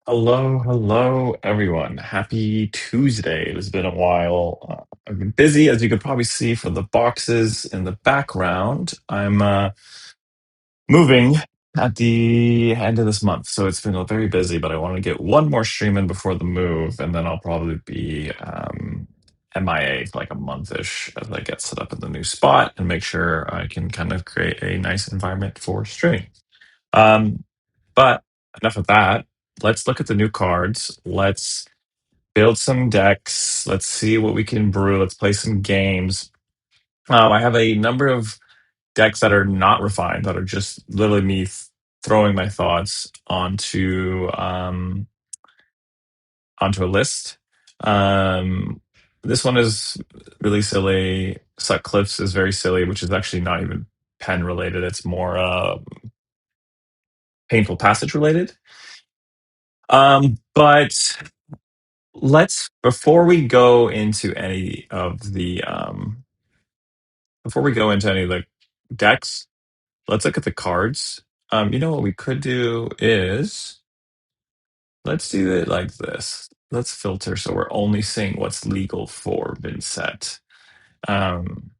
Hello, everyone. Happy Tuesday. It has been a while. I've been busy, as you could probably see from the boxes in the background. I'm moving at the end of this month, so it's been very busy, but I want to get one more stream in before the move, and then I'll probably be MIA for like a month-ish as I get set up in the new spot and make sure I can kind of create a nice environment for streaming. Um, but enough of that. Let's look at the new cards. Let's build some decks. Let's see what we can brew. Let's play some games. I have a number of decks that are not refined, that are just literally me throwing my thoughts onto a list. This one is really silly. Sutcliffe's is very silly, which is actually not even pen related. It's more painful passage related. But let's before we go into any of the decks, let's look at the cards. You know what we could do is let's do it like this. Let's filter so we're only seeing what's legal for Vynnset. Um,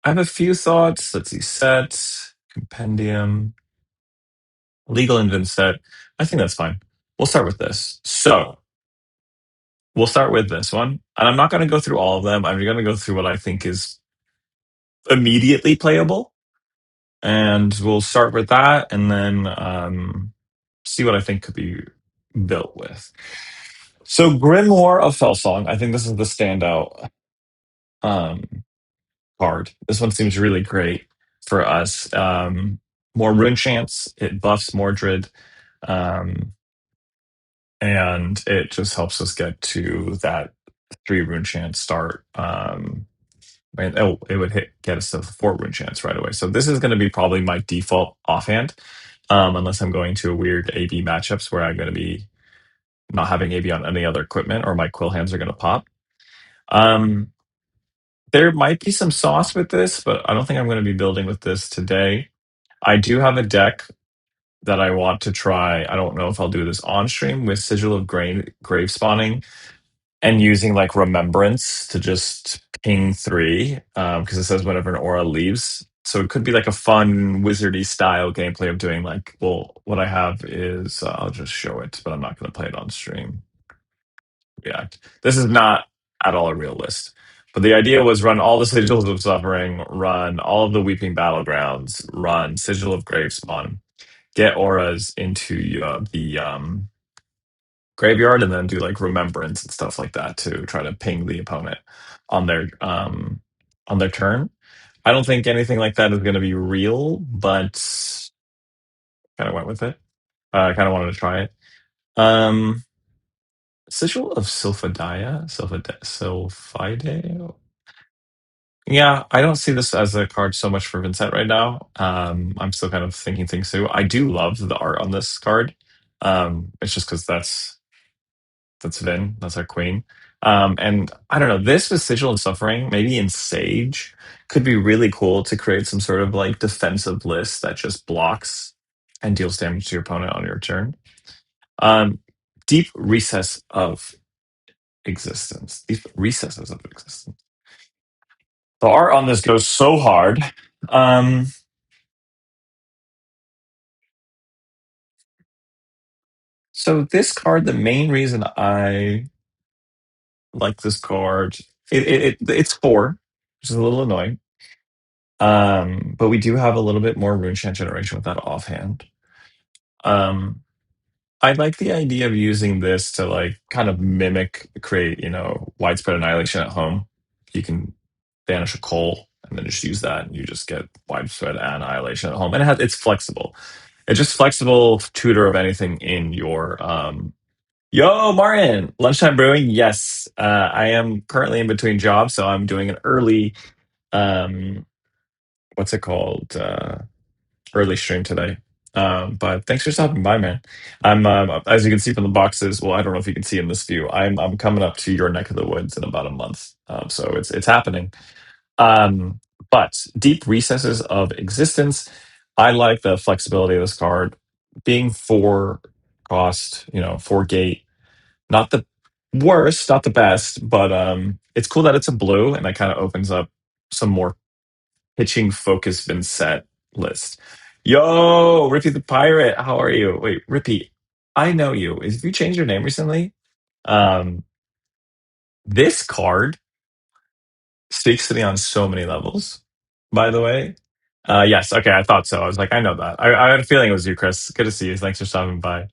I have a few thoughts. Let's see, set, compendium, legal in Vynnset. I think that's fine. We'll start with this. So we'll start with this one. And I'm not going to go through all of them. I'm going to go through what I think is immediately playable. And we'll start with that and then see what I think could be built with. So, Grimoire of Fellsong, I think this is the standout um, card. This one seems really great for us. More rune chance, it buffs Mordred, um, and it just helps us get to that 3 rune chance start. It would get us to 4 rune chance right away. So this is going to be probably my default offhand, unless I'm going to a weird AB matchups where I'm going to be not having AB on any other equipment or my quill hands are going to pop. Um, there might be some sauce with this, but I don't think I'm going to be building with this today. I do have a deck that I want to try. I don't know if I'll do this on stream with Sigil of Grave Spawning and using like Remembrance to just ping 3 because it says whenever an aura leaves. So it could be like a fun wizardy style gameplay of doing like, well, what I have is I'll just show it, but I'm not going to play it on stream. React. This is not at all a real list. But the idea was run all the Sigils of Suffering, run all of the Weeping Battlegrounds, run Sigil of Gravespawn, get auras into the graveyard, and then do like Remembrance and stuff like that to try to ping the opponent on their turn. I don't think anything like that is going to be real, but kind of went with it. I kind of wanted to try it. Sigil of Sylphide. Yeah, I don't see this as a card so much for Vynnset right now. I'm still kind of thinking things through. I do love the art on this card. It's just because that's Vin, that's our queen. And I don't know, this with Sigil and Suffering, maybe in Sage, could be really cool to create some sort of like defensive list that just blocks and deals damage to your opponent on your turn. Um, Deep Recess of Existence. Deep Recesses of Existence. The art on this goes so hard. Um, so this card, the main reason I like this card, it's 4, which is a little annoying. But we do have a little bit more rune chant generation with that offhand. I like the idea of using this to like kind of create, widespread annihilation at home. You can banish a coal and then just use that, and you just get widespread annihilation at home. And it's flexible. It's just flexible tutor of anything in your Yo, Martin, lunchtime brewing. Yes, I am currently in between jobs, so I'm doing an early um what's it called? Early stream today. But thanks for stopping by, man. I'm as you can see from the boxes. Well, I don't know if you can see in this view. I'm coming up to your neck of the woods in about a month. So it's happening. Um, but Deep Recesses of Existence. I like the flexibility of this card being 4. cost, 4 gate. Not the worst, not the best, but it's cool that it's a blue, and that kind of opens up some more pitching focused Vynnset list. Yo, Rippy the Pirate, how are you? Wait, Rippy, I know you. Have you changed your name recently? Um, this card speaks to me on so many levels, by the way. Yes, okay, I thought so. I was like, I know that. I had a feeling it was you, Chris. Good to see you. Thanks for stopping by.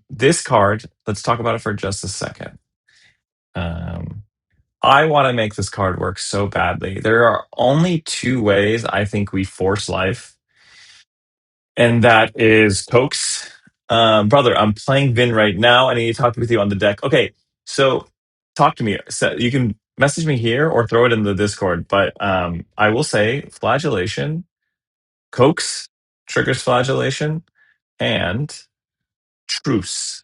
This card, let's talk about it for just a second. Um, I want to make this card work so badly. There are only two ways I think we force life, and that is Cokes. Brother, I'm playing Vin right now. I need to talk with you on the deck. Okay, so talk to me. So you can message me here or throw it in the Discord. But I will say, flagellation, Cokes triggers flagellation, and truce.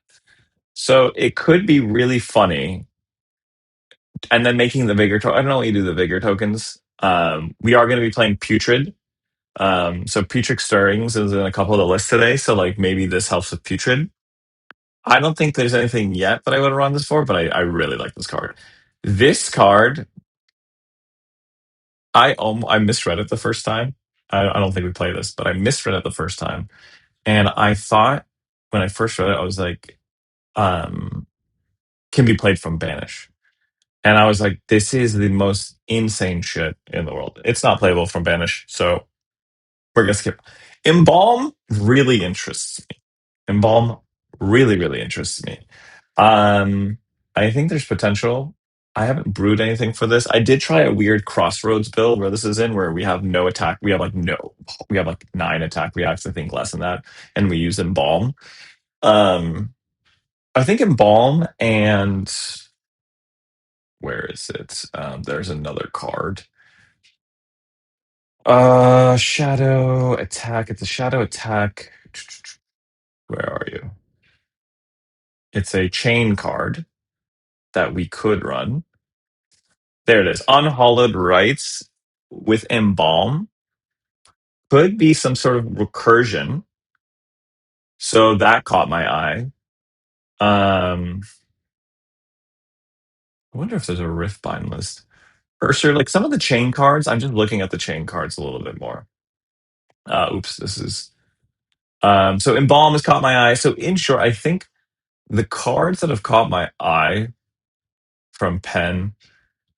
So it could be really funny. And then making the vigor. I don't know what you do the vigor tokens. We are going to be playing putrid. So putrid stirrings is in a couple of the lists today. So like maybe this helps with putrid. I don't think there's anything yet that I would run this for, but I really like this card. This card, I misread it the first time. I don't think we played this, but I misread it the first time, and I thought when I first read it, I was like, um, can be played from banish, and I was like, this is the most insane shit in the world. It's not playable from banish, so we're gonna skip. Embalm really interests me. Embalm really interests me. Um, I think there's potential. I haven't brewed anything for this. I did try a weird crossroads build where this is in, where we have no attack. We have like 9 attack reacts. I think less than that, and we use embalm. Um, I think embalm and where is it? There's another card. Shadow attack. It's a shadow attack. Where are you? It's a chain card that we could run. There it is. Unhallowed Rites with Embalm could be some sort of recursion. So that caught my eye. I wonder if there's a Riftbind list. For sure, like some of the chain cards, I'm just looking at the chain cards a little bit more. Oops, this is so Embalm has caught my eye. So in short, I think the cards that have caught my eye from Pen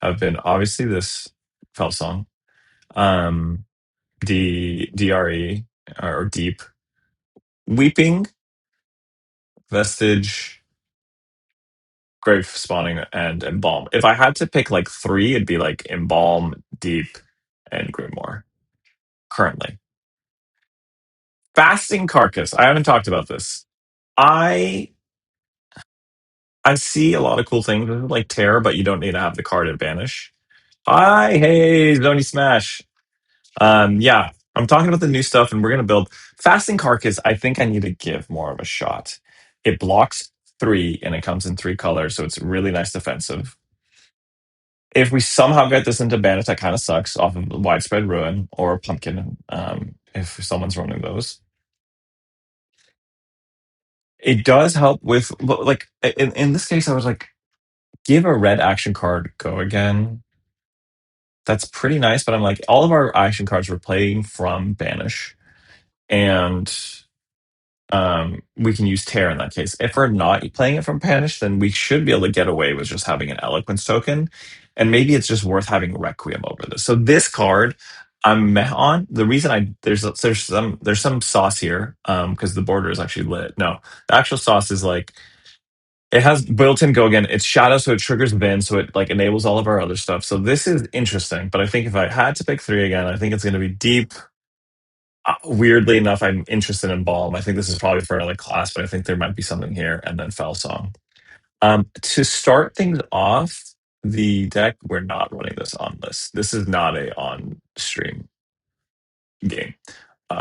have been obviously this Fell Song, um, DRE or Deep, Weeping, Vestige, Grave Spawning, and Embalm. If I had to pick like three, it'd be like Embalm, Deep, and Grimoire. Currently, Fasting Carcass. I haven't talked about this. I I see a lot of cool things with it, like Terror, but you don't need to have the card at Banish. Hi, hey, Zony Smash. Yeah, I'm talking about the new stuff, and we're gonna build Fasting Carcass. I think I need to give more of a shot. It blocks 3, and it comes in 3 colors, so it's really nice defensive. If we somehow get this into Bandit, that kind of sucks off of Widespread Ruin or Pumpkin, if someone's running those. It does help with, like, in this case, I was like, give a red action card go again. That's pretty nice, but I'm like, all of our action cards were playing from Banish, and we can use Tear in that case. If we're not playing it from Banish, then we should be able to get away with just having an Eloquence token, and maybe it's just worth having Requiem over this. So this card, I'm meh on. The reason there's some sauce here, because the border is actually lit. No, the actual sauce is like it has built-in go again. It's shadow, so it triggers Vin, so it like enables all of our other stuff. So this is interesting. But I think if I had to pick three again, I think it's going to be Deep. Weirdly enough, I'm interested in Balm. I think this is probably for another class, but I think there might be something here, and then Fell Song. To start things off, the deck, we're not running this on list. This is not a on stream game.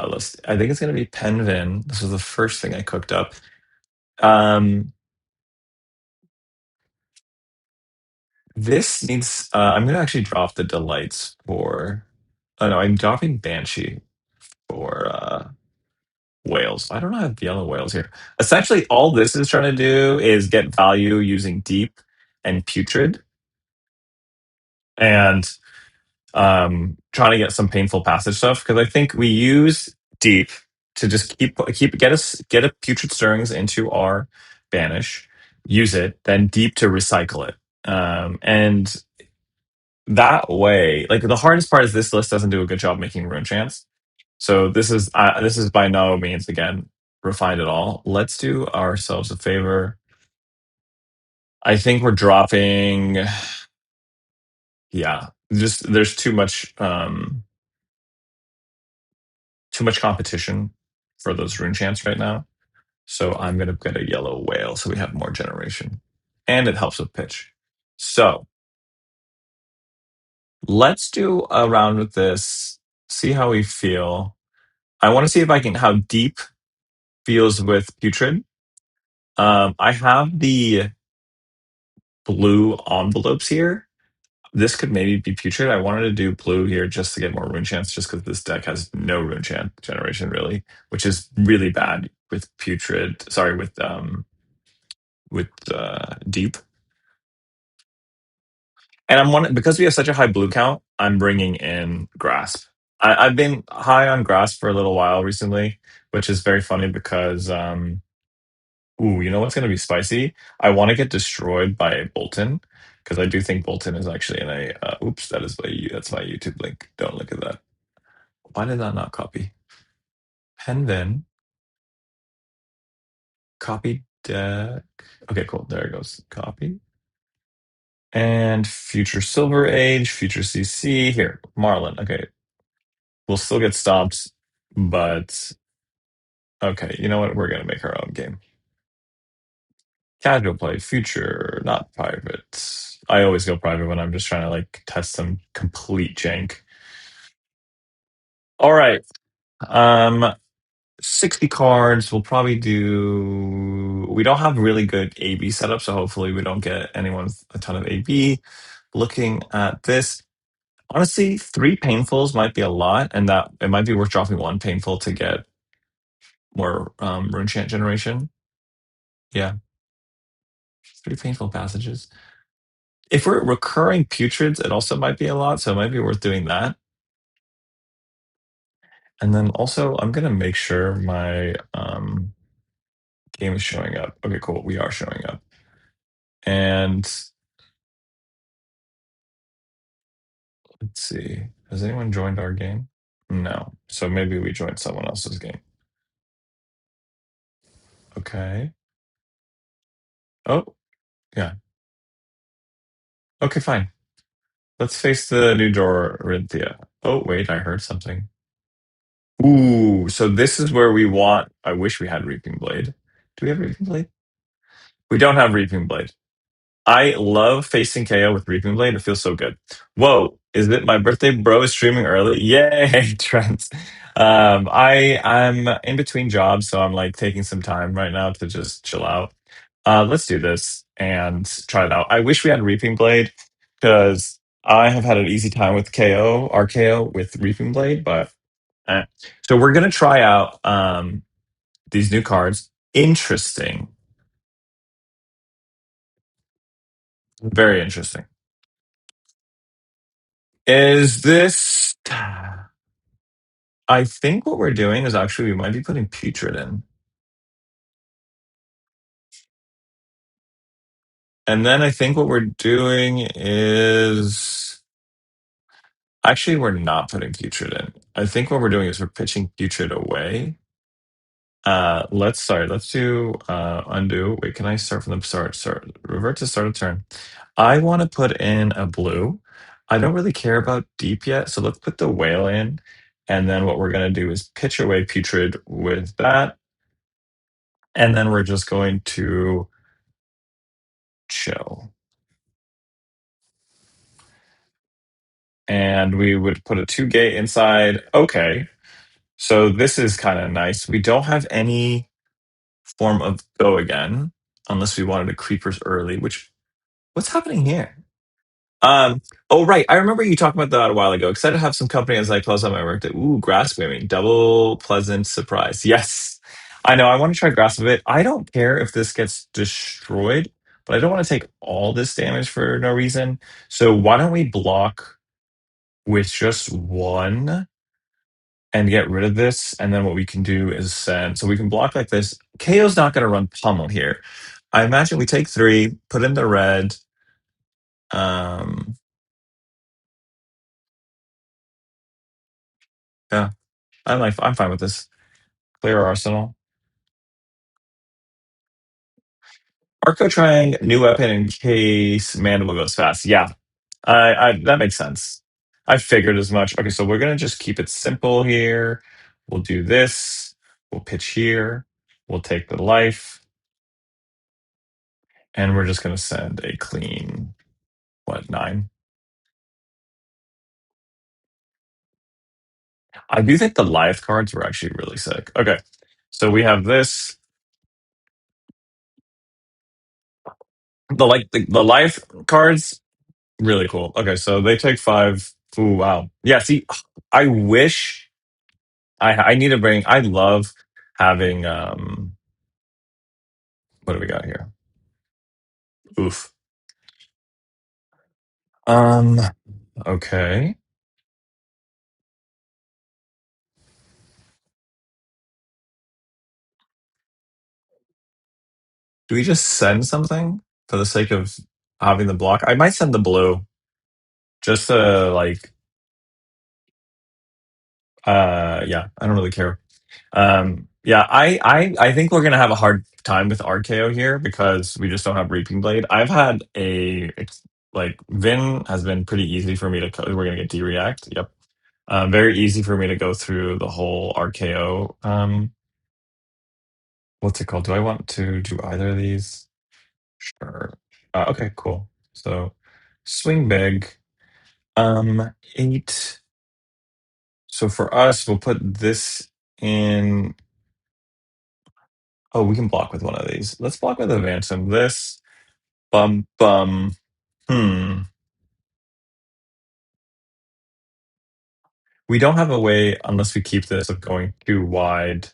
List. I think it's going to be Penvin. This was the first thing I cooked up. Um, this needs. I'm going to actually drop the delights for. Oh no, I'm dropping Banshee for whales. I don't have yellow whales here. Essentially, all this is trying to do is get value using deep and putrid, and trying to get some painful passage stuff, because I think we use deep to just get a putrid stirrings into our banish, use it, then deep to recycle it. And that way, like, the hardest part is this list doesn't do a good job making rune chance. So this is by no means, again, refined at all. Let's do ourselves a favor. I think we're dropping. Yeah, just there's too much competition for those rune chants right now. So I'm gonna get a yellow whale so we have more generation, and it helps with pitch. So let's do a round with this. See how we feel. I want to see if I can how deep feels with putrid. I have the blue envelopes here. This could maybe be putrid. I wanted to do blue here just to get more rune chance, just because this deck has no rune chant generation really, which is really bad with putrid. Sorry, with deep. And I'm one because we have such a high blue count. I'm bringing in grasp. I've been high on grasp for a little while recently, which is very funny because ooh, you know what's going to be spicy? I want to get destroyed by Boltyn, because I do think Boltyn is actually in a. Oops, that's my YouTube link. Don't look at that. Why did that not copy? Penvin, copy deck. Okay, cool. There it goes. Copy. And future Silver Age, future CC. Here, Marlin. Okay, we'll still get stomped, but okay. You know what? We're gonna make our own game. Casual play, future, not private. I always go private when I'm just trying to like test some complete jank. All right. Um 60 cards. We'll probably do we don't have really good AB setup, so hopefully we don't get anyone with a ton of AB. Looking at this. Honestly, 3 painfuls might be a lot, and that it might be worth dropping 1 painful to get more rune chant generation. Yeah, 3 painful passages. If we're recurring putrids, it also might be a lot, so it might be worth doing that. And then also, I'm gonna make sure my game is showing up. Okay, cool. We are showing up. And let's see. Has anyone joined our game? No. So maybe we joined someone else's game. Okay. Oh, yeah. Okay, fine. Let's face the new Dorinthia. Oh, wait, I heard something. Ooh, so this is where we want. I wish we had Reaping Blade. Do we have Reaping Blade? We don't have Reaping Blade. I love facing KO with Reaping Blade. It feels so good. Whoa, is it my birthday? Bro is streaming early. Yay, Trent. I'm in between jobs, so I'm like taking some time right now to just chill out. Let's do this and try it out. I wish we had Reaping Blade because I have had an easy time with KO, RKO with Reaping Blade, but eh. So we're gonna try out these new cards. Interesting. Very interesting. Is this I think what we're doing is actually we might be putting putrid in. And then I think what we're doing is actually we're not putting putrid in. I think what we're doing is we're pitching putrid away. Let's do undo. Wait, can I start from the start? Start revert to start of turn. I want to put in a blue. I don't really care about deep yet, so let's put the whale in. And then what we're gonna do is pitch away putrid with that. And then we're just going to chill. And we would put a 2 gate inside. Okay. So this is kind of nice. We don't have any form of go again, unless we wanted a creepers early, which what's happening here? Oh right. I remember you talking about that a while ago. Excited to have some company as I close out my work. Ooh, grass swimming. Double pleasant surprise. Yes. I know I want to try Grasp of It. I don't care if this gets destroyed, but I don't want to take all this damage for no reason. So why don't we block with just one and get rid of this? And then what we can do is send. So we can block like this. KO's not going to run Pummel here. I imagine we take 3, put in the red. Um, yeah, I'm fine with this. Clear our arsenal. Arco trying new weapon in case Mandible goes fast. Yeah, I that makes sense. I figured as much. Okay, so we're gonna just keep it simple here. We'll do this. We'll pitch here. We'll take the life, and we're just gonna send a clean 9. I do think the life cards were actually really sick. Okay, so we have this. The life cards really cool. Okay, so they take 5. Ooh, wow. Yeah. See, I wish I need to bring. I love having. What do we got here? Oof. Um. Okay. Do we just send something for the sake of having the block? I might send the blue just to like. Yeah. I don't really care. Yeah. I think we're gonna have a hard time with RKO here because we just don't have Reaping Blade. I've had like Vin has been pretty easy for me to. We're gonna get D-React. Yep. Very easy for me to go through the whole RKO. What's it called? Do I want to do either of these? Sure. Okay, cool. So swing big. 8. So for us, we'll put this in. Oh, we can block with one of these. Let's block with Advancem. This. Bum bum. Hmm. We don't have a way unless we keep this of going too wide.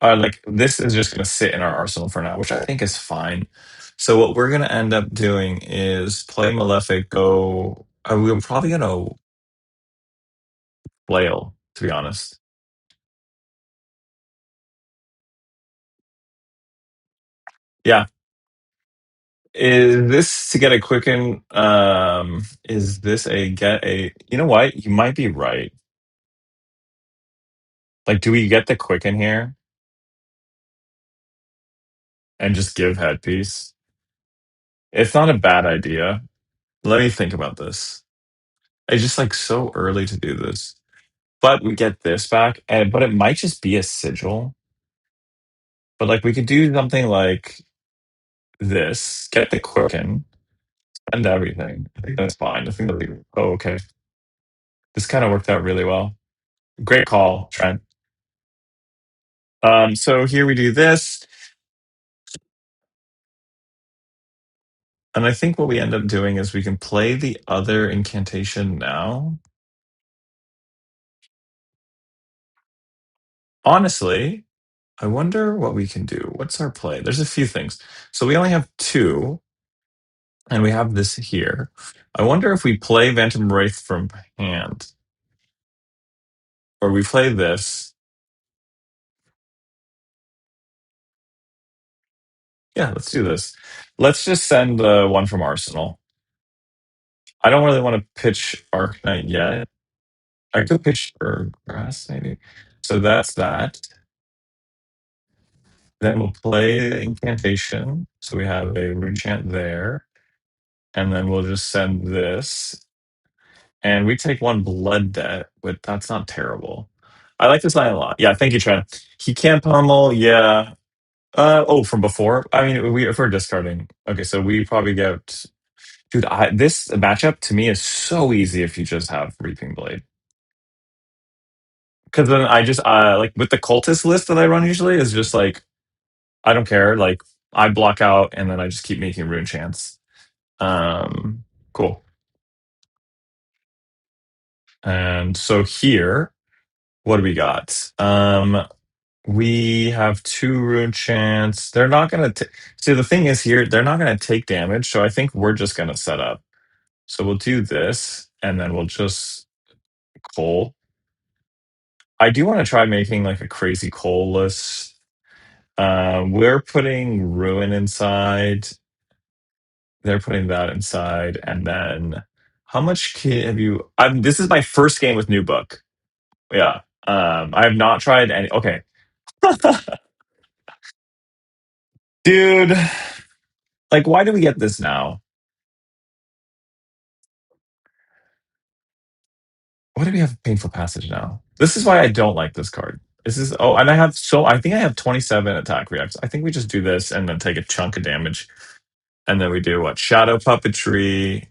Like this is just going to sit in our arsenal for now, which I think is fine. So what we're going to end up doing is play Malefic. Go. We're probably going to flail, to be honest. Yeah. Is this to get a quicken? Is this a get a? You know what? You might be right. Like, do we get the quicken here and just give headpiece? It's not a bad idea. Let me think about this. It's just like so early to do this. But we get this back, and but it might just be a sigil. But like we could do something like this, get the quicken, and everything. I think that's fine. I think that'll be okay. This kind of worked out really well. Great call, Trent. So here we do this, and I think what we end up doing is we can play the other incantation now. Honestly, I wonder what we can do. What's our play? There's a few things. So we only have 2. And we have this here. I wonder if we play Phantom Wraith from hand, or we play this. Yeah, let's do this. Let's just send the one from Arsenal. I don't really want to pitch Arc Knight yet. I could pitch for Grass, maybe. So that's that. Then we'll play the Incantation. So we have a Rune there. And then we'll just send this. And we take 1 blood debt, but that's not terrible. I like this line a lot. Yeah, thank you, Trent. He can't pummel, yeah. From before. I mean, if we're discarding, okay, so we probably get, dude. This matchup to me is so easy if you just have Reaping Blade, because then I just like with the cultist list that I run usually is just like I don't care. Like I block out and then I just keep making rune chance. Cool. And so here, what do we got? We have two rune chants. They're not gonna see the thing is here, they're not gonna take damage, so I think we're just gonna set up. So we'll do this, and then we'll just coal. I do want to try making like a crazy coal list. We're putting ruin inside. They're putting that inside, and then how much have you? This is my first game with new book. Yeah. I have not tried any. Okay, dude. Like, why do we get this now? Why do we have painful passage now? This is why I don't like this card. This is and I think I have 27 attack reacts. I think we just do this and then take a chunk of damage, and then we do what? Shadow puppetry.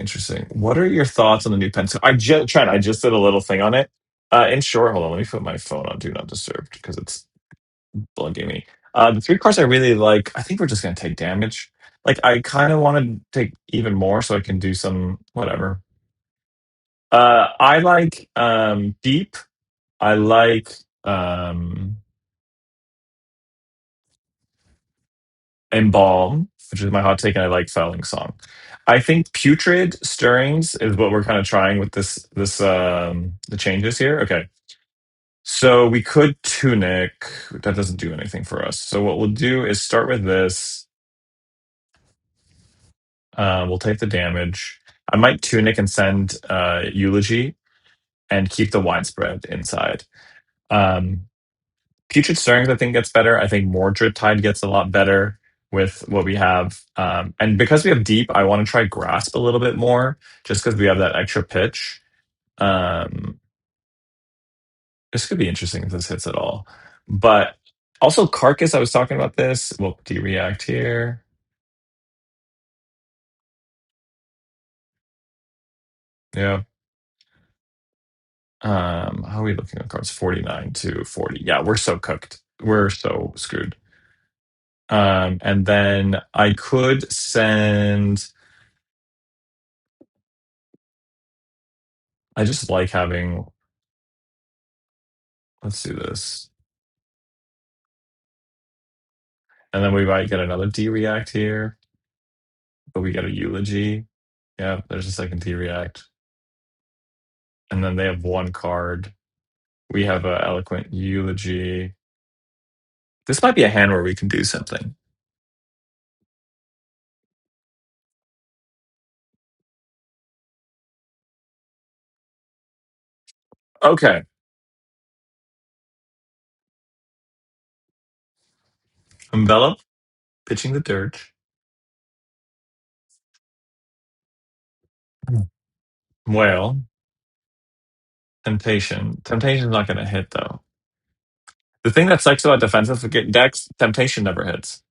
Interesting. What are your thoughts on the new pencil? I just did a little thing on it. In short, hold on, let me put my phone on do not disturb because it's bugging me. The three cards I really like, I think we're just gonna take damage. Like I kind of want to take even more so I can do some whatever. I like deep. I like embalm, which is my hot take, and I like felling song. I think putrid stirrings is what we're kind of trying with this the changes here. Okay. So we could tunic. That doesn't do anything for us. So what we'll do is start with this. We'll take the damage. I might tunic and send eulogy and keep the widespread inside. Um, Putrid Stirrings, I think, gets better. I think Mordred Tide gets a lot better with what we have. And because we have deep, I want to try Grasp a little bit more, just because we have that extra pitch. Um, this could be interesting if this hits at all. But also Carcass, I was talking about this. We'll de-react here. Yeah. How are we looking at cards? 49 to 40. Yeah, we're so cooked. We're so screwed. And then I could send. I just like having. Let's do this. And then we might get another D react here, but we get a eulogy. Yeah, there's a second D react. And then they have one card. We have a eloquent eulogy. This might be a hand where we can do something. Okay. Envelop, pitching the dirge. Whale, temptation. Temptation's not going to hit though. The thing that sucks about defensive decks, temptation never hits.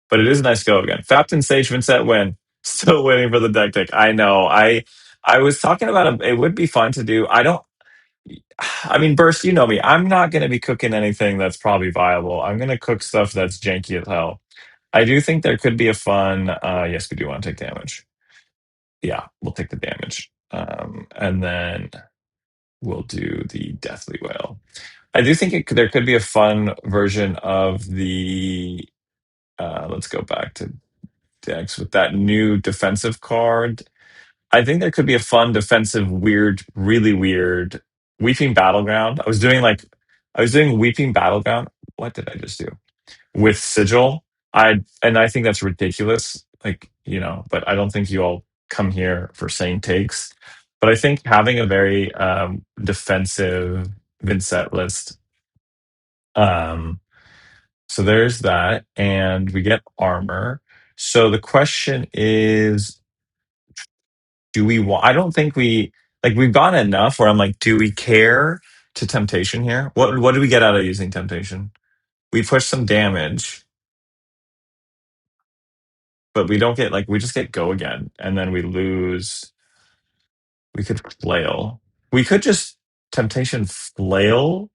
But it is a nice go again. Fapton Sage Vynnset win. Still waiting for the deck tick. I know. I was talking about it would be fun to do. I mean, Burst, you know me. I'm not going to be cooking anything that's probably viable. I'm going to cook stuff that's janky as hell. I do think there could be a fun. Yes, we do want to take damage. Yeah, we'll take the damage. And then we'll do the Deathly Whale. I do think there could be a fun version of the. Let's go back to decks with that new defensive card. I think there could be a fun defensive, weird, really weird Weeping Battleground. I was doing Weeping Battleground. What did I just do? With Sigil. I think that's ridiculous. Like, but I don't think you all come here for saying takes. But I think having a very defensive Vynnset list. So there's that. And we get armor. So the question is, do we want? I don't think we've gone enough where I'm like, do we care to temptation here? What do we get out of using temptation? We push some damage, but we don't get we just get go again, and then we lose. We could flail. We could just temptation flail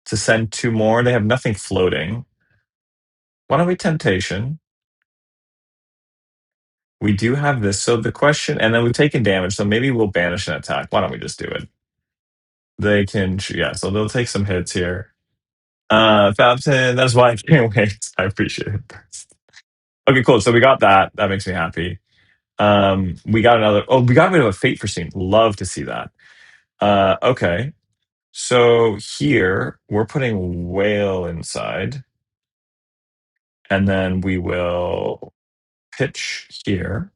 to send two more. They have nothing floating. Why don't we temptation? We do have this. So the question, and then we've taken damage, so maybe we'll banish an attack. Why don't we just do it? They can, yeah, so they'll take some hits here. Fountain, that's why I can't wait. I appreciate it. Okay, cool. So we got that. That makes me happy. We got another, oh, we got rid of a Fate Foreseen. Love to see that. Okay. So here we're putting Whale inside, and then we will pitch here,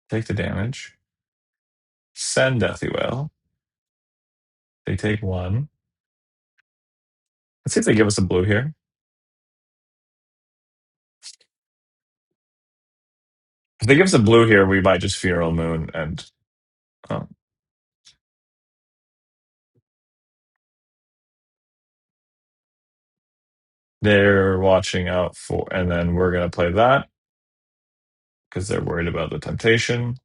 take the damage, send Deathly Whale. They take one. Let's see if they give us a blue here. If they give us a blue here, we might just Funeral Moon and oh, they're watching out for, and then we're gonna play that because they're worried about the temptation.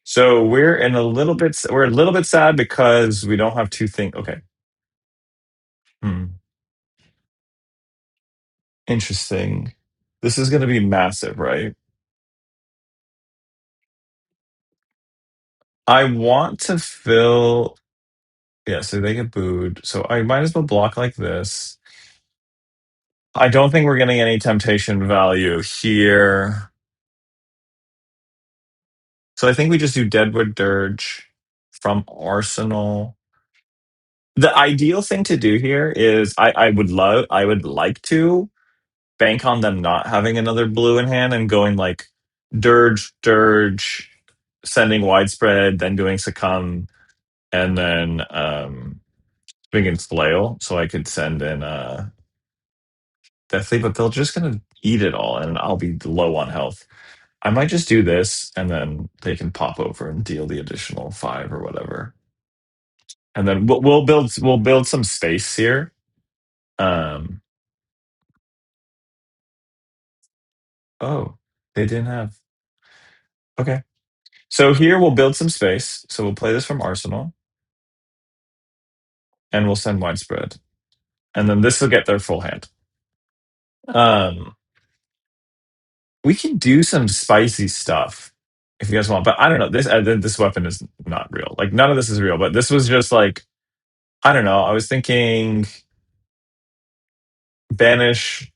So we're a little bit sad because we don't have two things. Okay. Interesting. This is going to be massive, right? I want to fill. Yeah, so they get booed. So I might as well block like this. I don't think we're getting any temptation value here. So I think we just do Deadwood Dirge from Arsenal. The ideal thing to do here is I would like to bank on them not having another blue in hand and going like Dirge, sending Widespread, then doing Succumb, and then swinging Flail, so I could send in Deathly, but they're just gonna eat it all, and I'll be low on health. I might just do this, and then they can pop over and deal the additional 5 or whatever, and then we'll build some space here. Um, oh, they didn't have. Okay, so here we'll build some space. So we'll play this from Arsenal, and we'll send Widespread, and then this will get their full hand. Um, we can do some spicy stuff if you guys want, but I don't know. This weapon is not real. Like none of this is real. But this was just like I don't know. I was thinking banish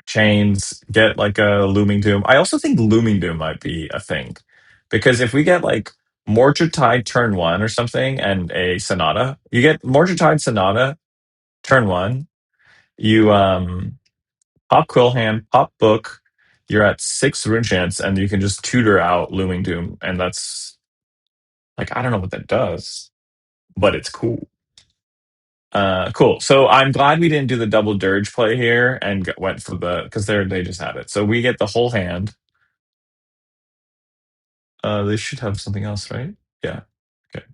chains, get like a looming doom. I also think looming doom might be a thing because if we get like Mortar Tide turn 1 or something and a Sonata, you get Mortar Tide Sonata turn 1. You pop Quill Hand, pop Book. You're at 6 rune chance, and you can just tutor out Looming Doom, and that's like I don't know what that does, but it's cool. Cool. So I'm glad we didn't do the double dirge play here and went for the because they just had it. So we get the whole hand. They should have something else, right? Yeah. Okay.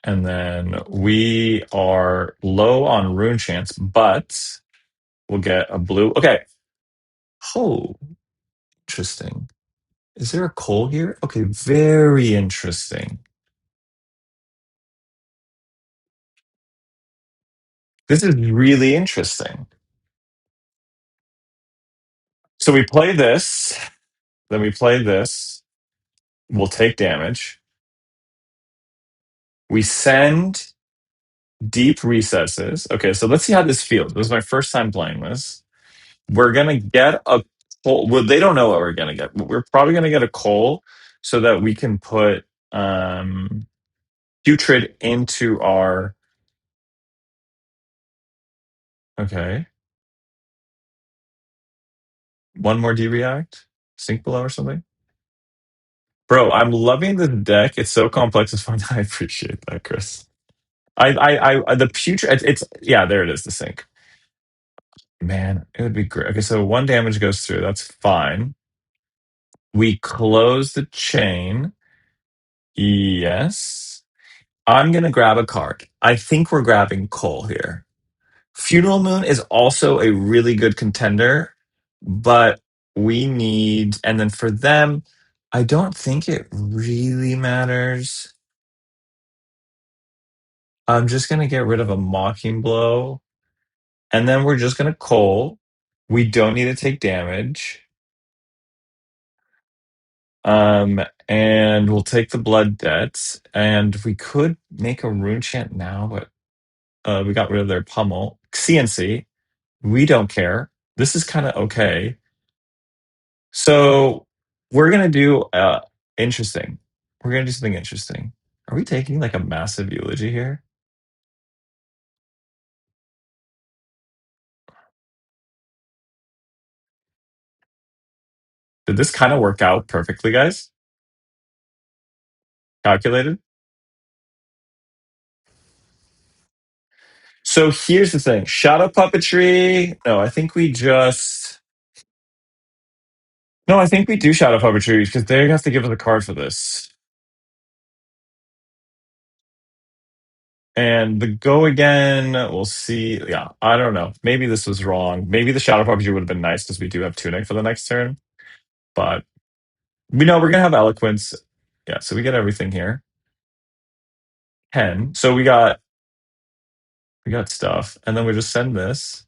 And then we are low on rune chance, but we'll get a blue. Okay. Oh, interesting. Is there a coal here? Okay, very interesting. This is really interesting. So we play this, then we play this. We'll take damage. We send deep recesses. Okay, so let's see how this feels. This is my first time playing this. We're gonna get a coal. Well, they don't know what we're gonna get. We're probably gonna get a coal so that we can put putrid into our. Okay, one more D react, sink below or something. Bro, I'm loving the deck. It's so complex and fun. I appreciate that, Chris. The future. It's yeah. There it is. The sync. Man, it would be great. Okay, so 1 damage goes through. That's fine. We close the chain. Yes. I'm gonna grab a card. I think we're grabbing Cole here. Funeral Moon is also a really good contender, but we need. And then for them, I don't think it really matters. I'm just gonna get rid of a Mocking Blow, and then we're just gonna Coal. We don't need to take damage. And we'll take the blood debts. And we could make a rune chant now, but we got rid of their pummel. CNC. We don't care. This is kind of okay. So we're gonna do interesting. We're gonna do something interesting. Are we taking like a massive eulogy here? Did this kind of work out perfectly, guys? Calculated? So here's the thing. Shadow puppetry. No, I think we just No, I think we do shadow puppetry because they have to give us a card for this. And the go again, we'll see. Yeah, I don't know. Maybe this was wrong. Maybe the shadow puppetry would have been nice because we do have tunic for the next turn. But we know we're gonna have eloquence. Yeah, so we get everything here. 10. So we got stuff. And then we just send this.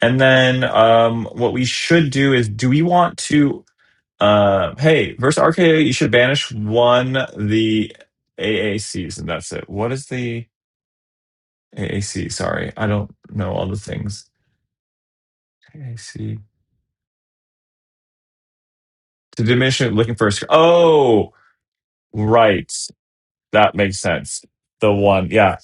And then what we should do is do we want to hey, versus RKO, you should banish one the AACs, and that's it. What is the AAC? Sorry, I don't know all the things. AAC. To diminish it, looking for a oh, right. That makes sense. The one, yeah.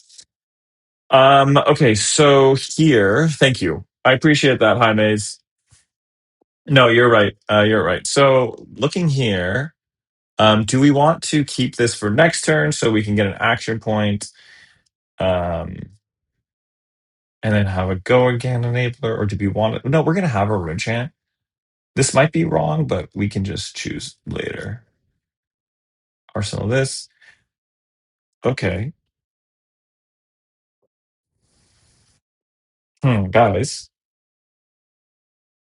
Okay, so here, thank you. I appreciate that, Jaime's. No, you're right. You're right. So looking here, do we want to keep this for next turn so we can get an action point? Um, and then have a go again enabler, or do we want it? No, we're gonna have a rune chant. This might be wrong, but we can just choose later. Arsenal this. Okay. Guys,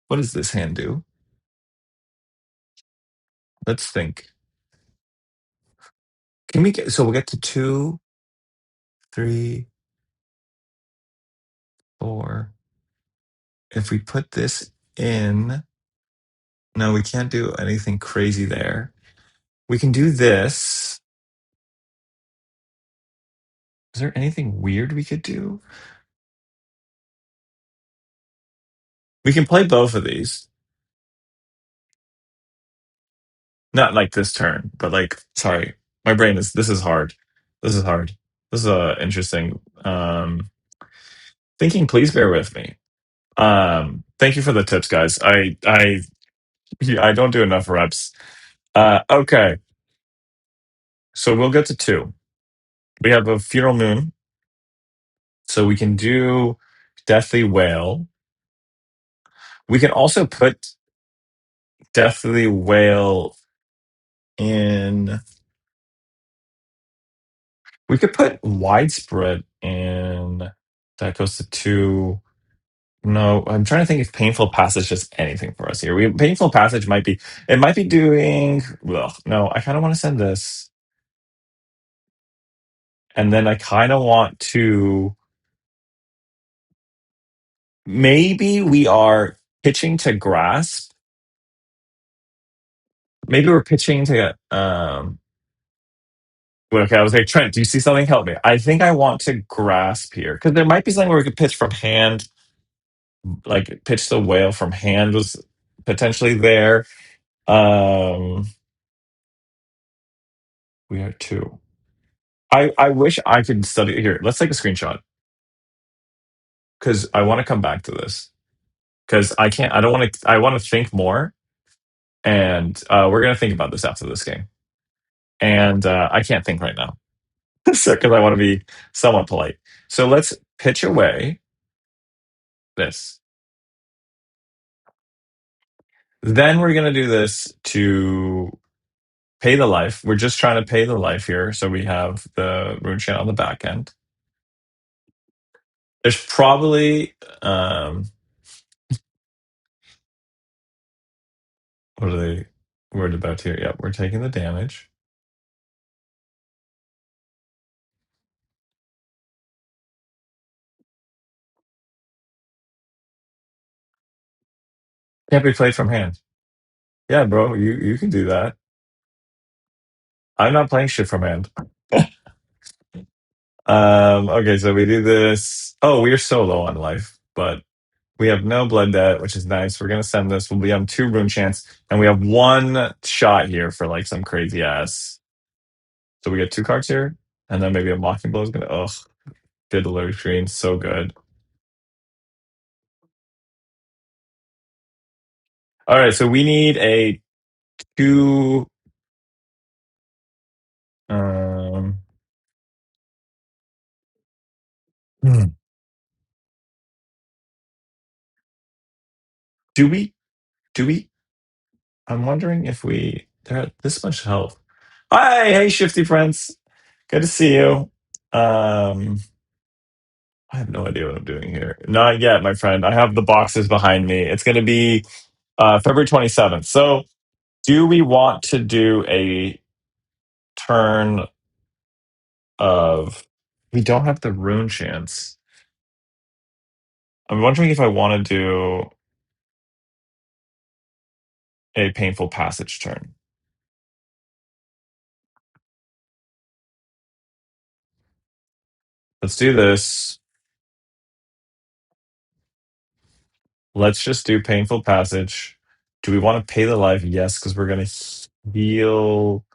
what does this hand do? Let's think. Can we get so we'll get to 2, 3, 4. If we put this in, no, we can't do anything crazy there. We can do this. Is there anything weird we could do? We can play both of these. Not like this turn, but like, sorry, my brain is, this is hard. This is hard. This is interesting. Thinking, please bear with me. Thank you for the tips, guys. I don't do enough reps. Okay. So we'll get to 2. We have a funeral moon. So we can do Deathly Whale. We can also put Deathly Whale in. We could put Widespread in. That goes to 2. No, I'm trying to think if Painful Passage does anything for us here. Painful Passage might be. It might be doing. Well, no, I kind of want to send this. And then I kind of want to. Maybe we are pitching to Grasp. Maybe we're pitching to. Okay, I was like, Trent, do you see something? Help me. I think I want to Grasp here because there might be something where we could pitch from hand, like pitch the whale from hand was potentially there. Um, we are 2. I wish I could study here. Let's take a screenshot because I want to come back to this because I can't. I don't want to. I want to think more, and we're gonna think about this after this game. And I can't think right now because I want to be somewhat polite. So let's pitch away this. Then we're gonna do this to pay the life. We're just trying to pay the life here, so we have the rune chant on the back end. There's probably what are they worried about here? Yeah, we're taking the damage. Can't be played from hand. Yeah, bro, you can do that. I'm not playing shit from hand. Okay, so we do this. Oh, we are so low on life, but we have no blood debt, which is nice. We're gonna send this. We'll be on 2 rune chance, and we have 1 shot here for like some crazy ass. So we get 2 cards here, and then maybe a mocking blow is gonna. Ugh, fiddler screen, so good. All right, so we need a 2. Um, hmm. do we? Do we? I'm wondering if we. They're at this much health. Hi, hey, shifty friends. Good to see you. Um, I have no idea what I'm doing here. Not yet, my friend. I have the boxes behind me. It's going to be February 27th. So, do we want to do a turn of? We don't have the rune chance. I'm wondering if I want to do a painful passage turn. Let's do this. Let's just do painful passage. Do we want to pay the life? Yes, because we're going to heal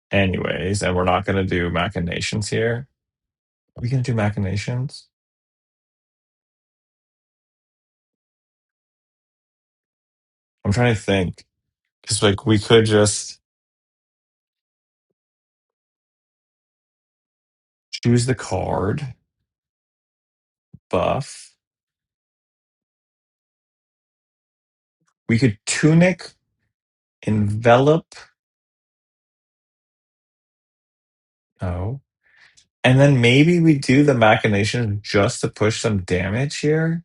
anyways, and we're not going to do machinations here. Are we going to do machinations? I'm trying to think. Because like we could just choose the card, buff. We could tunic, envelop. Oh. And then maybe we do the machination just to push some damage here.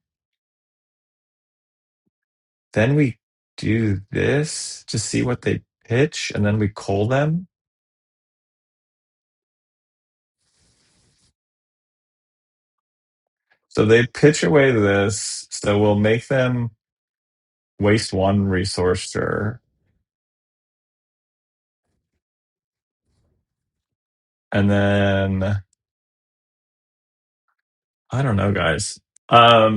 Then we do this to see what they pitch, and then we call them. So they pitch away this, so we'll make them waste 1 resource, sure. And then I don't know, guys. I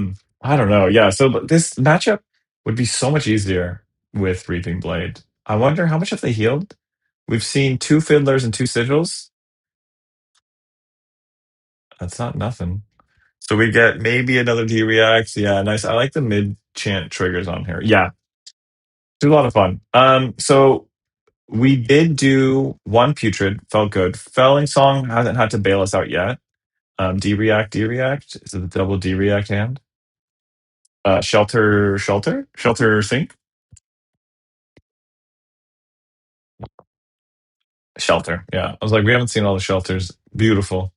don't know. Yeah, so this matchup would be so much easier with Reaping Blade. I wonder how much have they healed? We've seen 2 fiddlers and 2 sigils. That's not nothing. So we get maybe another D react. Yeah, nice. I like the mid chant triggers on here. Yeah, it's a lot of fun. So we did do 1 putrid, felt good. Felling Song hasn't had to bail us out yet. D react. Is it the double D react hand? Shelter Sink. Shelter. Yeah. I was like, we haven't seen all the shelters. Beautiful.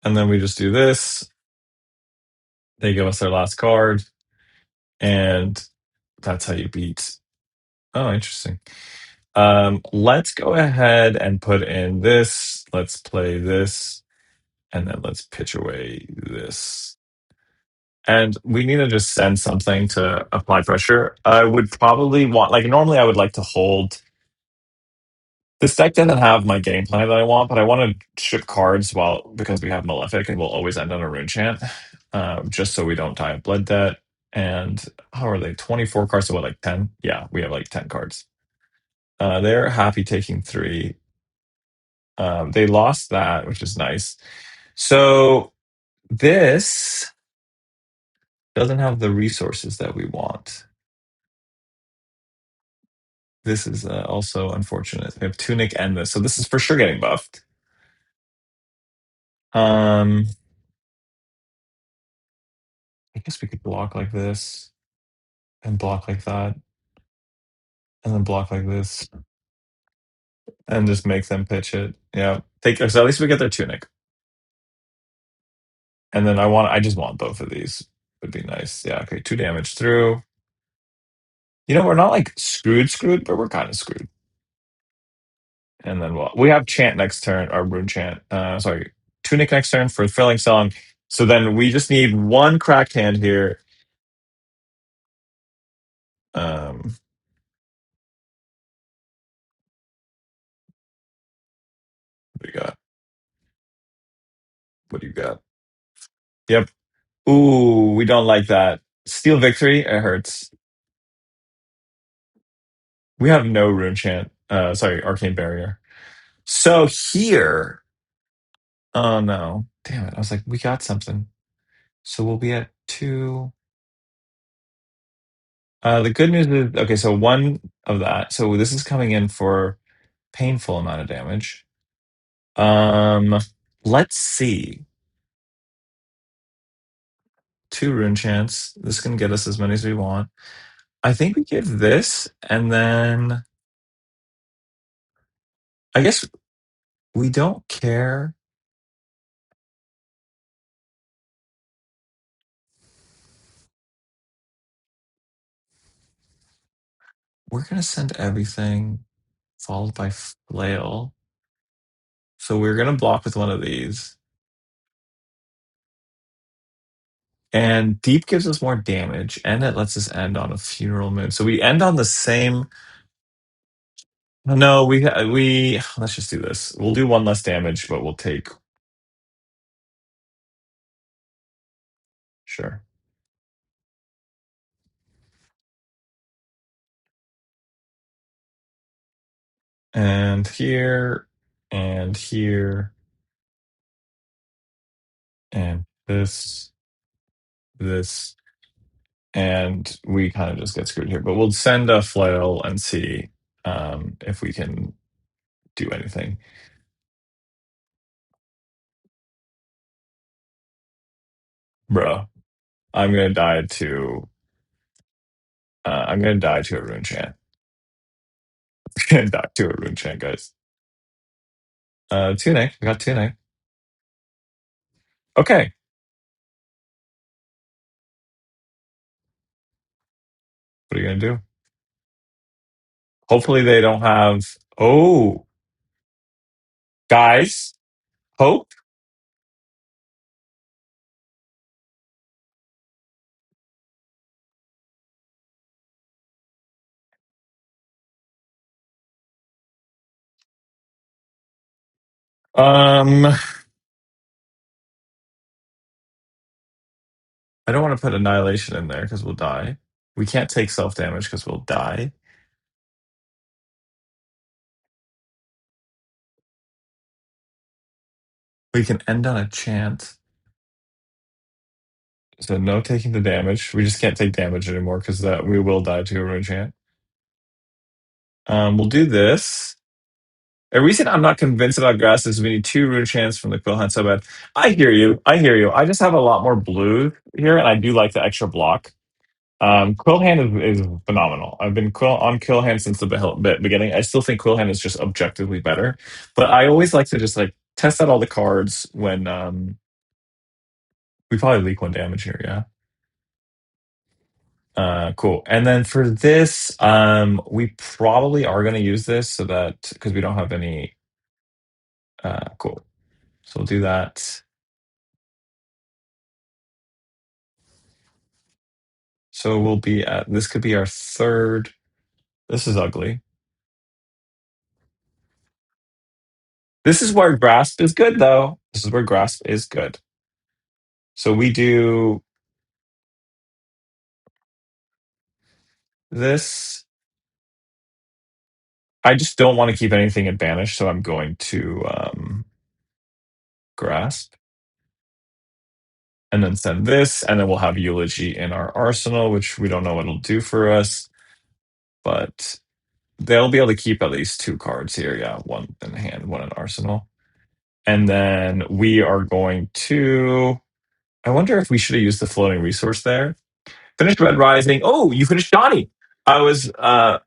And then we just do this. They give us their last card. And that's how you beat. Oh, interesting. Let's go ahead and put in this. Let's play this. And then let's pitch away this. And we need to just send something to apply pressure. I would probably want, like, normally I would like to hold. This deck doesn't have my game plan that I want, but I want to ship cards because we have Malefic and we'll always end on a rune chant, just so we don't die of blood debt. And how are they? 24 cards, so what, like 10? Yeah, we have like 10 cards. They're happy taking 3. They lost that, which is nice. So this doesn't have the resources that we want. This is also unfortunate. We have Tunic and this. So this is for sure getting buffed. I guess we could block like this and block like that and then block like this and just make them pitch it. Yeah. So at least we get their Tunic. And then I just want both of these. Would be nice. Yeah, okay. 2 damage through. We're not like screwed, but we're kind of screwed. And then we have chant next turn, or rune chant. Sorry, Tunic next turn for Filling Song. So then we just need 1 cracked hand here. Um, what do you got? What do you got? Yep. Ooh, we don't like that. Steal victory. It hurts. We have no rune chant. Sorry, arcane barrier. So here. Oh no! Damn it! I was like, we got something. So we'll be at 2. The good news is okay. So 1 of that. So this is coming in for painful amount of damage. Um, let's see. 2 rune chants. This can get us as many as we want. I think we give this, and then I guess we don't care. We're gonna send everything followed by flail. So we're gonna block with one of these. And deep gives us more damage, and it lets us end on a funeral moon. So we end on the same. No, we let's just do this. We'll do 1 less damage, but we'll take sure. And here, and here, and this, and we kind of just get screwed here. But we'll send a flail and see if we can do anything. Bro, I'm gonna die to I'm gonna die to a rune chant. I'm gonna die to a rune chant, guys. Tunic. We got tunic. Okay. What are you gonna do? Hopefully they don't have oh guys. Hope. Um I don't want to put annihilation in there because we'll die. We can't take self damage because we'll die. We can end on a chant. So no taking the damage. We just can't take damage anymore because that we will die to a rune chant. We'll do this. A reason I'm not convinced about grass is we need 2 rune chants from the Quillhunt so bad. I hear you. I hear you. I just have a lot more blue here, and I do like the extra block. Quillhand is phenomenal. I've been on Quillhand since the beginning. I still think Quillhand is just objectively better, but I always like to just like test out all the cards when we probably leak 1 damage here. Yeah. Cool. And then for this, we probably are going to use this so that because we don't have any. Cool. So we'll do that. So we'll be at this could be our 3rd. This is ugly. This is where grasp is good, though. This is where grasp is good. So we do this. I just don't want to keep anything in banish, so I'm going to grasp and then send this, and then we'll have eulogy in our arsenal, which we don't know what it'll do for us, but they'll be able to keep at least 2 cards here. Yeah, 1 in hand, 1 in arsenal. And then we are going to. I wonder if we should have used the floating resource there. Finished Red Rising. Oh, you finished Johnny. I was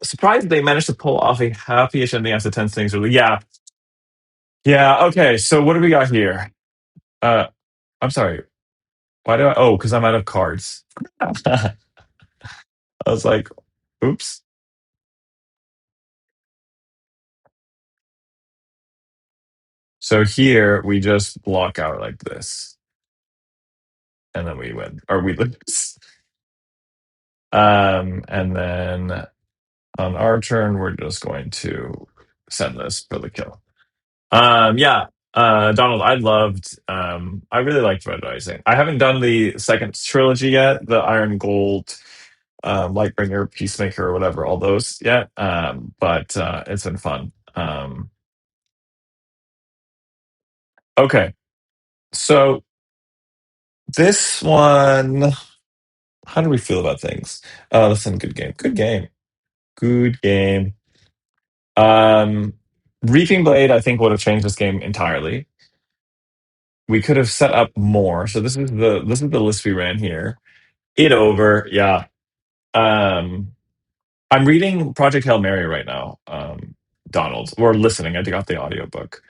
surprised they managed to pull off a happy-ish ending after 10 things. Really, yeah, yeah. Okay, so what do we got here? Uh, I'm sorry. Why do I? Oh, because I'm out of cards. I was like, oops. So here we just block out like this, and then we win or we lose. And then on our turn, we're just going to send this for the kill. Yeah, Donald, I really liked Red Rising. I haven't done the second trilogy yet, the Iron Gold, Lightbringer, Peacemaker, or whatever, all those yet. But it's been fun. Okay, so this one, how do we feel about things? Listen, good game, good game, good game. Um, Reaping Blade, I think, would have changed this game entirely. We could have set up more. So this is the list we ran here. It over, yeah. Um, I'm reading Project Hail Mary right now, Donald, or listening. I got the audiobook.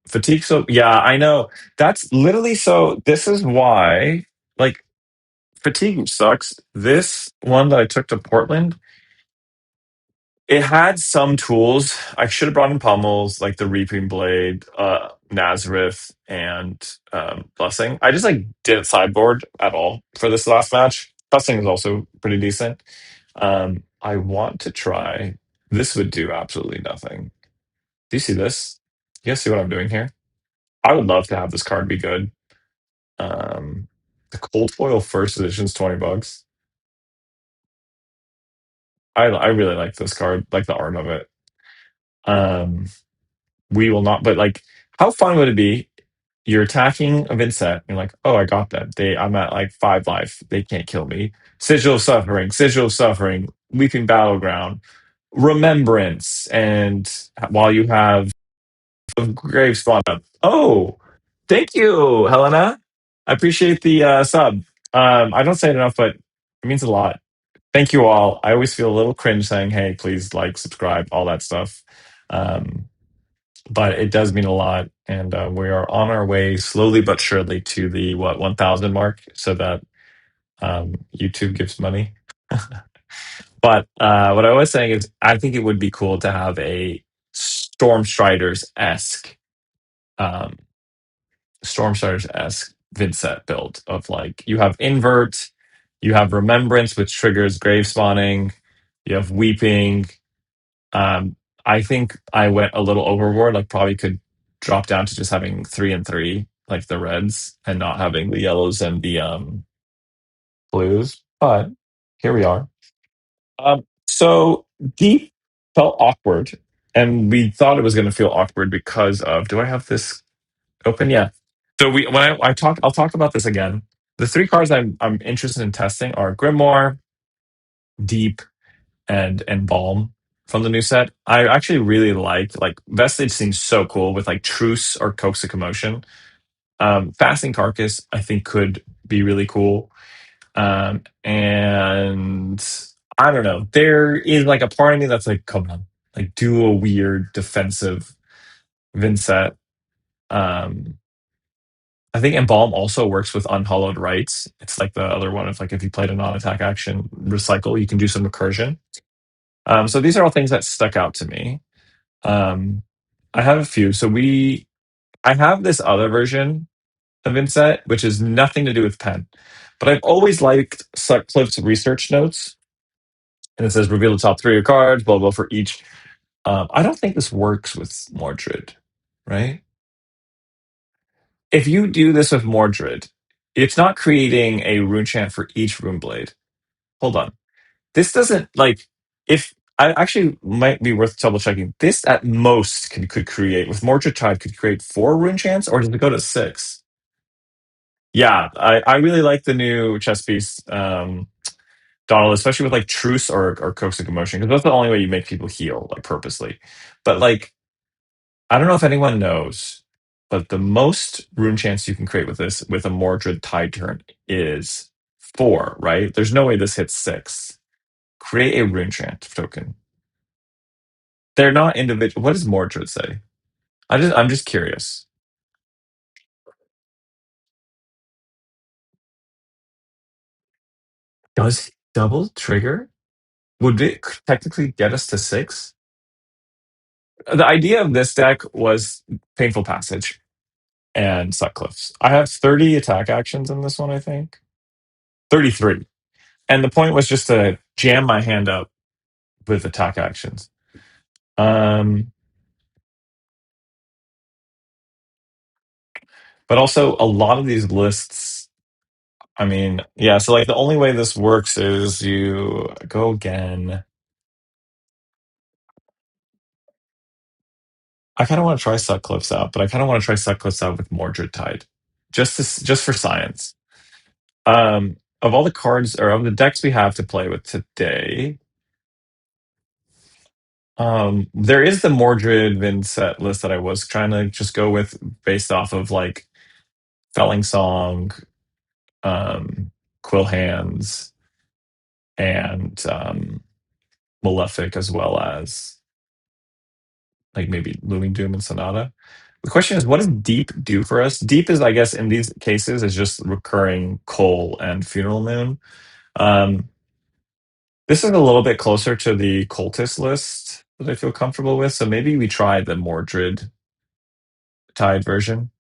Fatigue, so yeah, I know. That's literally so. This is why, like, fatigue sucks. This one that I took to Portland, it had some tools. I should have brought in pommels, like the Reaping Blade, Nazareth, and Blessing. I just like didn't sideboard at all for this last match. Blessing is also pretty decent. I want to try. This would do absolutely nothing. Do you see this? You guys see what I'm doing here? I would love to have this card be good. Um, the Cold Foil First Edition is $20. I really like this card, like the art of it. Um, we will not, but like, how fun would it be? You're attacking a Vynnset. You're like, oh, I got them. I'm at like 5 life. They can't kill me. Sigil of Suffering, Weeping Battleground, Remembrance, and while you have Grave Spawn up. Oh, thank you, Helena. I appreciate the sub. I don't say it enough, but it means a lot. Thank you all. I always feel a little cringe saying, hey, please like, subscribe, all that stuff. Um, but it does mean a lot. And we are on our way slowly but surely to the 1,000 mark so that YouTube gives money. But what I was saying is, I think it would be cool to have a Stormstriders esque, um, Stormstriders esque Vynnset build of like you have invert, you have remembrance, which triggers grave spawning, you have weeping. Um, I think I went a little overboard. Like probably could drop down to just having 3 and 3, like the reds, and not having the yellows and the blues. But here we are. So deep felt awkward, and we thought it was going to feel awkward because of. Do I have this open? Yeah. So I'll talk about this again. The 3 cards I'm interested in testing are Grimoire, Deep, and Balm from the new set. I actually really liked like Vestige seems so cool with like Truce or Coaxic Commotion. Fasting Carcass I think could be really cool. And I don't know. There is like a part of me that's like, come on, like do a weird defensive Vynnset. Um, I think Embalm also works with Unhallowed Rites. It's like the other one of like if you played a non-attack action, recycle, you can do some recursion. So these are all things that stuck out to me. Um, I have a few. I have this other version of Inset, which is nothing to do with pen, but I've always liked Sutcliffe's research notes, and it says reveal the top 3 of cards, blah blah for each. I don't think this works with Mordred, right? If you do this with Mordred, it's not creating a rune chant for each rune blade. Hold on. This doesn't like if I actually might be worth double checking. This at most could create with Mordred Tide could create 4 rune chants, or does it go to 6? Yeah, I really like the new chess piece, Donald, especially with like Truce or Coaxic Emotion, because that's the only way you make people heal like, purposely. But like I don't know if anyone knows, but the most rune chance you can create with this with a Mordred Tide turn is 4, right? There's no way this hits 6. Create a rune chant token. They're not individual. What does Mordred say? I'm just curious. Does double trigger? Would it technically get us to 6? The idea of this deck was Painful Passage and Sutcliffe's. I have 30 attack actions in this one, I think. 33. And the point was just to jam my hand up with attack actions. But also a lot of these lists, I mean, yeah, so like the only way this works is you go again. I kind of want to try Sutcliffe's out, but I kind of want to try Sutcliffe's out with Mordred Tide, just for science. Of all the cards or of the decks we have to play with today, there is the Mordred Vynnset list that I was trying to just go with based off of like Felling Song, Quill Hands, and Malefic, as well as like maybe Looming Doom and Sonata. The question is, what does Deep do for us? Deep is, I guess, in these cases, is just recurring Coal and Funeral Moon. Um, this is a little bit closer to the Cultist list that I feel comfortable with, so maybe we try the Mordred Tide version,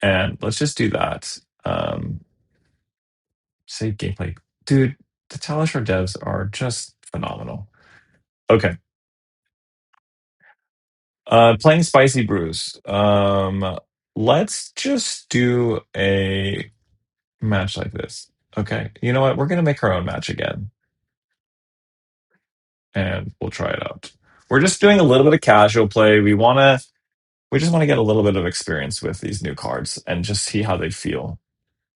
and let's just do that. Save gameplay. Dude, the Talishar devs are just phenomenal. Okay. Playing spicy brews. Let's just do a match like this. Okay. You know what? We're gonna make our own match again, and we'll try it out. We're just doing a little bit of casual play. We just want to get a little bit of experience with these new cards and just see how they feel.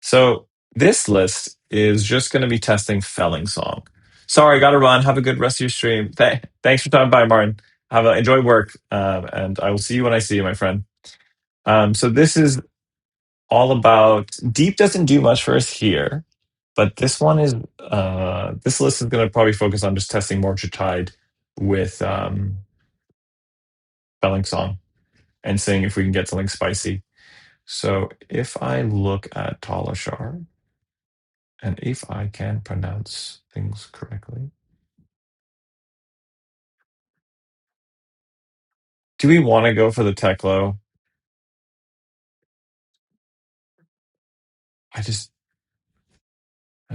So this list is just going to be testing Felling Song. Sorry, got to run. Have a good rest of your stream. Thanks for stopping by, Martin. Enjoy work, and I will see you when I see you, my friend. So this is all about Deep. Doesn't do much for us here, but this one is this list is going to probably focus on just testing Mordred Tide with Felling Song and seeing if we can get something spicy. So if I look at Talishar, and if I can pronounce things correctly, do we want to go for the Teklo? I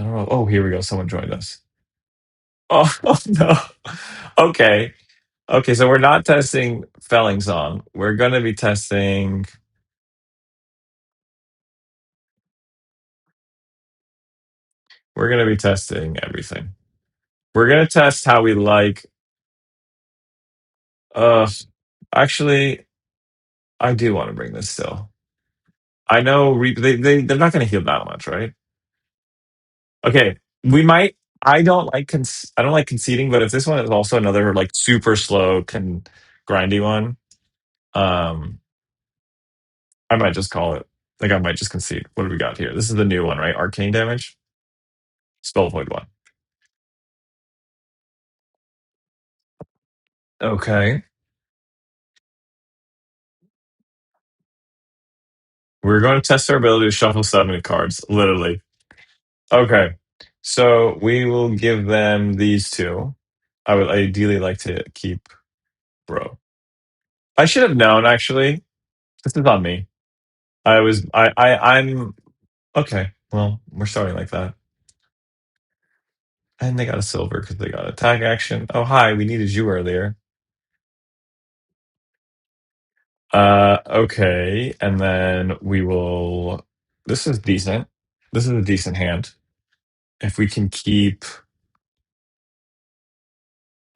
don't know. Oh, here we go. Someone joined us. Oh, no. Okay. Okay, so we're not testing Felling Song. We're going to be testing. We're going to be testing everything. We're going to test how we like. Uh, actually, I do want to bring this still. I know they're not going to heal that much, right? Okay, we might. I don't like I don't like conceding, but if this one is also another like super slow grindy one, um, I might just call it. Like I might just concede. What do we got here? This is the new one, right? Arcane damage, spell void one. Okay, we're going to test our ability to shuffle 7 cards, literally. Okay, so we will give them these two. I would ideally like to keep Bro. I should have known actually. This is on me. I'm okay. Well, we're starting like that. And they got a silver because they got attack action. Oh, hi, we needed you earlier. Okay, and then we will. This is decent. This is a decent hand. If we can keep,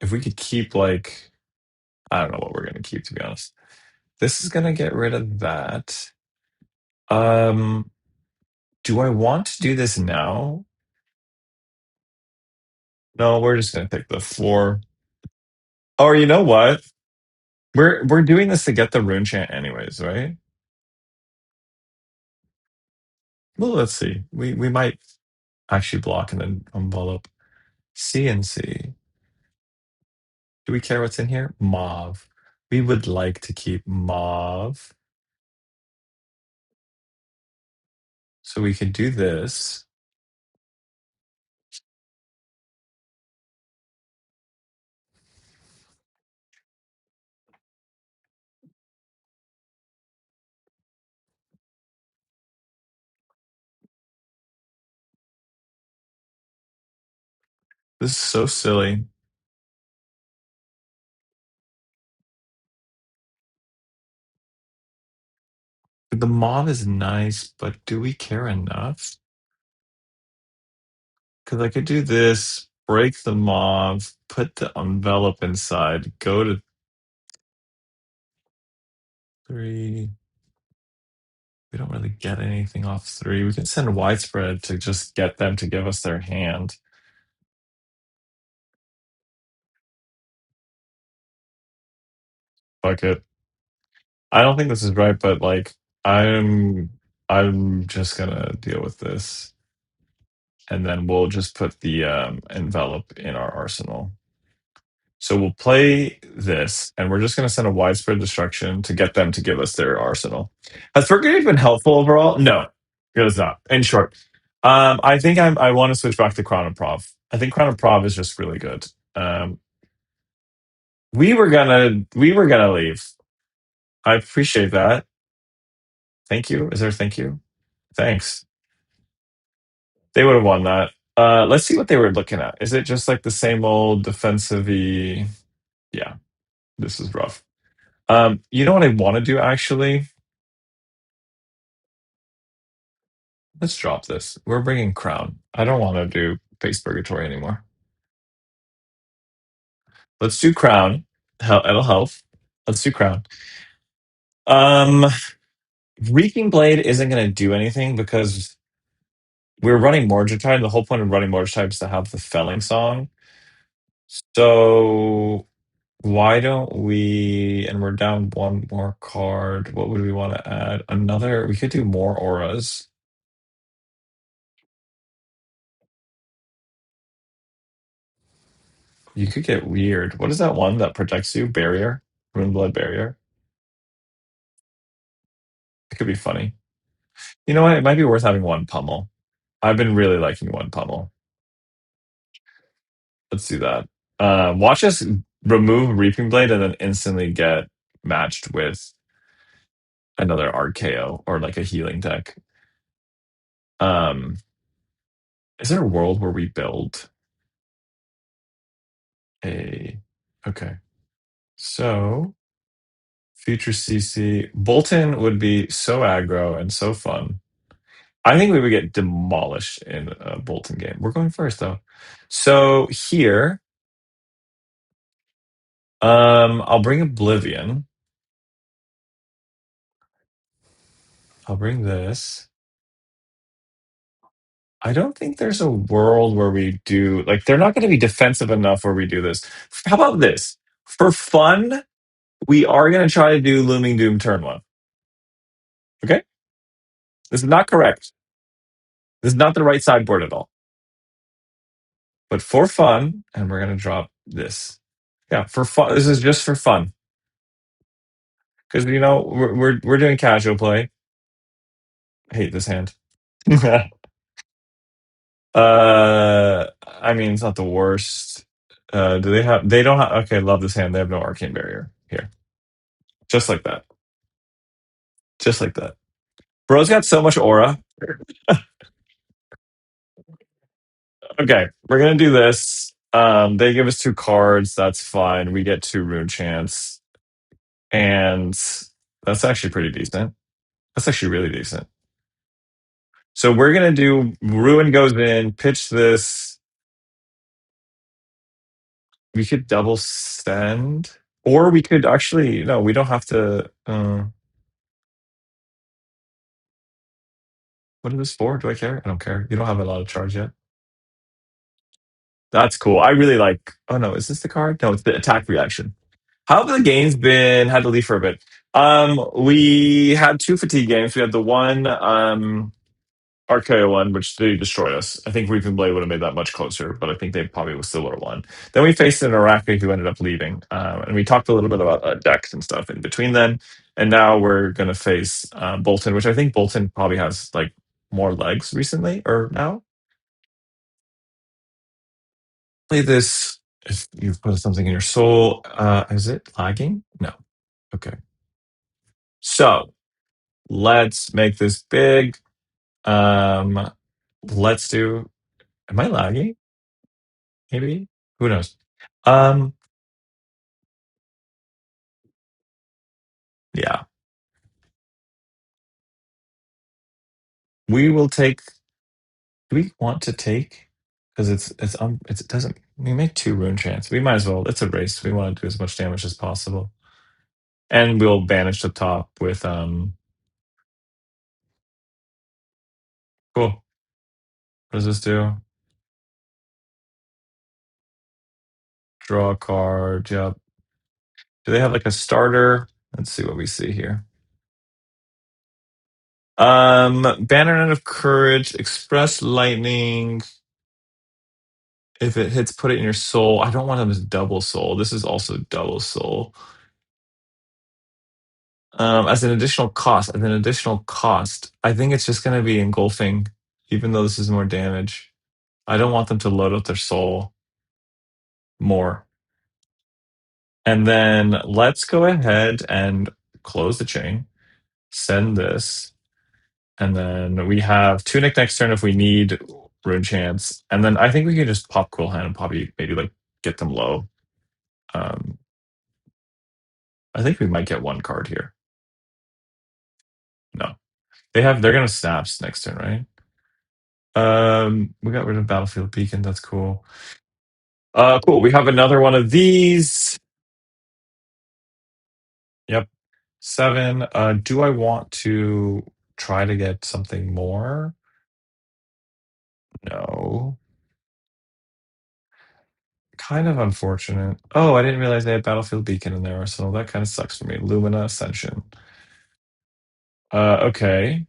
if we could keep like, I don't know what we're gonna keep to be honest. This is gonna get rid of that. Um, do I want to do this now? No, we're just gonna pick the 4. Or you know what? We're doing this to get the rune chant anyways, right? Well, let's see. We might actually block and then envelop. CNC. Do we care what's in here? Mauve. We would like to keep mauve. So we could do this. This is so silly. The mauve is nice, but do we care enough? Because I could do this, break the mauve, put the envelope inside, go to 3. We don't really get anything off 3. We can send widespread to just get them to give us their hand. Fuck it. I don't think this is right, but like I'm just gonna deal with this. And then we'll just put the envelope in our arsenal. So we'll play this, and we're just going to send a widespread destruction to get them to give us their arsenal. Has Brigade been helpful overall? No, it was not. In short, I think I want to switch back to Crown of Prov. I think Crown of Prov is just really good. We were gonna leave. I appreciate that. Thank you. Is there a thank you? Thanks. They would have won that. Let's see what they were looking at. Is it just like the same old defensive-y? Yeah, this is rough. You know what I want to do actually? Let's drop this. We're bringing Crown. I don't want to do Face Purgatory anymore. Let's do Crown. It'll help. Let's do Crown. Um, Reeking Blade isn't going to do anything because we're running Mordred. The whole point of running Mordred is to have the Felling Song. So why don't we? And we're down one more card. What would we want to add? Another. We could do more auras. You could get weird. What is that one that protects you? Barrier? Ruinblood Barrier? It could be funny. You know what? It might be worth having one pummel. I've been really liking one pummel. Let's do that. Watch us remove Reaping Blade and then instantly get matched with another RKO or like a healing deck. Um, is there a world where we build a... Okay. So, future CC. Boltyn would be so aggro and so fun. I think we would get demolished in a Boltyn game. We're going first though. So here, I'll bring Oblivion. I'll bring this. I don't think there's a world where we do like they're not going to be defensive enough where we do this. How about this? For fun, we are going to try to do Looming Doom turn 1. Okay? This is not correct. This is not the right sideboard at all. But for fun, and we're going to drop this. Yeah, for fun. This is just for fun. Because you know, we're doing casual play. I hate this hand. I mean, it's not the worst. Do they have? They don't have. Okay, love this hand. They have no arcane barrier here. Just like that. Just like that. Bro's got so much aura. Okay, we're gonna do this. They give us 2 cards. That's fine. We get 2 rune chance, and that's actually pretty decent. That's actually really decent. So we're gonna do ruin goes in. Pitch this. We could double send, or we could actually no. We don't have to. What is this for? Do I care? I don't care. You don't have a lot of charge yet. That's cool. I really like. Oh no, is this the card? No, it's the attack reaction. How have the games been? Had to leave for a bit. We had 2 fatigue games. We had the one RKO one, which they destroyed us. I think Reaping Blade would have made that much closer, but I think they probably was still would have won. Then we faced an Iraqi who ended up leaving, and we talked a little bit about decks and stuff in between then. And now we're gonna face Boltyn, which I think Boltyn probably has like more legs recently or now. Play this if you've put something in your soul. Is it lagging? No. Okay. So let's make this big. Let's do. Am I lagging? maybe? Who knows? Um, yeah. We will take. Do we want to take? Because it doesn't. We make 2 rune chance. We might as well. It's a race. We want to do as much damage as possible, and we'll banish the top with Cool. What does this do? Draw a card. Yep. Do they have like a starter? Let's see what we see here. Banner of Courage, Express Lightning. If it hits, put it in your soul. I don't want them as double soul. This is also double soul. As an additional cost. I think it's just going to be engulfing, even though this is more damage. I don't want them to load up their soul more. And then let's go ahead and close the chain. Send this. And then we have Tunic next turn if we need Rune Chance. And then I think we can just pop Quill Hand and probably maybe like get them low. Um, I think we might get 1 card here. No. They're gonna snaps next turn, right? We got rid of Battlefield Beacon, that's cool. Cool. We have another one of these. Yep. 7. Do I want to try to get something more? No. Kind of unfortunate. Oh, I didn't realize they had Battlefield Beacon in their arsenal. That kind of sucks for me. Lumina Ascension. Okay.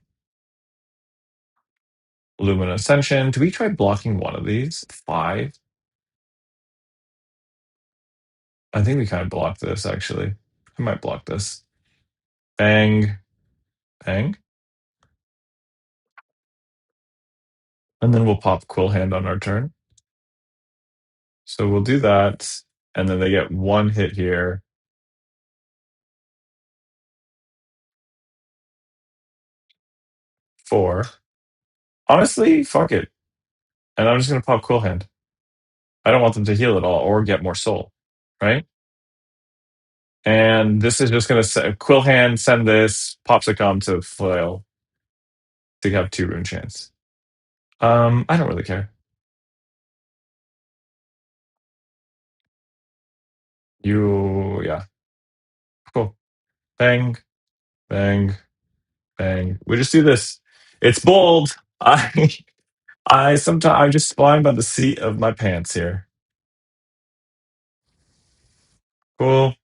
Lumina Ascension. Do we try blocking one of these? 5? I think we kind of blocked this, actually. I might block this. Bang. Bang. And then we'll pop Quill Hand on our turn. So we'll do that. And then they get 1 hit here. 4. Honestly, fuck it. And I'm just going to pop Quill Hand. I don't want them to heal at all or get more soul, right? And this is just going to Quill Hand, send this, Popsicum to foil to have 2 rune chance. I don't really care. Yeah. Cool. Bang, bang, bang. We just do this. It's bold. I sometimes I'm just flying by the seat of my pants here. Cool.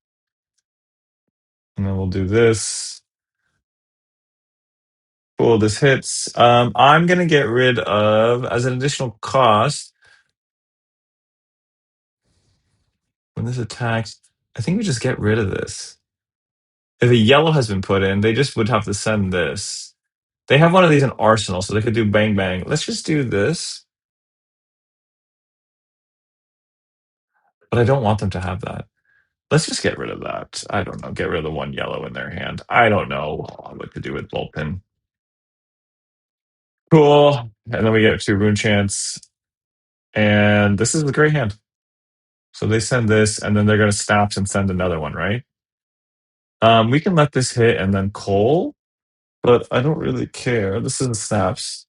And then we'll do this. Cool, this hits. I'm gonna get rid of, as an additional cost, when this attacks, I think we just get rid of this. If a yellow has been put in, they just would have to send this. They have one of these in Arsenal, so they could do bang bang. Let's just do this. But I don't want them to have that. Let's just get rid of that. I don't know. Get rid of the 1 yellow in their hand. I don't know what to do with Boltyn. Cool. And then we get 2 rune chance. And this is a great hand. So they send this, and then they're going to snaps and send another one, right? We can let this hit and then coal, but I don't really care. This is snaps.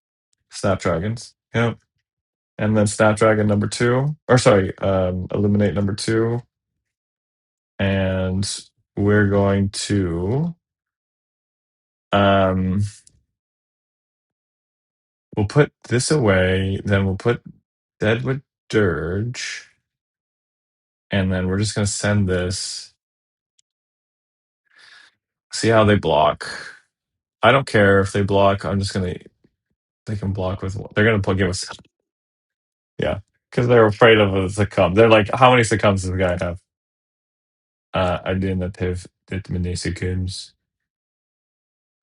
Snapdragons. Yep. And then Snapdragon number 2. Or sorry, Illuminate number 2. And we're going to we'll put this away, then we'll put Deadwood Dirge, and then we're just gonna send this. See how they block. I don't care if they block. I'm just gonna. They can block with. They're gonna give us. Yeah, because they're afraid of a succumb. They're like, how many succumbs does the guy have? Alternative succumbs.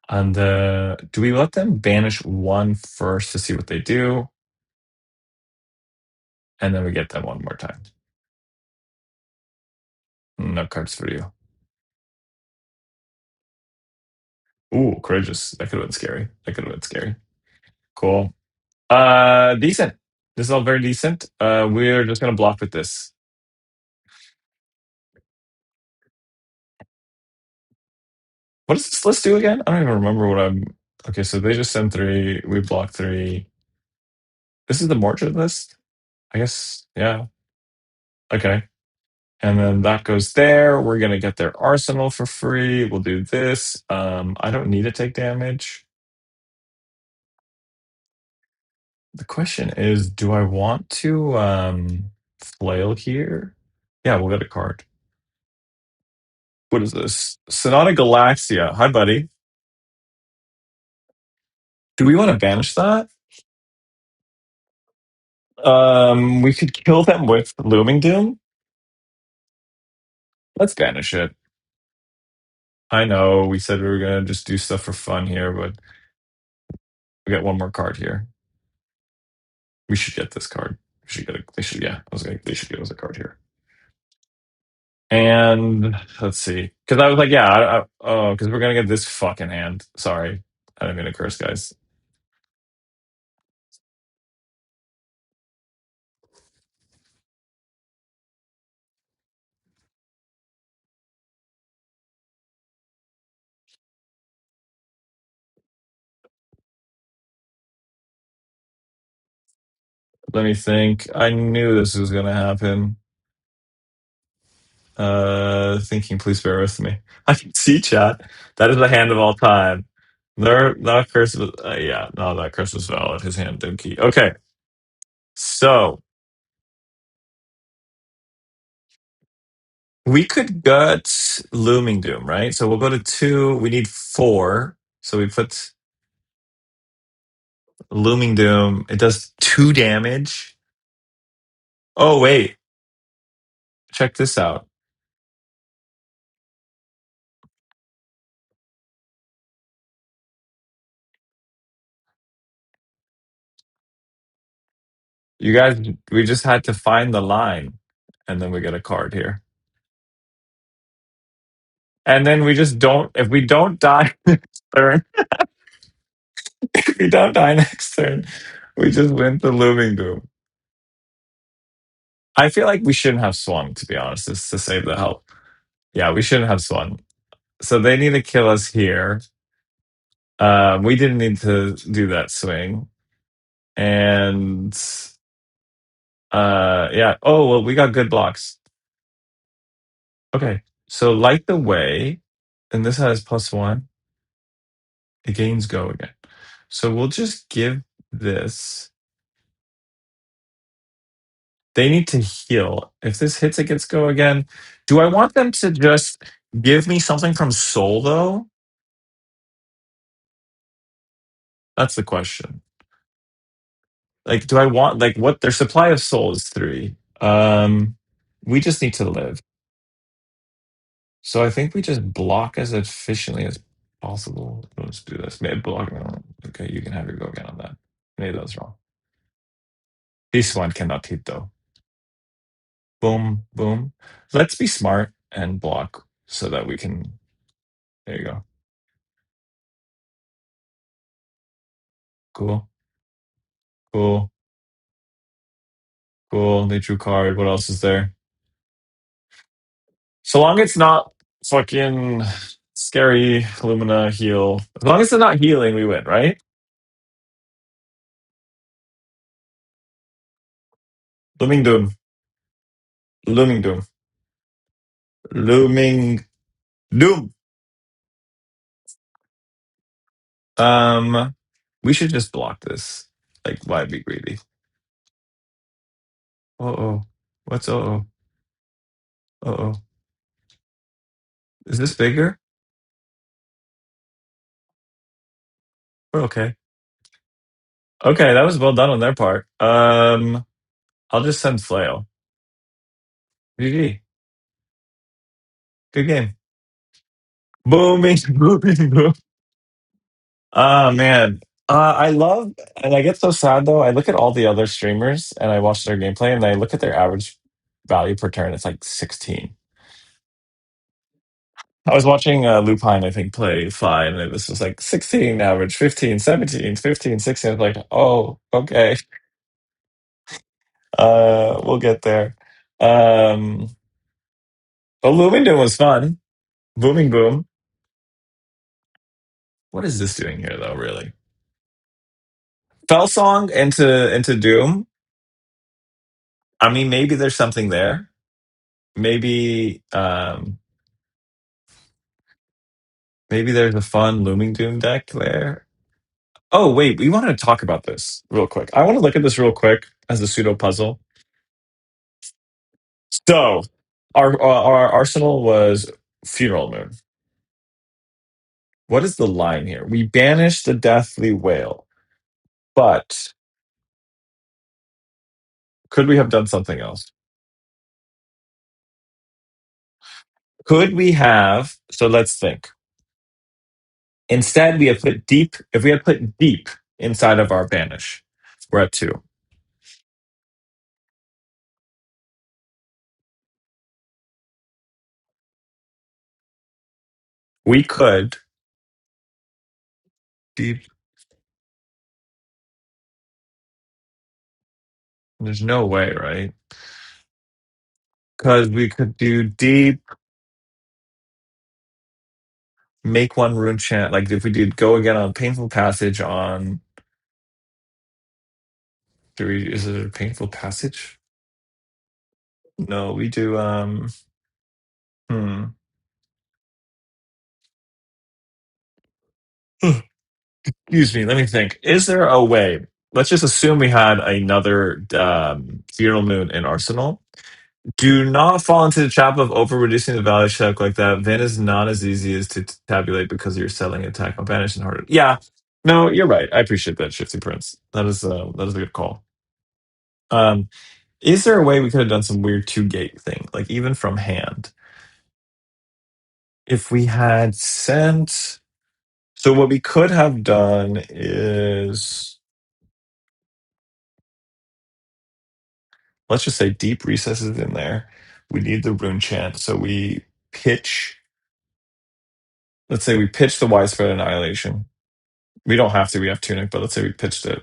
And do we let them banish 1 first to see what they do? And then we get them 1 more time. No cards for you. Ooh, courageous. That could have been scary. Cool. Decent. This is all very decent. We're just gonna block with this. What does this list do again? I don't even remember what I'm. Okay, so they just send three. We block three. This is the Mordred list, I guess. Yeah. Okay. And then that goes there. We're gonna get their arsenal for free. We'll do this. I don't need to take damage. The question is, do I want to flail here? Yeah, we'll get a card. What is this? Sonata Galaxia. Hi, buddy. Do we want to banish that? We could kill them with Looming Doom. Let's banish it. I know we said we were gonna just do stuff for fun here, but we got one more card here. We should get this card. We should get a. They should. Yeah, they should give us a card here. And let's see, because I was like, yeah, oh, because we're gonna get this fucking hand. Sorry, I didn't mean to curse, guys. Let me think. I knew this was gonna happen. Thinking, please bear with me. I can see chat. That is the hand of all time. There, that curse was, yeah, no, that curse was valid. His hand did key. Okay, so we could get Looming Doom, right? So we'll go to 2. We need 4. So we put Looming Doom. It does 2 damage. Oh, wait. Check this out. You guys, we just had to find the line. And then we get a card here. And then we just don't, if we don't die next turn, if we don't die next turn, we just win the Looming Doom. I feel like we shouldn't have swung, to be honest, just to save the help. Yeah, we shouldn't have swung. So they need to kill us here. We didn't need to do that swing. And yeah. Oh, well, we got good blocks. Okay. So light the way, and this has +1. It gains go again. So we'll just give this. They need to heal. If this hits, it gets go again. Do I want them to just give me something from Soul, though? That's the question. Like, do I want, like, what their supply of Soul is 3. We just need to live. So I think we just block as efficiently as possible. Let's do this. Maybe block. Okay, you can have your go again on that. Maybe that was wrong. This one cannot hit, though. Boom, boom. Let's be smart and block so that we can. There you go. Cool. Cool. Cool. They drew card. What else is there? So long it's not fucking scary Lumina heal. As long as it's not healing, we win, right? Looming Doom. Looming Doom. Looming Doom. We should just block this. Like, why be greedy? Uh-oh. What's uh-oh? Uh-oh. Is this bigger? We're okay. Okay, that was well done on their part. I'll just send Flail. GG. Good game. Booming, booming, boom. Oh man. I love, and I get so sad though. I look at all the other streamers and I watch their gameplay and I look at their average value per turn. It's like 16. I was watching Lupine, I think, play Fly, and it was just like 16 average, 15, 17, 15, 16. I was like, oh, okay. We'll get there. But Bloomington was fun. Booming boom. What is this doing here, though? Really, Fell Song into Doom. I mean, maybe there's something there. Maybe maybe there's a fun Looming Doom deck there. Oh wait, we want to talk about this real quick. I want to look at this real quick as a pseudo puzzle. So, our arsenal was Funeral Moon. What is the line here? We banished the Deathly Whale, but could we have done something else? Could we have? So let's think. Instead, we have put deep. If we had put deep inside of our banish, we're at 2. We could deep. There's no way, right? Because we could do deep, make one rune chant. Like if we did go again on painful passage on. Is it a painful passage? No, we do. Hmm. Excuse me. Let me think. Is there a way? Let's just assume we had another Funeral Moon in Arsenal. Do not fall into the trap of over reducing the value check like that. Vin is not as easy as to tabulate because you're selling attack on banish and harder. Yeah, no, you're right. I appreciate that, Shifty Prince. That is a good call. Um, is there a way we could have done some weird 2-gate thing, like even from hand? If we had sent, so what we could have done is, let's just say deep recesses in there. We need the rune chant, so we pitch. Let's say we pitch the widespread annihilation. We don't have to. We have tunic, but let's say we pitched it.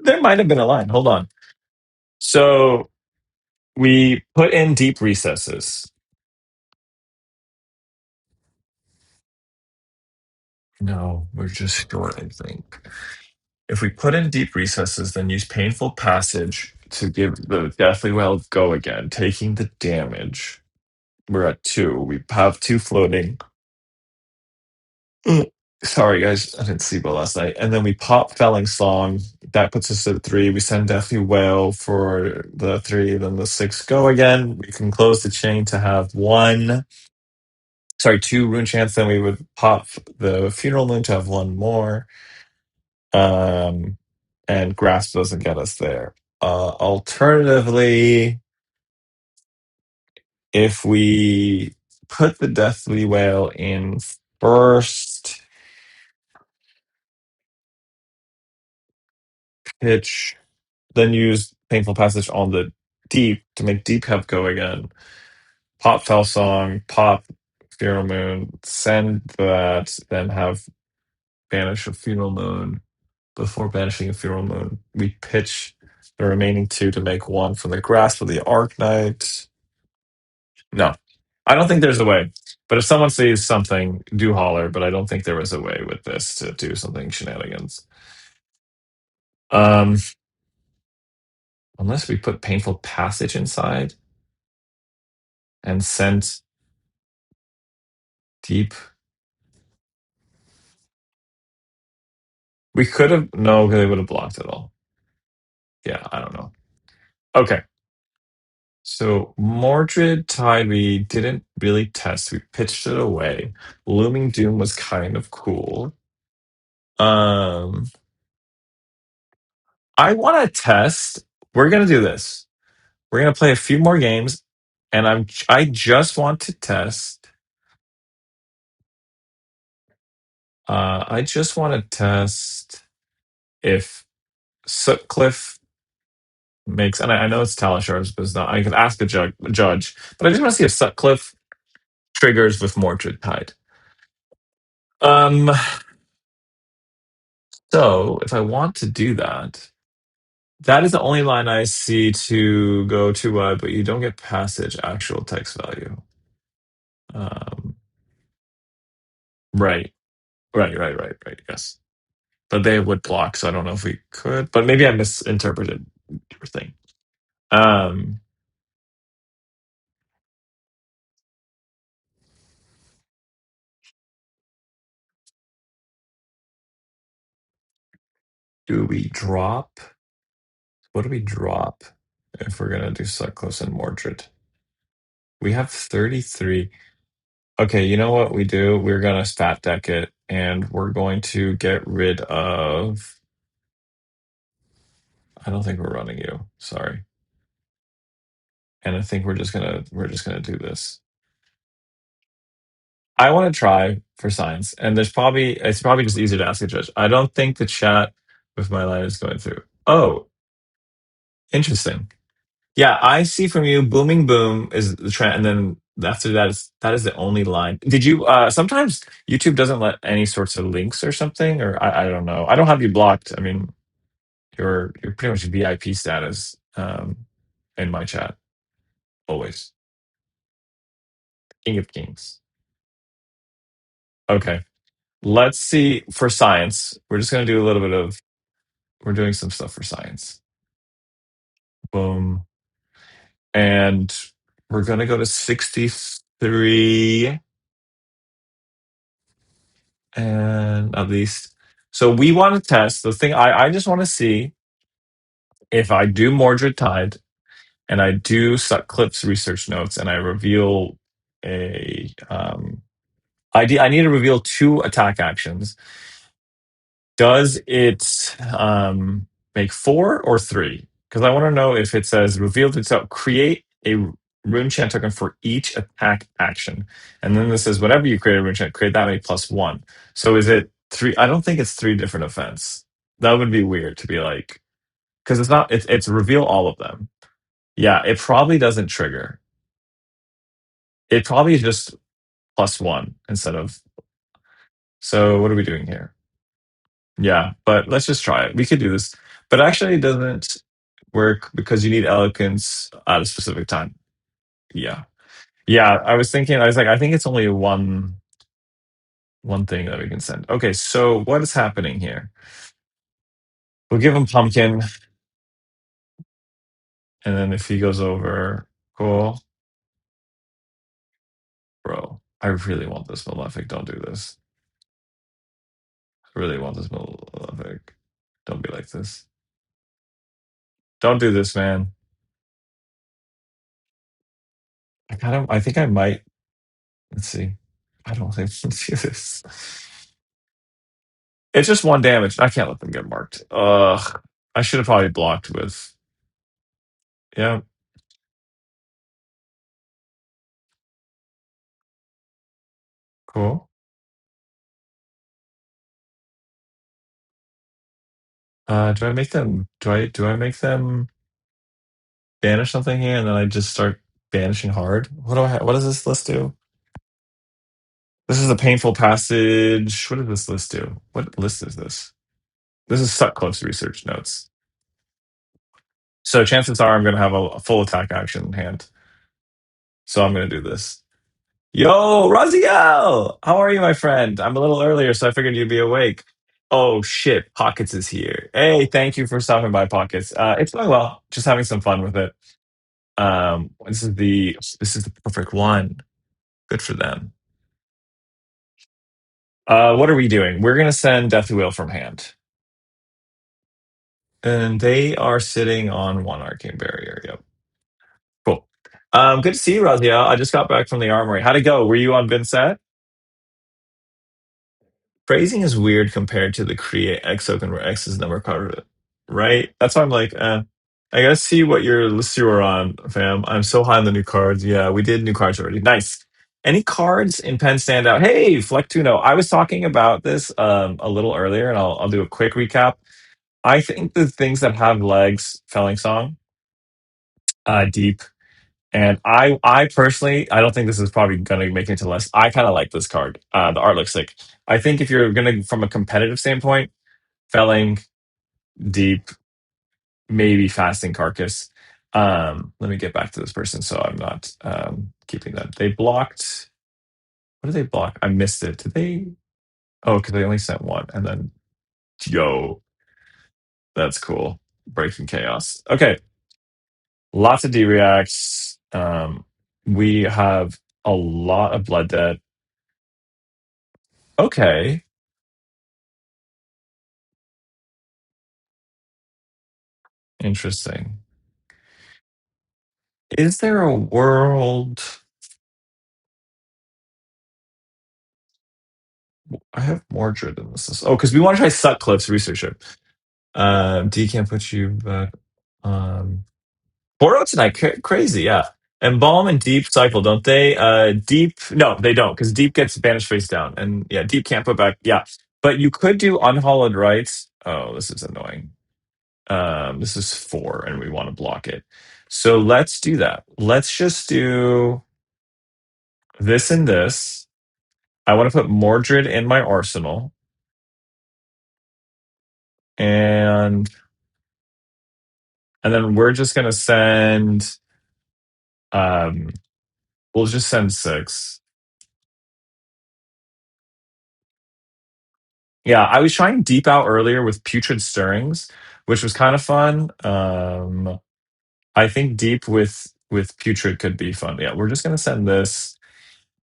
There might have been a line. Hold on. So we put in deep recesses. No, we're just short, I think. If we put in deep recesses, then use painful passage to give the Deathly Well go again, taking the damage. We're at 2. We have 2 floating. Sorry, guys, I didn't sleep well last night. And then we pop Felling Song. That puts us at 3. We send Deathly Whale for the 3. Then the 6 go again. We can close the chain to have 2 rune chants. Then we would pop the Funeral Moon to have 1 more. And Grasp doesn't get us there. Alternatively, if we put the Deathly Whale in first, pitch, then use Painful Passage on the deep to make deep have go again. Pop Fell Song, pop Funeral Moon, send that, then have banish a Funeral Moon. Before banishing a Funeral Moon, we pitch the remaining 2 to make 1 from the Grasp of the Arknight. No, I don't think there's a way. But if someone sees something, do holler. But I don't think there was a way with this to do something shenanigans. Um, unless we put Painful Passage inside and sent deep. We could have no, because they would have blocked it all. Yeah, I don't know. Okay. So Mordred Tide we didn't really test. We pitched it away. Looming Doom was kind of cool. I want to test. We're gonna do this. We're gonna play a few more games, and I just want to test. I just want to test if Sutcliffe makes, and I know it's Talishars, but it's not. I can ask the judge, but I just want to see if Sutcliffe triggers with Mordred Tide. Um, So if I want to do that, that is the only line I see to go to, but you don't get passage actual text value. Um, right, right. Yes, but they would block, so I don't know if we could. But maybe I misinterpreted your thing. Um, do we drop? What do we drop if we're gonna do Suckless and Mordred? We have 33. Okay, you know what we do? We're gonna fat deck it, and we're going to get rid of. I don't think we're running you. Sorry, and I think we're just gonna do this. I want to try for science, and it's probably just easier to ask a judge. I don't think the chat with my line is going through. Oh, interesting. Yeah, I see from you. Booming boom is the trend, and then after that is the only line. Did you? Sometimes YouTube doesn't let any sorts of links or something, or I don't know. I don't have you blocked. I mean, you're pretty much VIP status in my chat always. King of Kings. Okay, let's see for science. We're just gonna do a little bit of. We're doing some stuff for science. Boom, and we're gonna go to 63. And at least so we want to test the thing. I just want to see if I do Mordred Tide and I do Clips research notes and I reveal a I need to reveal two attack actions. Does it make four or three? Because I want to know if it says revealed itself, create a rune chant token for each attack action. And then this says whenever you create a rune chant, create that many plus one. So is it three? I don't think it's three different events. That would be weird to be like, because it's not, it's reveal all of them. Yeah, it probably doesn't trigger. It probably is just plus one instead of. So what are we doing here? Yeah, but let's just try it. We could do this. But actually, it doesn't work because you need eloquence at a specific time. Yeah. Yeah, I was thinking, I was like, I think it's only one thing that we can send. Okay, so what is happening here? We'll give him pumpkin, and then if he goes over, cool. Bro, I really want this Malefic. Don't do this. I really want this Malefic. Don't be like this. Don't do this, man. I think I might. Let's see. I don't think I can do this. It's just one damage. I can't let them get marked. Ugh. I should have probably blocked with. Yeah, cool. Do I make them? Do I make them banish something here, and then I just start banishing hard? What does this list do? This is a painful passage. What does this list do? What list is this? This is suck close research notes. So chances are I'm going to have a full attack action in hand. So I'm going to do this. Yo, Raziel! How are you, my friend? I'm a little earlier, so I figured you'd be awake. Oh shit, Pockets is here. Hey, thank you for stopping by, Pockets. It's going well. Just having some fun with it. This is the perfect one. Good for them. What are we doing? We're gonna send Death Wheel from hand. And they are sitting on one arcane barrier. Yep. Cool. Good to see you, Raziel. I just got back from the armory. How'd it go? Were you on Vynnset? Phrasing is weird compared to the create X token where X is number card, right? That's why I'm like, I gotta see what your list you were on, fam. I'm so high on the new cards. Yeah, we did new cards already. Nice. Any cards in pen stand out? Hey, Flectuno. I was talking about this a little earlier, and I'll do a quick recap. I think the things that have legs, Felling Song, Deep, and I personally, I don't think this is probably going to make it to list. I kind of like this card. The art looks sick. I think if you're going to, from a competitive standpoint, felling, deep, maybe fasting carcass. Let me get back to this person so I'm not keeping them. They blocked. What did they block? I missed it. Did they? Oh, because they only sent one. And then, yo, that's cool. Breaking chaos. Okay. Lots of D reacts. We have a lot of blood debt. Okay. Interesting. Is there a world? I have Mordred in this. Oh, because we want to try Sutcliffe's research ship. D can't put you back. Boros tonight, crazy, yeah. Embalm and Deep cycle, don't they? Deep, no, they don't, because Deep gets banished face down, and yeah, Deep can't put back. Yeah, but you could do Unhallowed Rites. Oh, this is annoying. This is 4, and we want to block it. So let's do that. Let's just do this and this. I want to put Mordred in my arsenal, and then we're just gonna send. Um, we'll just send 6. Yeah, I was trying Deep out earlier with Putrid Stirrings, which was kind of fun. I think Deep with Putrid could be fun. Yeah, we're just gonna send this,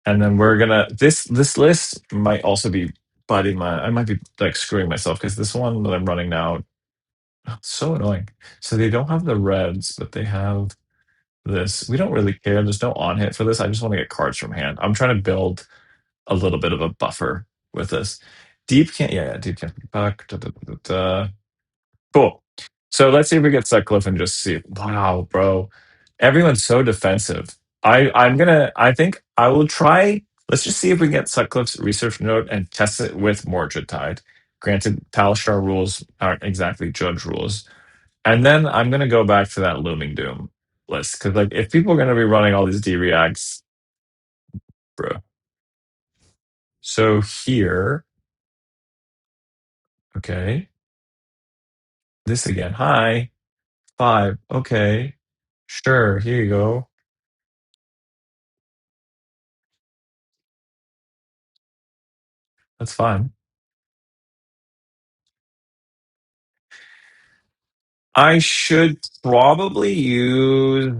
and then we're gonna this list might also be butting my. I might be like screwing myself because this one that I'm running now, so annoying. So they don't have the reds, but they have this. We don't really care. There's no on hit for this. I just want to get cards from hand. I'm trying to build a little bit of a buffer with this. Deep can't. Yeah, Deep can't be back. Da, da, da, da, da. Cool. So let's see if we get Sutcliffe and just see. Wow, bro. Everyone's so defensive. I think I will try. Let's just see if we can get Sutcliffe's research note and test it with Mordred Tide. Granted, Talishar rules aren't exactly judge rules. And then I'm gonna go back to that Looming Doom list. Because like if people are gonna be running all these D reacts, bro. So here, okay. This again. Hi. 5. Okay. Sure. Here you go. That's fine. I should probably use.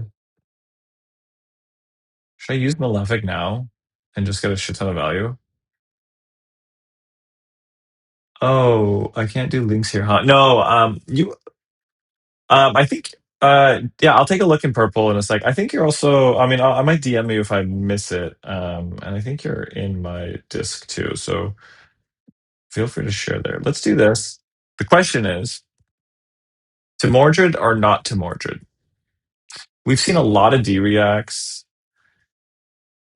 Should I use Malefic now and just get a shit ton of value? Oh, I can't do links here, huh? No, you. I think. Yeah, I'll take a look in purple in a sec. I think you're also. I mean, I might DM you if I miss it. And I think you're in my disc too. So feel free to share there. Let's do this. The question is, to Mordred or not to Mordred? We've seen a lot of D reacts.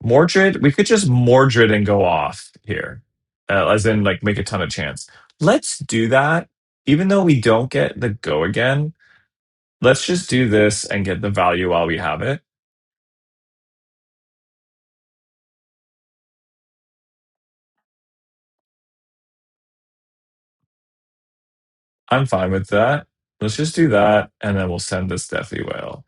Mordred, we could just Mordred and go off here, as in like make a ton of chance. Let's do that. Even though we don't get the go again, let's just do this and get the value while we have it. I'm fine with that. Let's just do that, and then we'll send this Deathly Whale.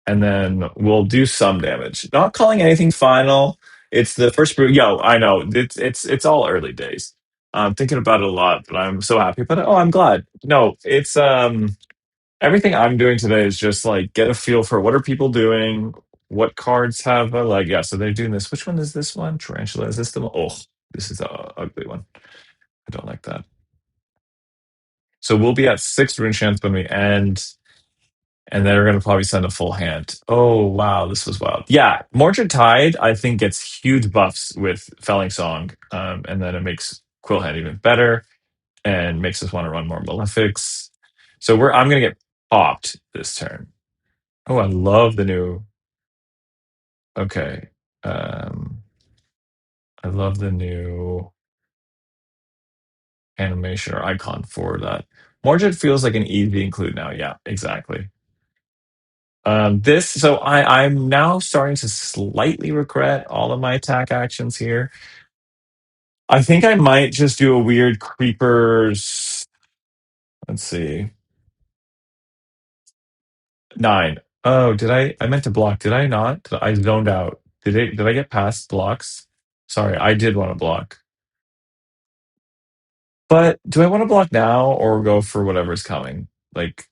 And then we'll do some damage. Not calling anything final. It's the first brew. Yo, I know. It's all early days. I'm thinking about it a lot, but I'm so happy. But oh, I'm glad. No, it's everything I'm doing today is just like get a feel for what are people doing, what cards have a like. Yeah, so they're doing this. Which one is this one? Tarantula. Is this the one? Oh, this is a ugly one. I don't like that. So we'll be at 6 rune chance when we end, and they're gonna probably send a full hand. Oh wow, this was wild. Yeah, Mordred Tide I think gets huge buffs with Felling Song, and then it makes Quillhead even better and makes us want to run more Malefics. So I'm gonna get popped this turn. Oh, I love the new. Okay. I love the new animation or icon for that. Mordred feels like an easy include now. Yeah, exactly. I'm now starting to slightly regret all of my attack actions here. I think I might just do a weird creepers. Let's see. 9. Oh, did I meant to block. Did I not? I zoned out. Did I get past blocks? Sorry, I did want to block. But do I want to block now or go for whatever's coming? Like,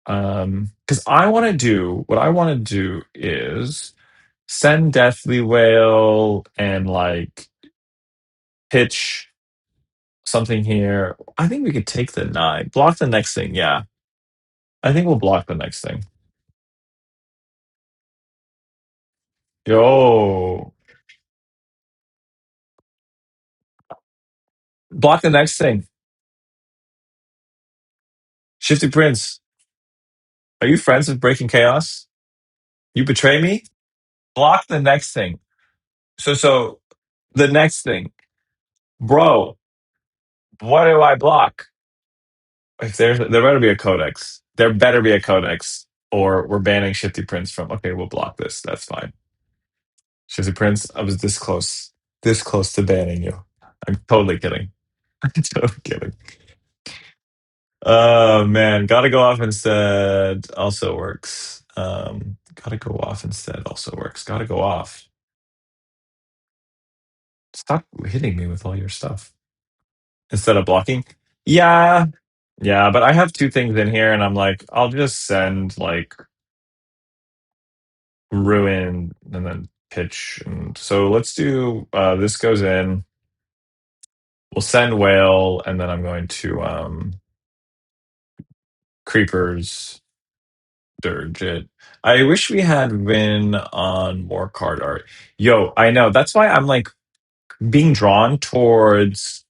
because I want to do what I want to do is send Deathly Whale and like pitch something here. I think we could take the 9. Block the next thing, yeah. I think we'll block the next thing. Yo. Block the next thing. Shifty Prince. Are you friends with Breaking Chaos? You betray me? Block the next thing. So the next thing. Bro, what do I block? If there better be a codex. There better be a codex. Or we're banning Shifty Prince from okay, we'll block this. That's fine. Shifty Prince, I was this close. This close to banning you. I'm totally kidding. I'm totally kidding. Oh man, gotta go off instead also works. Gotta go off instead also works. Gotta go off. Stop hitting me with all your stuff. Instead of blocking. Yeah. Yeah, but I have two things in here and I'm like, I'll just send like ruin and then pitch. And so let's do this goes in. We'll send whale and then I'm going to creepers dirge it. I wish we had win on more card art. Yo, I know. That's why I'm like being drawn towards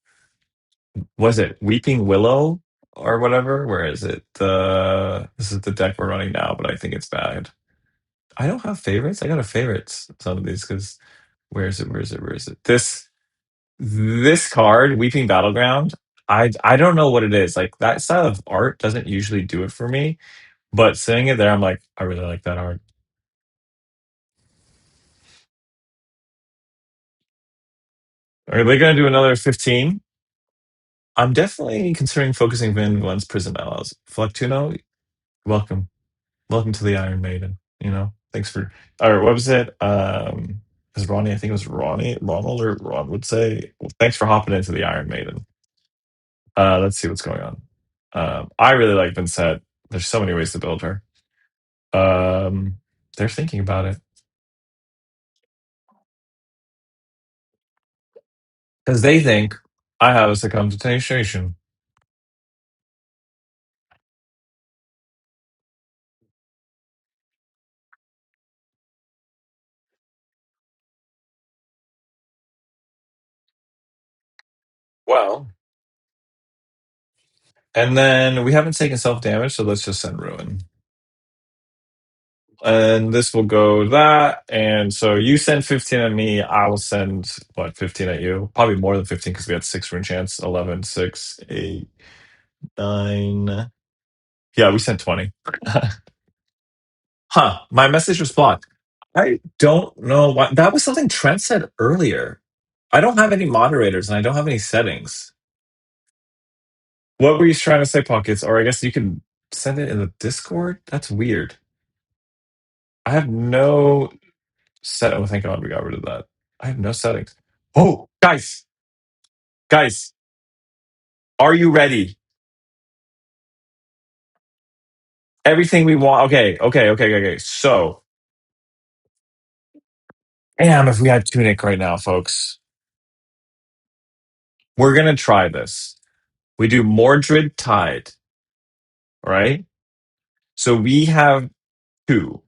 was it Weeping Willow or whatever? Where is it? This is the deck we're running now, but I think it's bad. I don't have favorites. I gotta favorites some of these because where is it? Where is it? Where is it? This card, Weeping Battleground. I don't know what it is. Like that style of art doesn't usually do it for me, but seeing it there, I'm like, I really like that art. Are they gonna do another 15? I'm definitely considering focusing Vin once Prism Allies. Flectuno, welcome. Welcome to the Iron Maiden. You know, thanks for or what was it? Is Ronnie, I think it was Ronald or Ron would say, well, thanks for hopping into the Iron Maiden. Let's see what's going on. I really like Vynnset. There's so many ways to build her. Um, they're thinking about it. Because they think I have a succumb to temptation. Well, and then we haven't taken self damage, so let's just send ruin. And this will go that. And so you send 15 at me. I will send, what, 15 at you? Probably more than 15 because we had 6 rune chance 11, 6, 8, 9. Yeah, we sent 20. Huh. My message was blocked. I don't know why. That was something Trent said earlier. I don't have any moderators and I don't have any settings. What were you trying to say, Pockets? Or I guess you can send it in the Discord? That's weird. I have no set. Oh, thank God we got rid of that. I have no settings. Oh, guys, are you ready? Everything we want. Okay. So, damn, if we had Tunic right now, folks, we're gonna try this. We do Mordred Tide, right? So we have 2.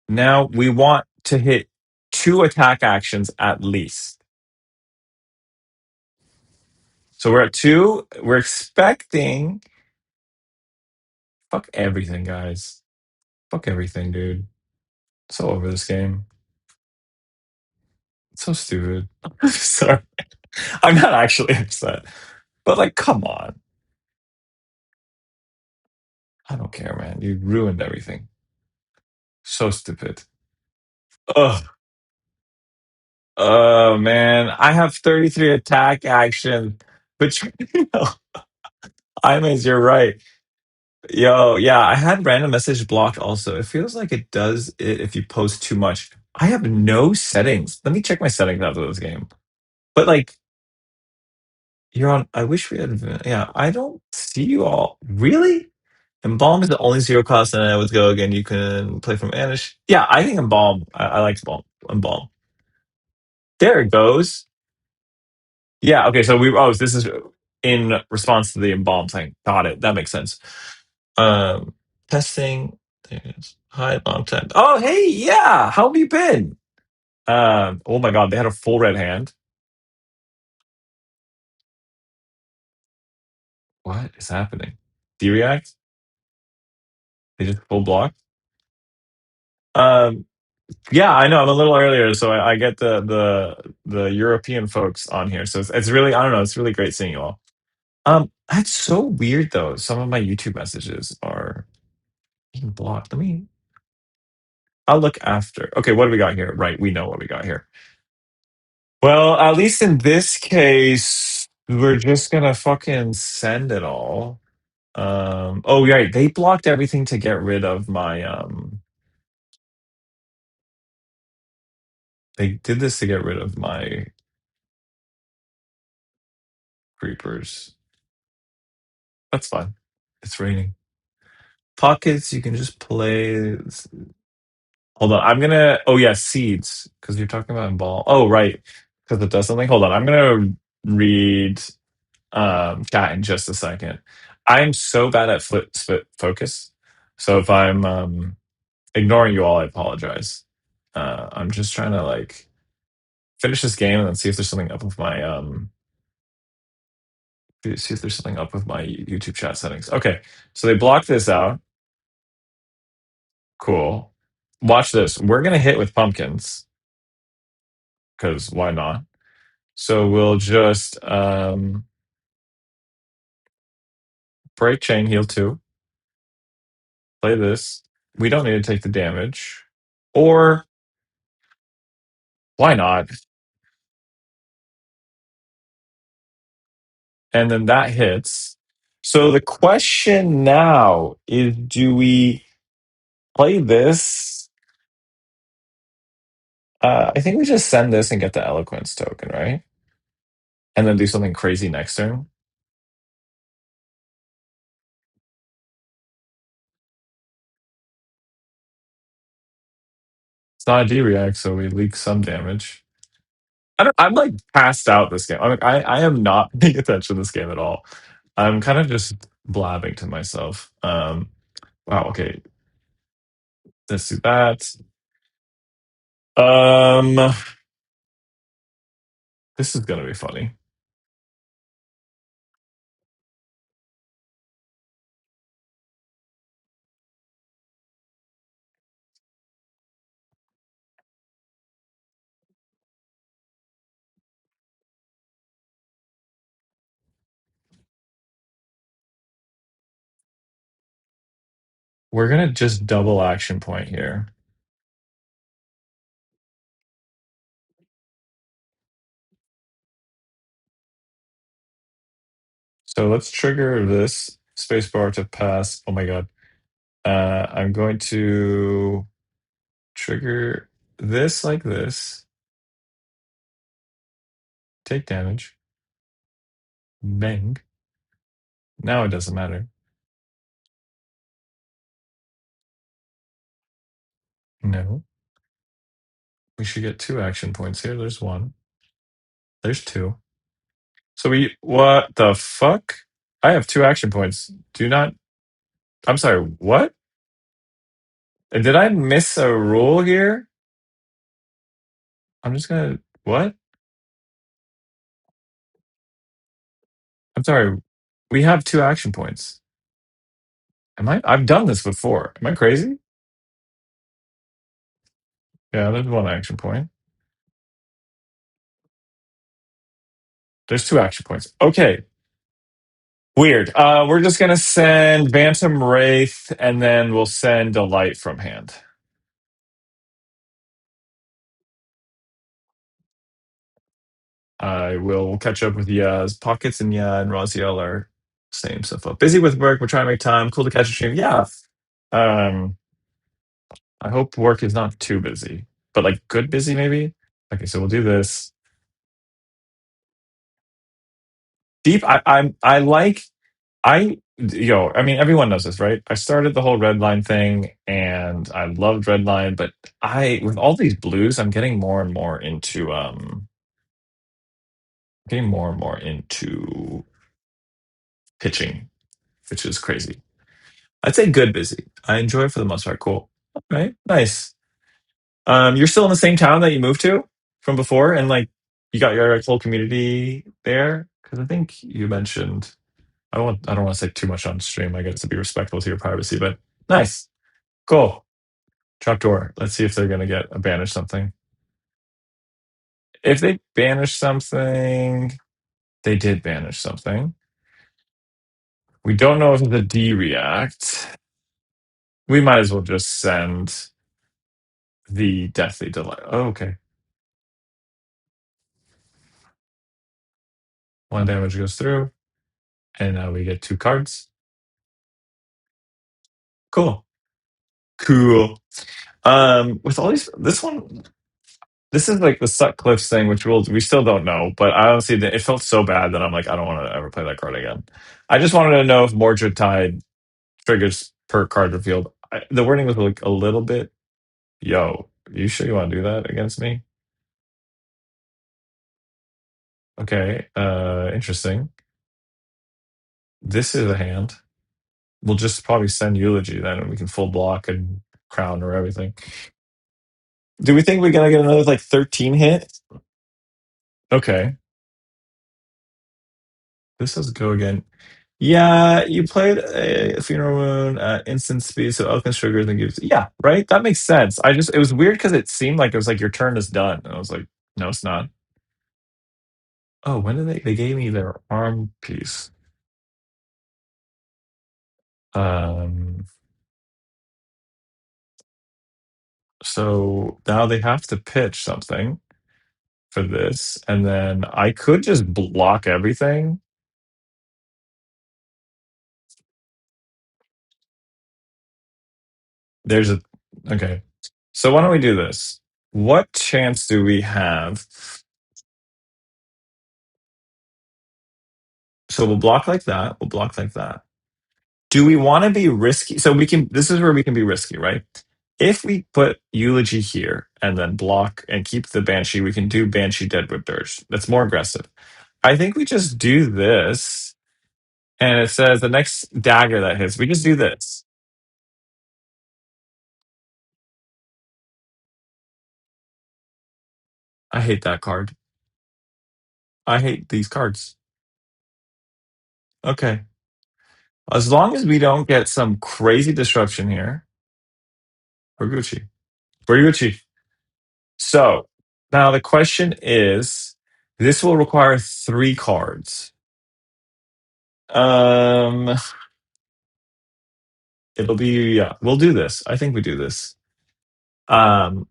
Now we want to hit 2 attack actions at least. So we're at 2. We're expecting. Fuck everything, guys. Fuck everything, dude. So over this game. It's so stupid. Sorry. I'm not actually upset. But like, come on. I don't care, man. You ruined everything. So stupid. Ugh. Oh man. I have 33 attack action. But Imaze, you're right. Yo, yeah, I had random message blocked also. It feels like it does it if you post too much. I have no settings. Let me check my settings after this game. But like, you're on. I wish we had. Yeah, I don't see you all. Really? Embalm is the only zero cost, and I would go again. You can play from Anish. Yeah, I think Embalm. I like Embalm. Embalm. There it goes. Yeah. Okay. So we. Oh, this is in response to the Embalm thing. Got it. That makes sense. Um, testing. There it is. Hi, long time. Oh, hey, yeah. How have you been? Oh my God, they had a full red hand. What is happening? D-React? They just full block? Um, yeah, I know. I'm a little earlier, so I get the European folks on here. So it's really, I don't know. It's really great seeing you all. That's so weird though. Some of my YouTube messages are being blocked. I'll look after. Okay, what do we got here? Right, we know what we got here. Well, at least in this case, we're just gonna fucking send it all. Oh right, they blocked everything to get rid of my they did this to get rid of my creepers. That's fine. It's raining. Pockets, you can just play. Hold on, I'm gonna. Oh yeah, seeds, because you're talking about ball. Oh right, because it does something. Hold on, I'm gonna read chat in just a second. I'm so bad at flip split focus, so if I'm ignoring you all, I apologize. I'm just trying to like finish this game and then see if there's something up with my see if there's something up with my YouTube chat settings. Okay, so they blocked this out. Cool. Watch this. We're gonna hit with pumpkins because why not? So we'll just break chain heal 2. Play this. We don't need to take the damage. Or why not? And then that hits. So the question now is, do we play this? I think we just send this and get the eloquence token, right? And then do something crazy next turn. It's not a D-React, so we leak some damage. I'm like passed out this game. I am not paying attention to this game at all. I'm kind of just blabbing to myself. Wow, okay. Let's do that. Um, this is gonna be funny. We're gonna just double action point here. So let's trigger this spacebar to pass. Oh my god. I'm going to trigger this like this. Take damage. Bang. Now it doesn't matter. No. We should get 2 action points here. There's 1. There's 2. So what the fuck? I have 2 action points. Do not, I'm sorry, what? Did I miss a rule here? I'm just gonna, what? I'm sorry. We have 2 action points. I've done this before. Am I crazy? Yeah, there's 1 action point. There's 2 action points. Okay. Weird. We're just gonna send Bantam Wraith and then we'll send Delight from hand. I will catch up with Yaz. Pockets and Ya and Raziel are Same stuff up. Busy with work. We're trying to make time. Cool to catch a stream. Yeah. Um, I hope work is not too busy, but like good busy maybe. Okay, so we'll do this. Deep. I like. I mean, everyone knows this, right? I started the whole red line thing, and I loved red line, but with all these blues, I'm getting more and more into pitching, which is crazy. I'd say good busy. I enjoy it for the most part. Cool. Okay, nice. You're still in the same town that you moved to from before, and like you got your whole community there? Because I think you mentioned. I don't want to say too much on stream. I guess to be respectful to your privacy, but nice, cool. Trapdoor. Let's see if they're gonna get a banish something. If they banish something, they did banish something. We don't know if it's a D react. We might as well just send the Deathly Delight. Oh, okay. One damage goes through, and now we get 2 cards. Cool. Cool. With all these, this is like the Sutcliffe's thing, which we still don't know. But I honestly, it felt so bad that I'm like, I don't want to ever play that card again. I just wanted to know if Mordred Tide triggers per card revealed. The wording was like a little bit. Yo, you sure you want to do that against me? Okay, interesting. This is a hand. We'll just probably send Eulogy then, and we can full block and crown or everything. Do we think we're gonna get another like 13 hit? Okay. This does go again. Yeah, you played a Funeral Moon at instant speed, so Elkins triggers and gives. Yeah, right. That makes sense. It was weird because it seemed like it was like your turn is done, and I was like, no, it's not. Oh, when did they gave me their arm piece? Um, so now they have to pitch something for this, and then I could just block everything. There's a okay. So why don't we do this? What chance do we have? So we'll block like that. We'll block like that. Do we want to be risky? So we can. This is where we can be risky, right? If we put Eulogy here and then block and keep the Banshee, we can do Banshee Deadwood Dirge. That's more aggressive. I think we just do this, and it says the next dagger that hits. We just do this. I hate that card. I hate these cards. Okay. As long as we don't get some crazy disruption here, we're Gucci. We're Gucci. So now the question is, this will require 3 cards. Um, it'll be yeah. We'll do this. I think we do this. Um,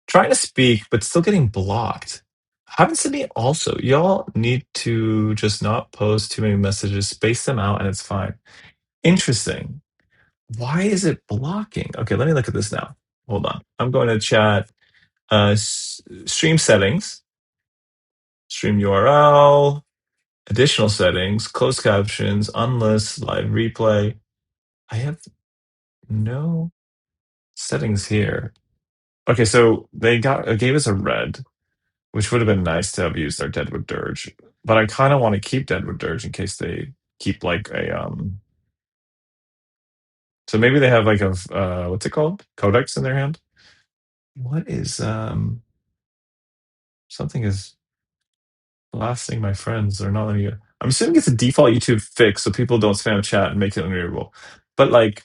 trying to speak, but still getting blocked. Happens to me also. Y'all need to just not post too many messages, space them out, and it's fine. Interesting. Why is it blocking? Okay, let me look at this now. Hold on. I'm going to chat stream settings, stream URL, additional settings, closed captions, unlist, live replay. I have no settings here. Okay, so they gave us a red, which would have been nice to have used our Deadwood Dirge. But I kind of want to keep Deadwood Dirge in case they keep like a. So maybe they have like a what's it called? Codex in their hand. What is something is blasting my friends or not letting you. I'm assuming it's a default YouTube fix so people don't spam chat and make it unreadable. But like,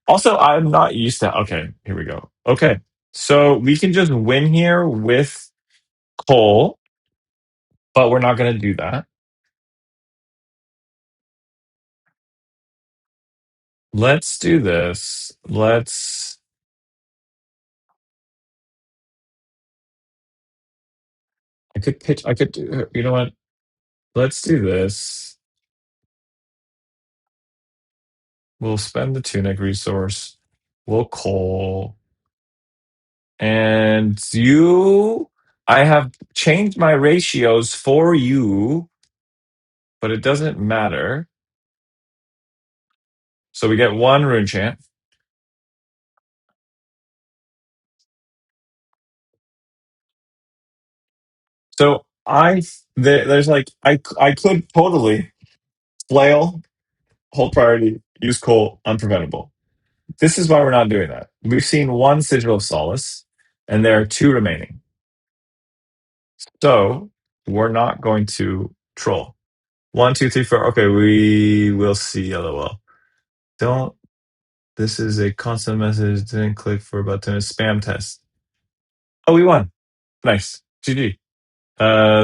also I'm not used to. Okay, here we go. Okay, so we can just win here with Cole, but we're not going to do that. Let's do this. I could pitch. I could do. You know what? Let's do this. We'll spend the tunic resource. We'll coal. And I have changed my ratios for you, but it doesn't matter. So we get one rune chant. So there's like I could totally flail, hold priority, use coal, unpreventable. This is why we're not doing that. We've seen one sigil of solace, and there are two remaining. So we're not going to troll. 1, 2, 3, 4. Okay, we will see. LOL. Don't. This is a constant message. Didn't click for about 10 spam test. Oh, we won. Nice. GG.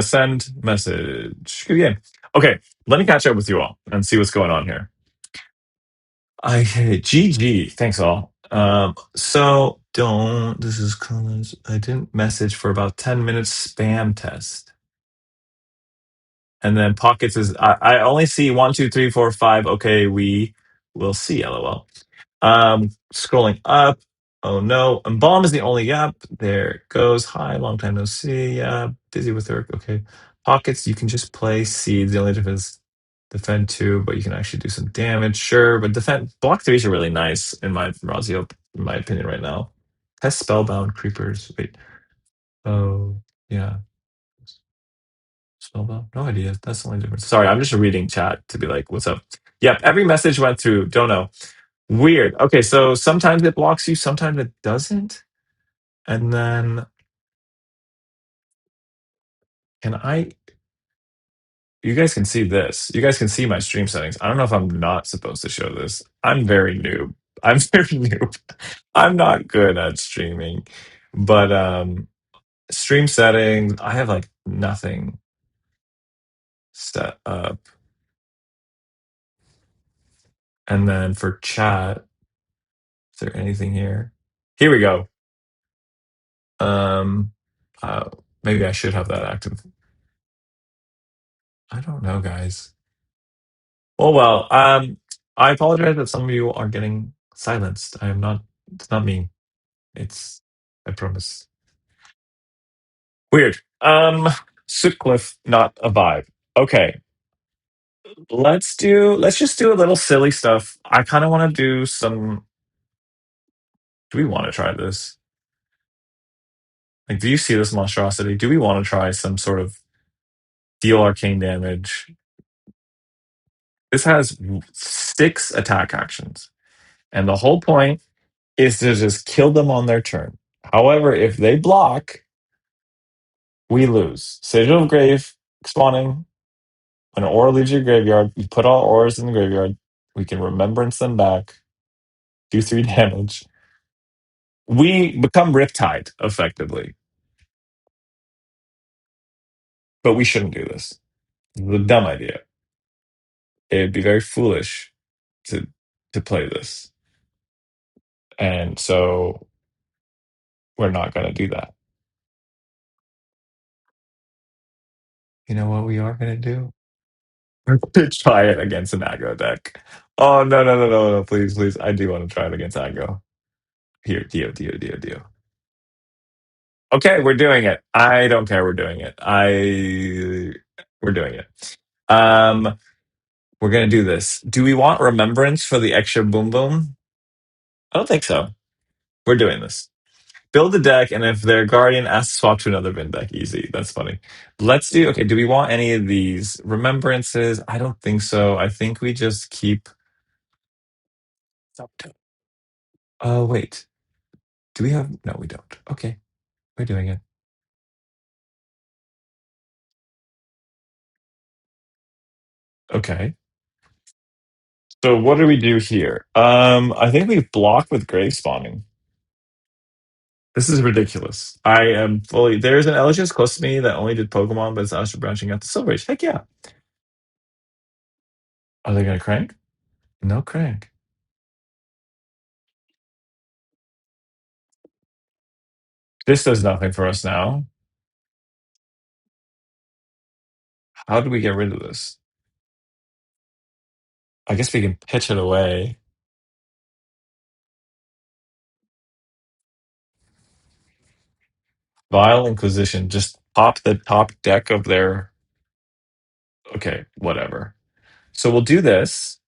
Send message. Good game. Okay, let me catch up with you all and see what's going on here. GG. Thanks all. So don't. This is comments. I didn't message for about 10 minutes. Spam test. And then pockets is I only see 1, 2, 3, 4, 5. Okay, we will see. LOL. Scrolling up. Oh no. And bomb is the only yep. There it goes. Hi, long time no see. Yeah, busy with work. Okay. Pockets, you can just play seeds. The only difference defend 2, but you can actually do some damage. Sure, but defend block 3s are really nice in my Razio, in my opinion, right now. Test spellbound creepers. Wait. Oh, yeah. Spellbound? No idea. That's the only difference. Sorry, I'm just reading chat to be like, what's up? Yep, every message went through. Don't know. Weird. Okay, so sometimes it blocks you, sometimes it doesn't. And then can I you guys can see this. You guys can see my stream settings. I don't know if I'm not supposed to show this. I'm very noob. I'm very noob. I'm not good at streaming. But stream settings, I have like nothing set up. And then for chat, is there anything here? Here we go. Um, uh, Maybe I should have that active. I don't know, guys. Oh well. I apologize that some of you are getting silenced. I am not. It's not me. It's. I promise. Weird. Sutcliffe, not a vibe. Okay. Let's just do a little silly stuff. I kind of want to do some. Do we want to try this? Like, do you see this monstrosity? Do we want to try some sort of deal arcane damage? This has 6 attack actions. And the whole point is to just kill them on their turn. However, if they block, we lose. Sigil of Grave spawning. When an aura leaves your graveyard, you put all auras in the graveyard. We can remembrance them back, do 3 damage. We become Riptide, effectively. But we shouldn't do this. It's a dumb idea. It'd be very foolish to play this. And so we're not going to do that. You know what we are going to do? We're going to try it against an aggro deck. Oh, no. Please. I do want to try it against aggro. Here, Dio. Okay, we're doing it. I don't care. We're doing it. We're doing it. We're gonna do this. Do we want remembrance for the extra boom boom? I don't think so. We're doing this. Build a deck, and if their guardian asks to swap to another Vin deck, easy. That's funny. Let's do. Okay, do we want any of these remembrances? I don't think so. I think we just keep. Oh wait. Do we have? No, we don't. Okay, we're doing it. Okay. So what do we do here? I think we block with grave spawning. This is ridiculous. I am fully. There's an Elegies close to me that only did Pokemon, but it's actually branching out to Silver Age. Heck yeah. Are they gonna crank? No crank. This does nothing for us now. How do we get rid of this? I guess we can pitch it away. Vile Inquisition. Just pop the top deck of their. Okay, whatever. So we'll do this.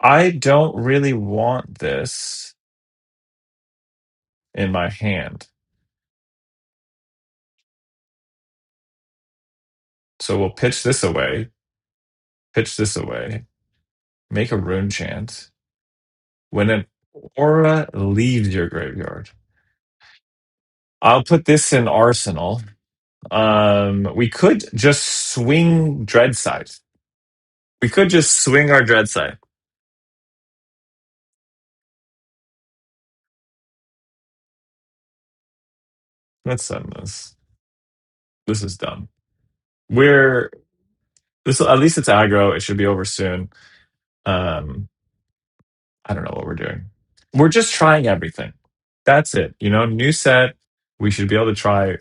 I don't really want this in my hand. So we'll pitch this away, make a rune chant. When an aura leaves your graveyard, I'll put this in Arsenal. We could just swing Dreadside. We could just swing our Dreadside. Let's send this. This is dumb. We're this at least it's aggro. It should be over soon. Um, I don't know what we're doing. We're just trying everything. That's it. New set. We should be able to try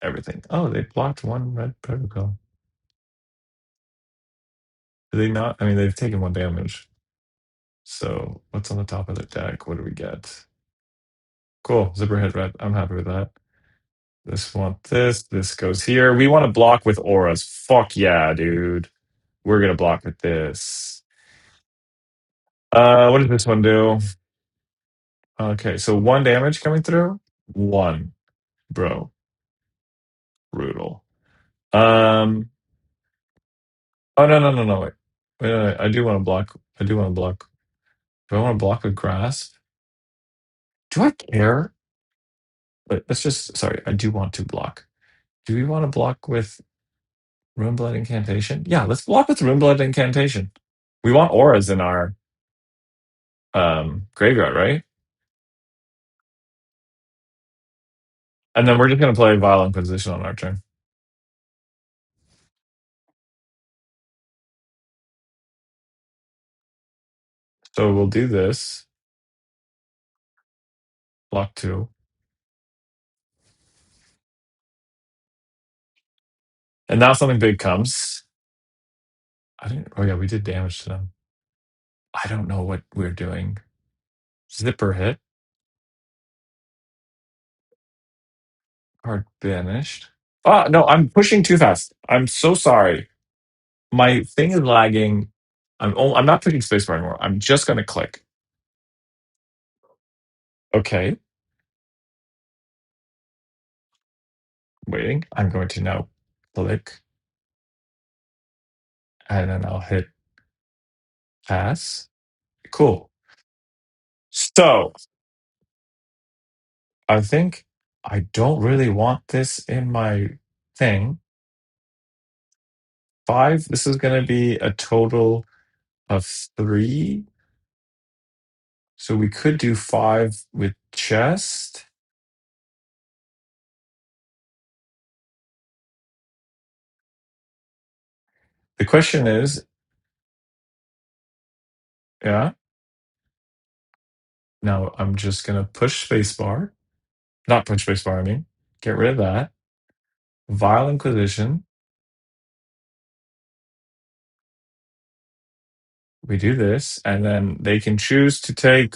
everything. Oh, they blocked one red protocol. Do they not? I mean, they've taken one damage. So what's on the top of the deck? What do we get? Cool. Zipper hit red. I'm happy with that. This want this. This goes here. We want to block with auras. Fuck yeah, dude. We're gonna block with this. What does this one do? Okay, so 1 damage coming through. 1. Bro. Brutal. Oh no. Wait. I do want to block. Do I want to block with grasp? Do I care? But let's just sorry, I do want to block. Do we want to block with Runeblood Incantation? Yeah, let's block with Runeblood Incantation. We want auras in our graveyard, right? And then we're just gonna play Vile Inquisition on our turn. So we'll do this. Block 2. And now something big comes. Oh yeah, we did damage to them. I don't know what we're doing. Zipper hit. Card banished. Oh no, I'm pushing too fast. I'm so sorry. My thing is lagging. I'm not pushing spacebar anymore. I'm just gonna click. Okay. Waiting. I'm going to now click. And then I'll hit pass. Cool. So I think I don't really want this in my thing. 5. This is gonna be a total of 3. So we could do 5 with chest. The question is, yeah. Now I'm just gonna push spacebar. Not push spacebar, I mean. Get rid of that. Vile Inquisition. We do this, and then they can choose to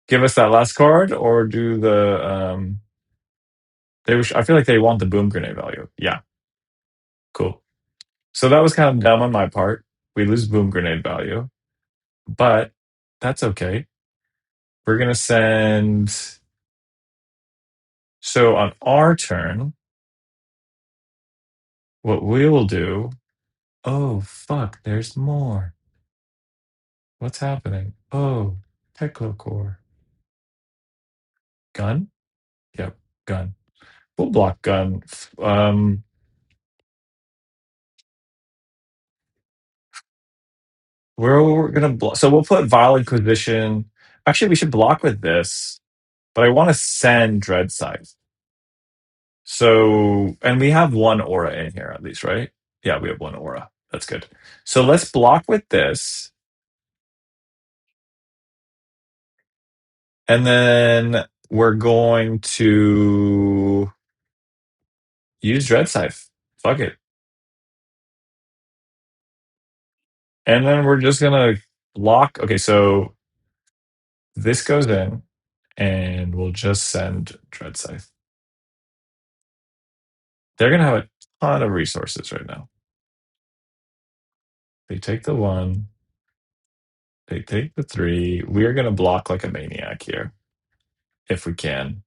give us that last card, or do the I feel like they want the boom grenade value. Yeah. Cool. So that was kind of dumb on my part. We lose boom grenade value. But that's okay. We're gonna send. So on our turn, what we will do. Oh fuck, there's more. What's happening? Oh, Techlocore. Gun? Yep, gun. We'll block gun. We're gonna block. So we'll put Vile Inquisition. Actually, we should block with this, but I want to send Dreadside. So, and we have one aura in here at least, right? Yeah, we have one aura. That's good. So let's block with this, and then we're going to use Dreadside. Fuck it. And then we're just gonna block. Okay, so this goes in, and we'll just send Dreadscythe. They're gonna have a ton of resources right now. They take the 1. They take the 3. We're gonna block like a maniac here. If we can.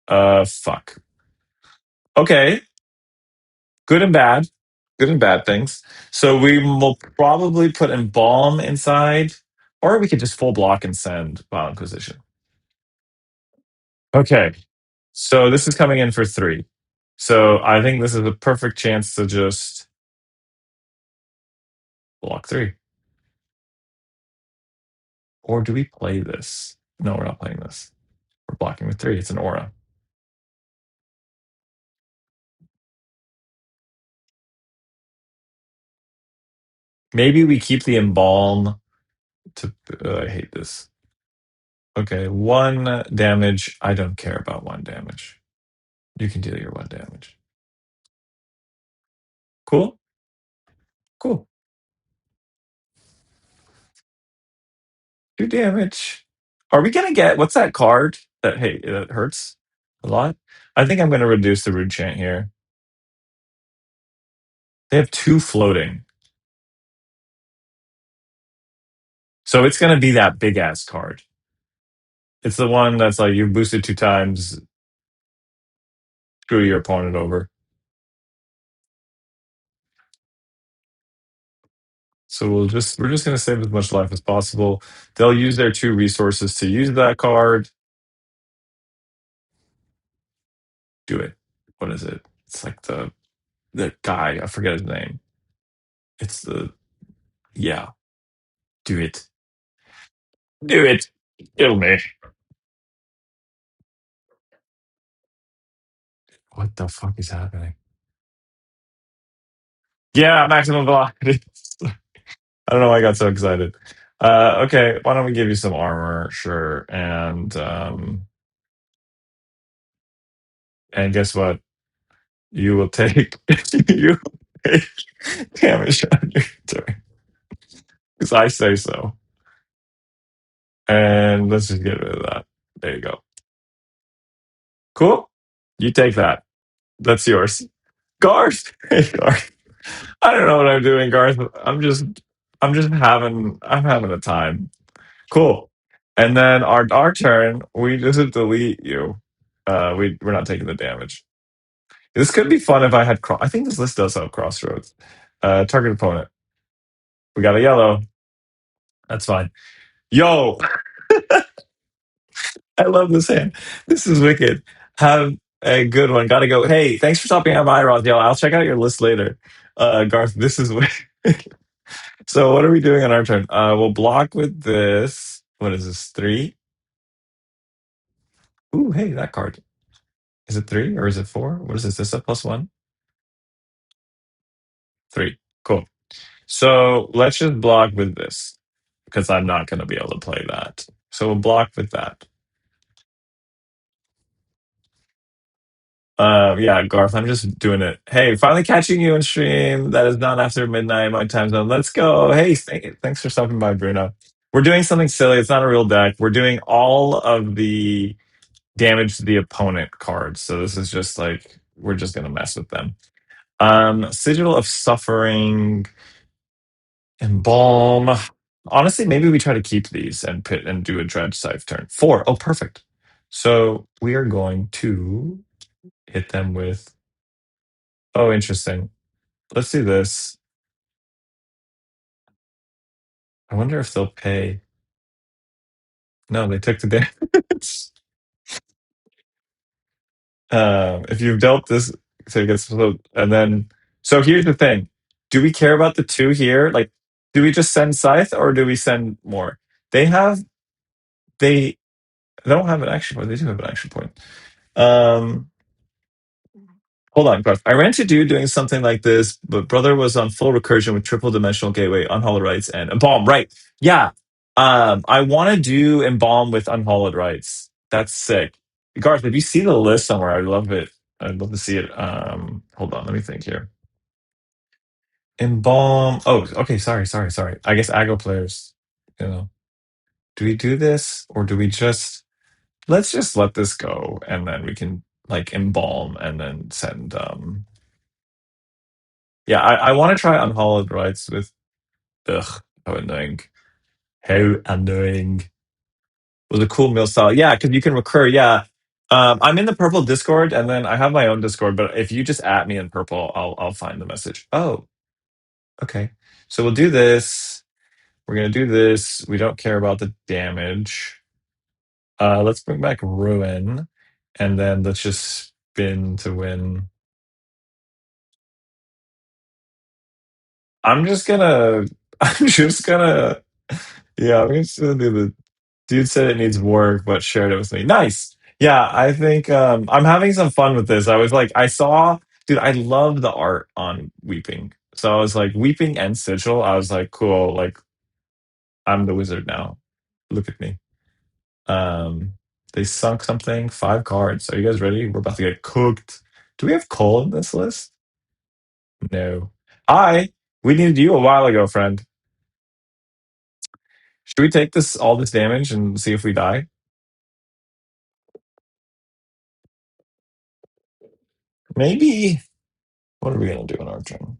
Fuck. Okay. Good and bad. Good and bad things. So we will probably put Embalm inside, or we could just full block and send Violent Inquisition. Okay. So this is coming in for 3. So I think this is a perfect chance to just block 3. Or do we play this? No, we're not playing this. We're blocking with 3. It's an aura. Maybe we keep the Embalm to. I hate this. Okay, 1 damage. I don't care about 1 damage. You can deal your 1 damage. Cool? Cool. 2 damage. Are we gonna get what's that card that that hurts a lot? I think I'm gonna reduce the Rude Chant here. They have 2 floating. So it's gonna be that big ass card. It's the one that's like you boosted 2 times, screw your opponent over. So we're just gonna save as much life as possible. They'll use their 2 resources to use that card. Do it. What is it? It's like the guy, I forget his name. It's yeah. Do it. Do it. Kill me. What the fuck is happening? Yeah, maximum velocity. I don't know why I got so excited. Okay, why don't we give you some armor? Sure. And guess what? You will take you will take damage on your turn. Because I say so. And let's just get rid of that. There you go. Cool. You take that. That's yours. Garth. Hey, Garth. I don't know what I'm doing, Garth. I'm having a time. Cool. And then our turn, we just delete you. We're not taking the damage. This could be fun if I had I think this list does have crossroads. Target opponent. We got a yellow. That's fine. Yo, I love this hand. This is wicked. Have a good one. Gotta go. Hey, thanks for stopping at my Roth. Yo, I'll check out your list later. Garth, this is wicked. So what are we doing on our turn? We'll block with this. What is this? 3? Ooh, hey, that card. Is it 3 or is it 4? What is this? Is this a +1? 3. Cool. So let's just block with this because I'm not going to be able to play that. So we'll block with that. Yeah, Garth, I'm just doing it. Hey, finally catching you in stream. That is not after midnight my time zone. Let's go. Hey, thanks for stopping by, Bruno. We're doing something silly. It's not a real deck. We're doing all of the damage to the opponent cards. So this is just like we're just gonna mess with them. Sigil of Suffering, Embalm. Honestly, maybe we try to keep these and pit and do a Dredge Scythe turn. 4. Oh, perfect. So we are going to hit them with. Oh, interesting. Let's do this. I wonder if they'll pay. No, they took the damage. If you've dealt this, so it gets and then. So here's the thing: do we care about the 2 here? Like, do we just send Scythe or do we send more? They have. They don't have an action point. They do have an action point. Um, Hold on, Garth. I ran to do doing something like this, but brother was on full recursion with triple dimensional gateway, unhallowed rights, and embalm. Right? Yeah. I want to do embalm with unhallowed rights. That's sick. Garth, if you see the list somewhere, I'd love it. I'd love to see it. Hold on, let me think here. Embalm. Oh, okay. Sorry. I guess Agro players. You know, do we do this or do we just let's just let this go and then we can like embalm and then send. Yeah, I want to try Unhollowed Rights with. Ugh, how annoying! How annoying! It was a cool mill style. Yeah, because you can recur. Yeah. I'm in the purple Discord, and then I have my own Discord. But if you just at me in purple, I'll find the message. Oh, okay. So we'll do this. We're gonna do this. We don't care about the damage. Let's bring back Ruin, and then let's just spin to win. I'm just gonna. I'm just gonna. Yeah, I'm just gonna do the. Dude said it needs work, but shared it with me. Nice. Yeah, I think I'm having some fun with this. I was like, I saw, dude, I love the art on Weeping. So I was like, Weeping and Sigil. I was like, cool. Like, I'm the wizard now. Look at me. Um, they sunk something. 5 cards. Are you guys ready? We're about to get cooked. Do we have coal in this list? No. Hi. We needed you a while ago, friend. Should we take all this damage and see if we die? Maybe. What are we gonna do in our turn?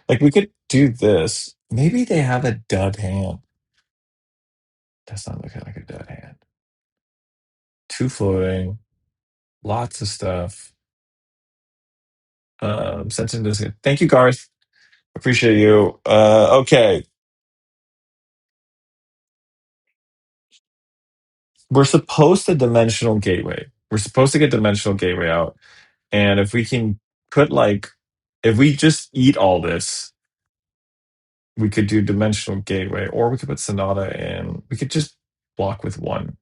Like we could do this. Maybe they have a dud hand. That's not looking like a dud hand. 2 floating, lots of stuff. Sentient is good. Thank you, Garth. Appreciate you. Okay. We're supposed to dimensional gateway. We're supposed to get dimensional gateway out. And if we can put like if we just eat all this, we could do dimensional gateway, or we could put Sonata in. We could just block with 1.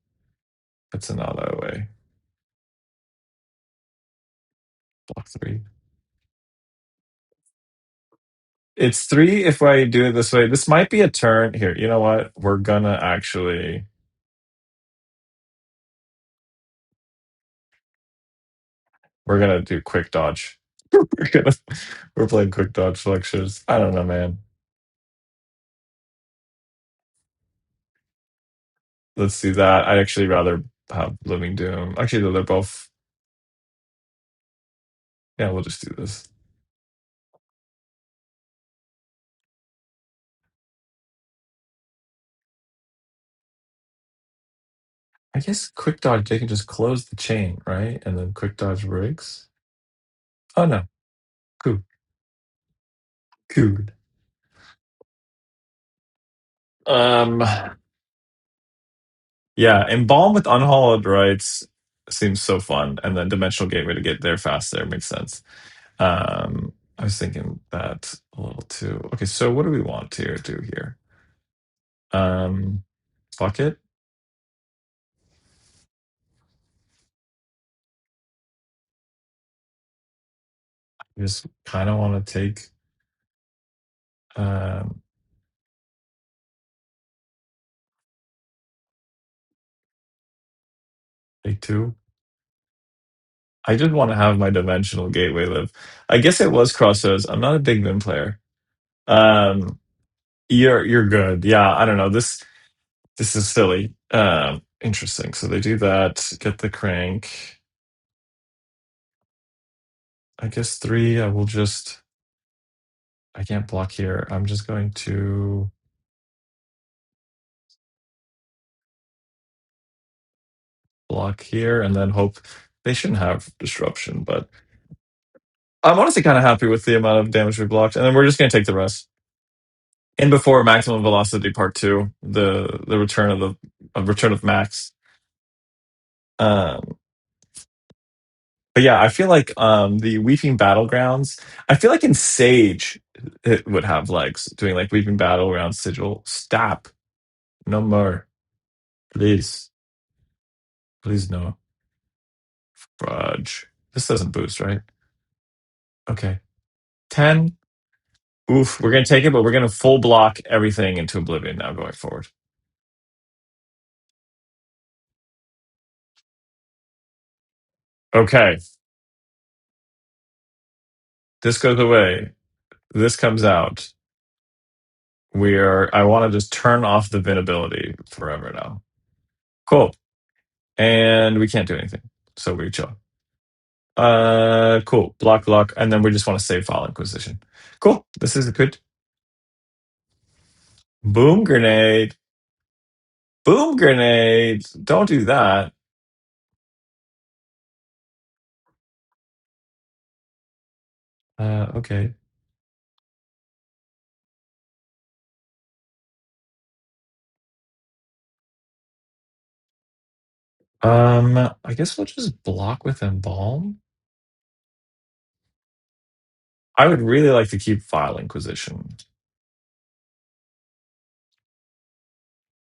Put Sonata away. Block 3. It's 3 if I do it this way. This might be a turn. Here, you know what? We're gonna actually. We're gonna do quick dodge. we're gonna. We're playing quick dodge lectures. I don't know, man. Let's do that. I'd actually rather have Living Doom. Actually, they're both. Yeah, we'll just do this. I guess quick dodge. They can just close the chain, right? And then quick dodge rigs. Oh no, cool, cool. Um, yeah, embalm with unhollowed rights seems so fun, and then dimensional gateway to get there faster makes sense. I was thinking that a little too. Okay, so what do we want to do here? Um, fuck it. I just kind of want to take um take 2. I just want to have my dimensional gateway live. I guess it was Crossroads. I'm not a big Vin player. Um, you're good. Yeah, I don't know. This is silly. Interesting. So they do that. Get the crank. I guess 3. I will just. I can't block here. I'm just going to block here and then hope they shouldn't have disruption. But I'm honestly kind of happy with the amount of damage we blocked. And then we're just going to take the rest. And before maximum velocity part 2, the return of the return of Max. Um, but yeah, I feel like the Weeping Battlegrounds. I feel like in Sage it would have legs doing like Weeping Battlegrounds Sigil. Stop. No more. Please. Please no. Fudge. This doesn't boost, right? Okay. 10. Oof. We're gonna take it, but we're gonna full block everything into oblivion now going forward. Okay. This goes away. This comes out. I want to just turn off the Vinability forever now. Cool. And we can't do anything. So we chill. Cool. Block, and then we just want to save file inquisition. Cool. This is good. Boom grenade. Boom grenade. Don't do that. Okay. I guess we'll just block with embalm. I would really like to keep file inquisition.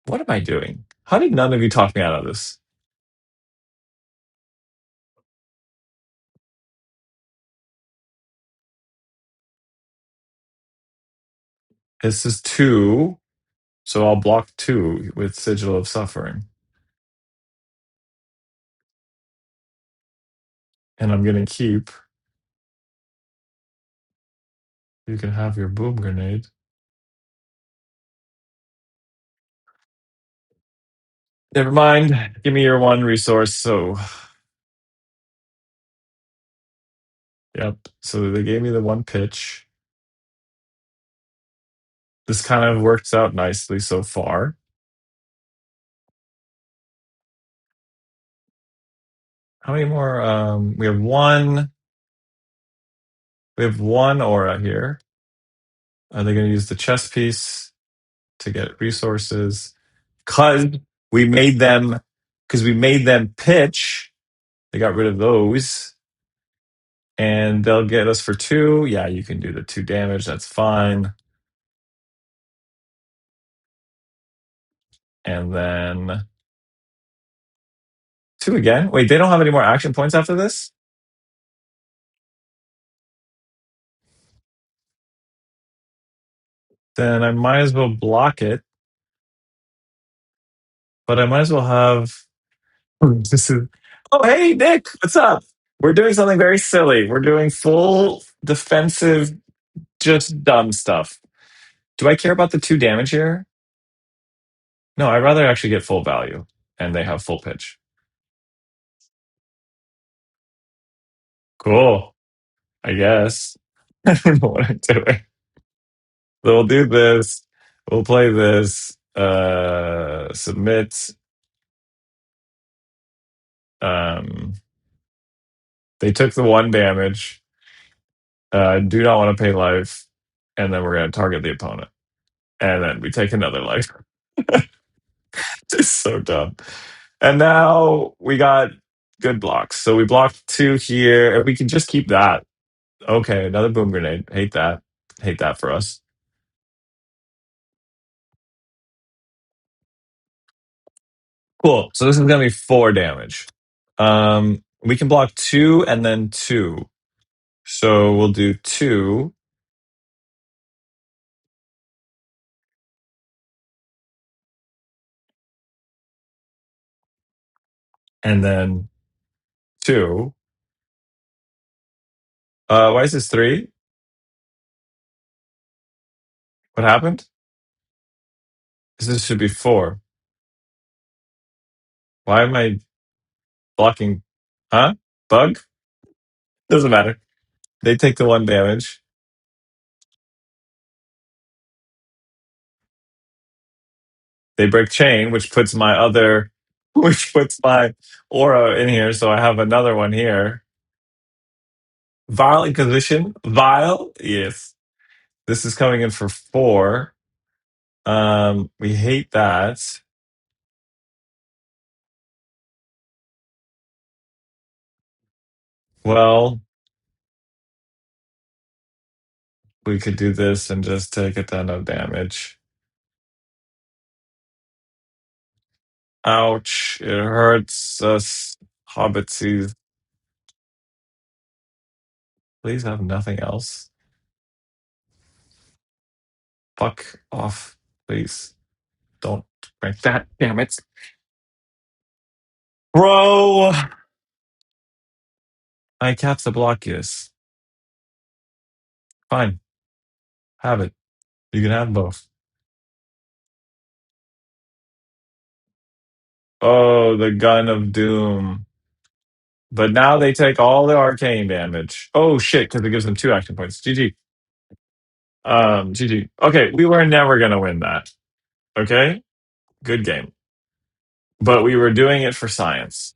What am I doing? How did none of you talk me out of this? This is 2, so I'll block 2 with Sigil of Suffering. And I'm gonna keep. You can have your boom grenade. Never mind. Give me your 1 resource. So, yep. So they gave me the 1 pitch. This kind of works out nicely so far. How many more? We have 1. We have 1 aura here. Are they going to use the chess piece to get resources? Because we made them. Because we made them pitch. They got rid of those. And they'll get us for 2. Yeah, you can do the 2 damage. That's fine. And then 2 again. Wait, they don't have any more action points after this? Then I might as well block it. But I might as well have. This is. Oh, hey, Nick, what's up? We're doing something very silly. We're doing full defensive, just dumb stuff. Do I care about the 2 damage here? No, I'd rather actually get full value, and they have full pitch. Cool, I guess. I don't know what I'm doing. So we'll do this. We'll play this. Submit. Um, they took the 1 damage. Do not want to pay life, and then we're going to target the opponent, and then we take another life. It's so dumb. And now we got good blocks. So we blocked 2 here, and we can just keep that. Okay, another boom grenade. Hate that. Hate that for us. Cool. So this is going to be 4 damage. We can block 2 and then 2. So we'll do 2. And then 2. Why is this 3? What happened? This should be 4. Why am I blocking? Huh? Bug? Doesn't matter. They take the 1 damage. They break chain, which puts my other, which puts my aura in here. So I have another one here. Vile Inquisition. Vile. Yes. This is coming in for 4. We hate that. Well, we could do this and just take a ton of damage. Ouch. It hurts us, Hobbitsies. Please have nothing else. Fuck off, please. Don't break that, damn it. Bro! I cast the block, yes. Fine. Have it. You can have both. Oh, the gun of doom. But now they take all the arcane damage. Oh shit, because it gives them 2 action points. GG. GG. Okay, we were never gonna win that. Okay? Good game. But we were doing it for science.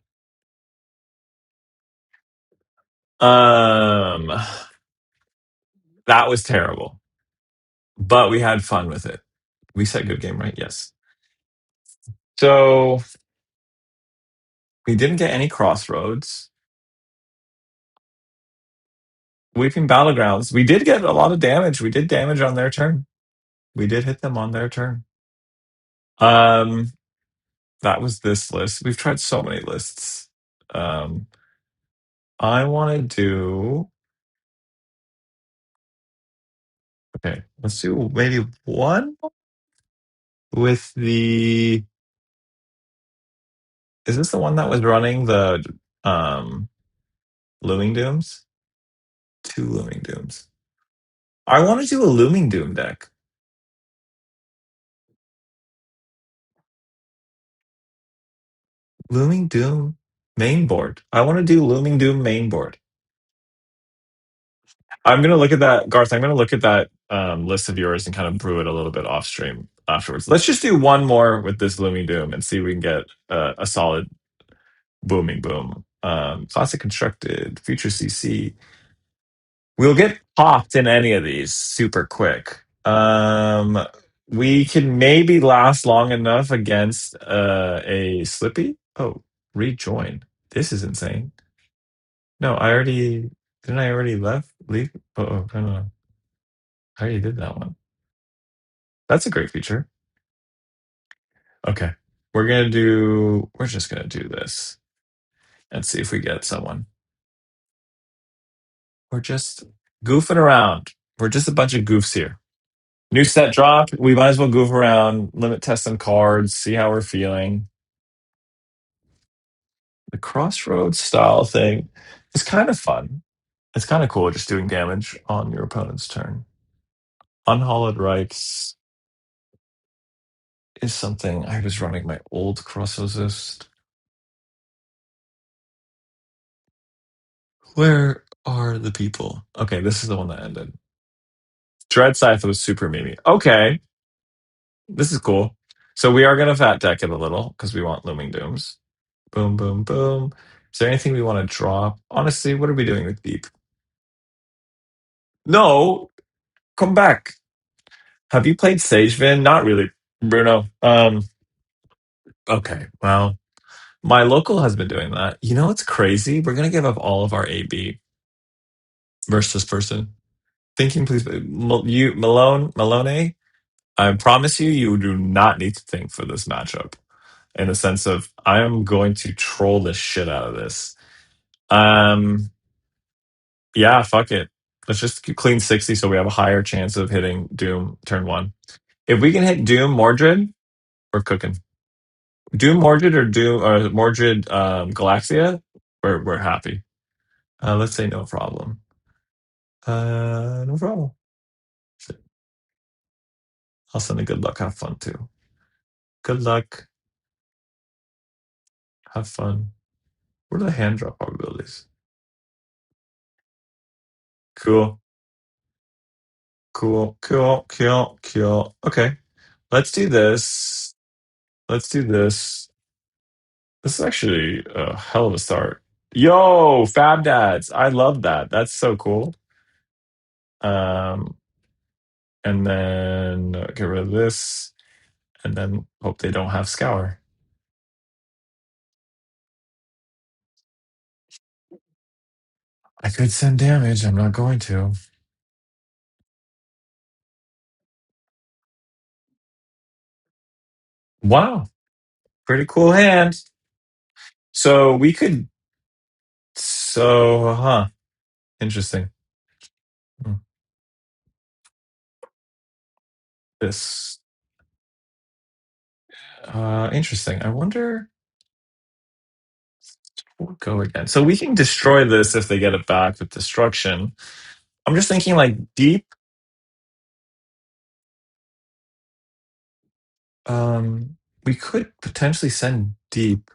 Um that was terrible. But we had fun with it. We said good game, right? Yes. So we didn't get any crossroads. Weeping Battlegrounds. We did get a lot of damage. We did damage on their turn. We did hit them on their turn. Um, that was this list. We've tried so many lists. Um, I want to do. Okay, let's do maybe one with the. Is this the one that was running the Looming Dooms? 2 Looming Dooms. I want to do a Looming Doom deck. Looming Doom main board. I want to do Looming Doom main board. I'm gonna look at that, Garth. I'm gonna look at that list of yours and kind of brew it a little bit off stream afterwards. Let's just do one more with this Looming Doom and see if we can get a solid booming boom. Classic constructed, future CC. We'll get popped in any of these super quick. We can maybe last long enough against a Slippy. Oh, rejoin. This is insane. No, I already didn't. I already leave. Oh, no. I already did that one. That's a great feature. Okay. We're just gonna do this and see if we get someone. We're just goofing around. We're just a bunch of goofs here. New set dropped. We might as well goof around, limit test some cards, see how we're feeling. The crossroads style thing is kind of fun. It's kind of cool just doing damage on your opponent's turn. Unhallowed Rites is something I was running my old crossroads list. Where are the people? Okay, this is the one that ended. Dread Scythe was super memey. Okay, this is cool. So we are going to fat deck it a little because we want Looming Dooms. Boom, boom, boom. Is there anything we want to drop? Honestly, what are we doing with Deep? No, come back. Have you played Sagevin? Not really, Bruno. Okay, well, my local has been doing that. You know what's crazy? We're going to give up all of our AB versus this person. Thinking, please. Malone, I promise you, you do not need to think for this matchup. In the sense of, I am going to troll the shit out of this. Yeah, fuck it. Let's just clean 60 so we have a higher chance of hitting Doom turn 1. If we can hit Doom Mordred, we're cooking. Doom Mordred or Doom or Mordred Galaxia, we're happy. Let's say no problem. No problem. I'll send a good luck. Have fun too. Good luck. Have fun. What are the hand drop probabilities? Cool. Cool. Okay. Let's do this. Let's do this. This is actually a hell of a start. Yo, Fab Dads. I love that. That's so cool. Um, and then get rid of this. And then hope they don't have Scour. I could send damage. I'm not going to. Wow. Pretty cool hand. So we could. So, huh. Interesting. Hmm. This. Interesting. I wonder. We'll go again. So we can destroy this if they get it back with destruction. I'm just thinking like deep. We could potentially send deep.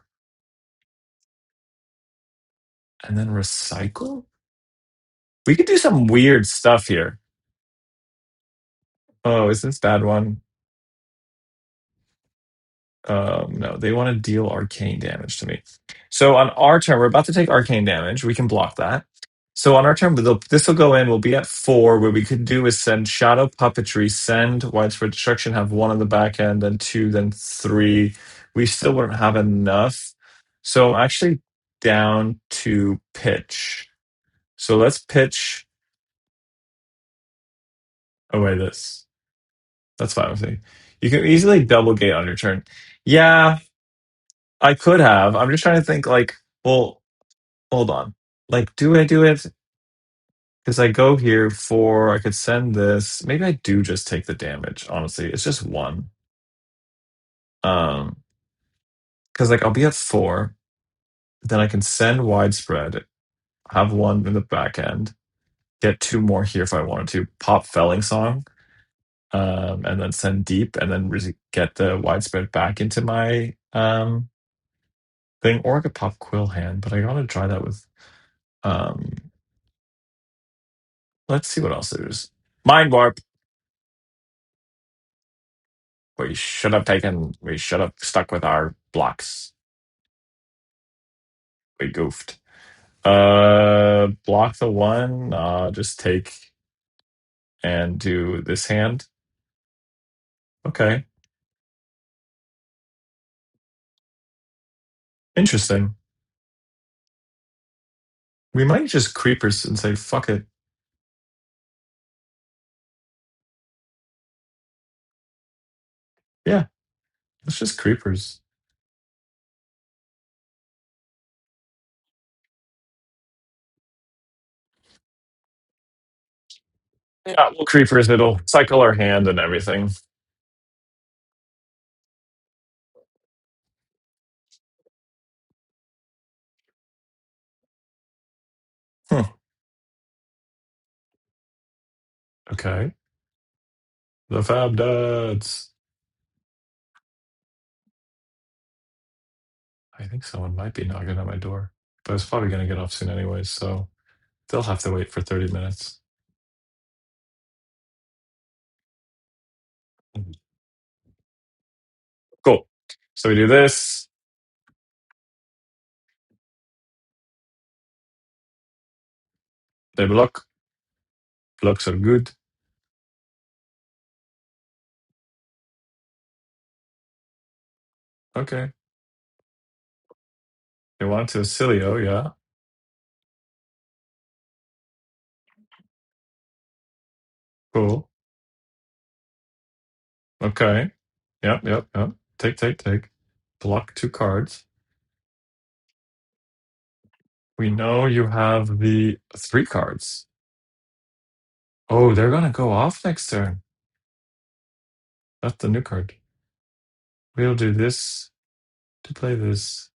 and then recycle? We could do some weird stuff here. Oh, is this bad one? No, they want to deal arcane damage to me. So on our turn, we're about to take arcane damage. We can block that. So on our turn, this will go in. We'll be at 4. What we could do is send Shadow Puppetry, send Widespread Destruction, have 1 on the back end, then 2, then 3. We still wouldn't have enough. So I'm actually down to pitch. So let's pitch away this. That's fine with me. You can easily double gate on your turn. Yeah, I could have. I'm just trying to think like, well, hold on. Like, do I do it? Because I go here for, I could send this. Maybe I do just take the damage, honestly. It's just 1. Um, because like I'll be at 4. Then I can send widespread, have 1 in the back end, get 2 more here if I wanted to, pop Felling Song, and then send deep, and then get the widespread back into my thing. Or I could pop Quill Hand, but I gotta try that with um let's see what else there is. Mind Warp. We should have stuck with our blocks. We goofed. Block the 1, just take and do this hand. Okay. Interesting. We might just creepers and say, fuck it. Yeah, let's just creepers. Yeah, we'll creepers. It'll cycle our hand and everything. Hmm. Okay. The Fab Dads. I think someone might be knocking at my door, but it's probably going to get off soon anyways, so they'll have to wait for 30 minutes. Cool. So we do this. They block. Blocks are good. Okay. They want to Oscilio, yeah. Cool. Okay. Yep. Take. Block 2 cards. We know you have the 3 cards. Oh, they're gonna go off next turn. That's the new card. We'll do this to play this.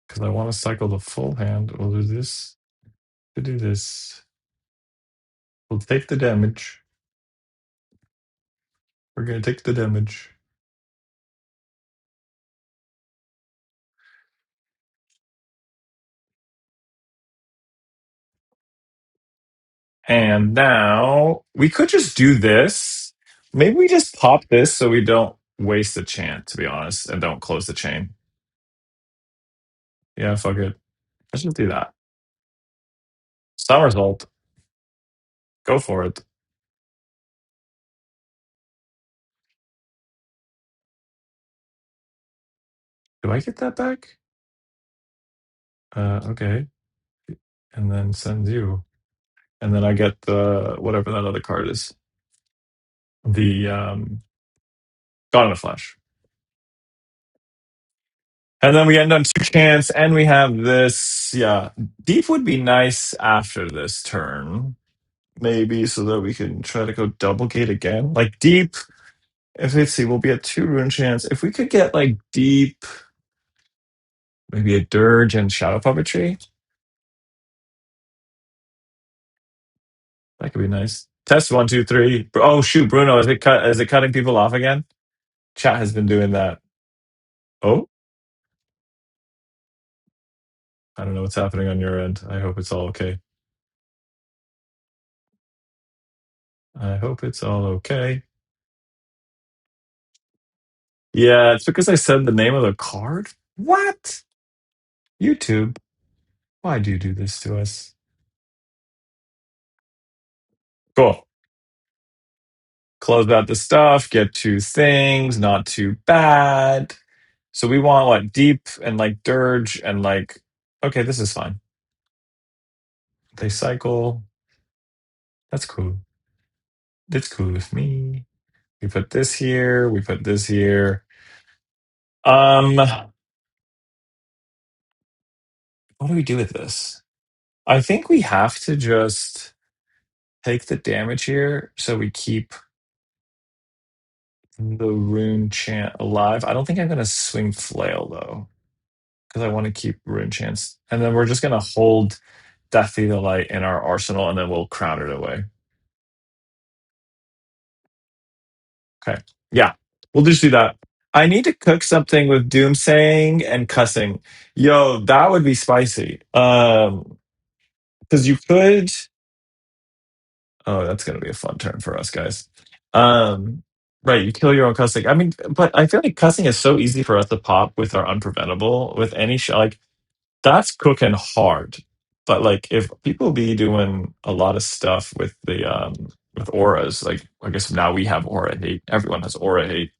Because I want to cycle the full hand. We'll do this to do this. We'll take the damage. We're gonna take the damage. And now we could just do this. Maybe we just pop this so we don't waste a chant, to be honest, and don't close the chain. Yeah, fuck it. Let's just do that. Somersault. Go for it. Do I get that back? Okay. And then send you. And then I get the whatever that other card is. The God in a Flash. And then we end on 2 chance, and we have this. Yeah. Deep would be nice after this turn. Maybe so that we can try to go double gate again. Like deep, if let's see, we'll be at 2 rune chance. If we could get like deep, maybe a dirge and shadow puppetry, that could be nice. Test 1, 2, 3. Oh shoot, Bruno, is it cutting people off again? Chat has been doing that. Oh, I don't know what's happening on your end. I hope it's all okay. I hope it's all okay. Yeah, it's because I said the name of the card. What? YouTube, why do you do this to us? Cool. Close out the stuff, get two things, not too bad. So we want what? Deep and like dirge and like, okay, this is fine. They cycle. That's cool. That's cool with me. We put this here, we put this here. What do we do with this? I think we have to just take the damage here so we keep the rune chant alive. I don't think I'm gonna swing flail though, because I want to keep rune chants. And then we're just gonna hold Deathly the Light in our arsenal and then we'll crown it away. Okay. Yeah. We'll just do that. I need to cook something with doomsaying and cussing. Yo, that would be spicy. Because you could. Oh, that's gonna be a fun turn for us guys. Um, right, you kill your own cussing. I mean, but I feel like cussing is so easy for us to pop with our unpreventable with any like that's cooking hard. But like if people be doing a lot of stuff with auras, like I guess now we have aura hate. Everyone has aura hate.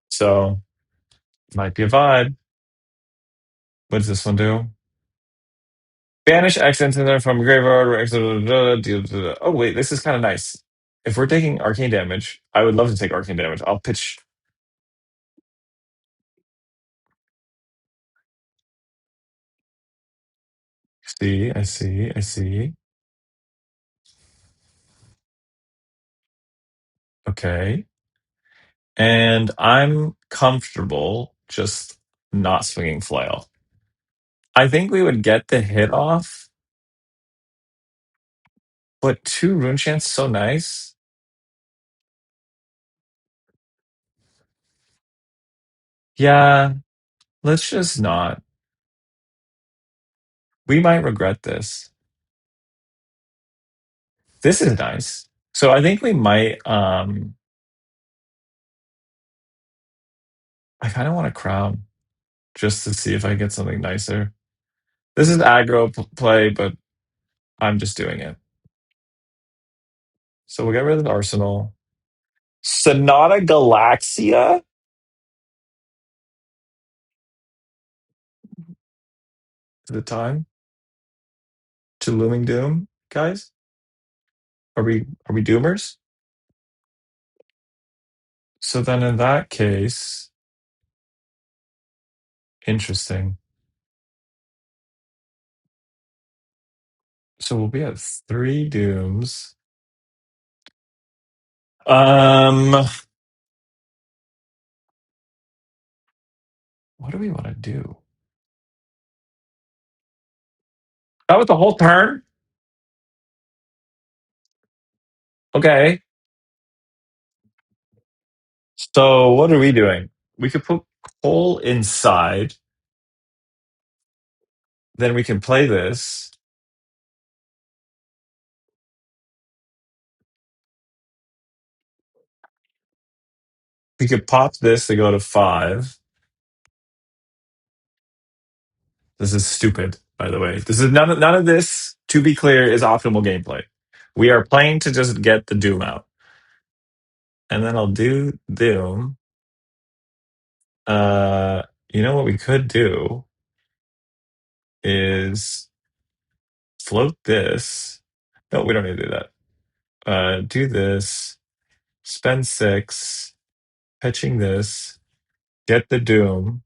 So might be a vibe. What does this one do? Banish accents in there from graveyard. Oh wait, this is kind of nice. If we're taking arcane damage, I would love to take arcane damage. I'll pitch. See, I see, I see. Okay, and I'm comfortable just not swinging flail. I think we would get the hit off, but two rune chants so nice. Yeah, let's just not. We might regret this. This is nice. So I think we might I kind of want to crown just to see if I get something nicer. This is aggro play, but I'm just doing it. So we'll get rid of the arsenal. Sonata Galaxia? Is it time to Looming Doom, guys? Are we doomers? So then in that case, interesting. So we'll be at 3 dooms. What do we want to do? That was the whole turn? Okay. So what are we doing? We could put coal inside. Then we can play this. We could pop this to go to 5. This is stupid, by the way. This is none of this, to be clear, is optimal gameplay. We are playing to just get the Doom out. And then I'll do Doom. You know what we could do is float this. No, we don't need to do that. Do this, spend 6, pitching this, get the Doom,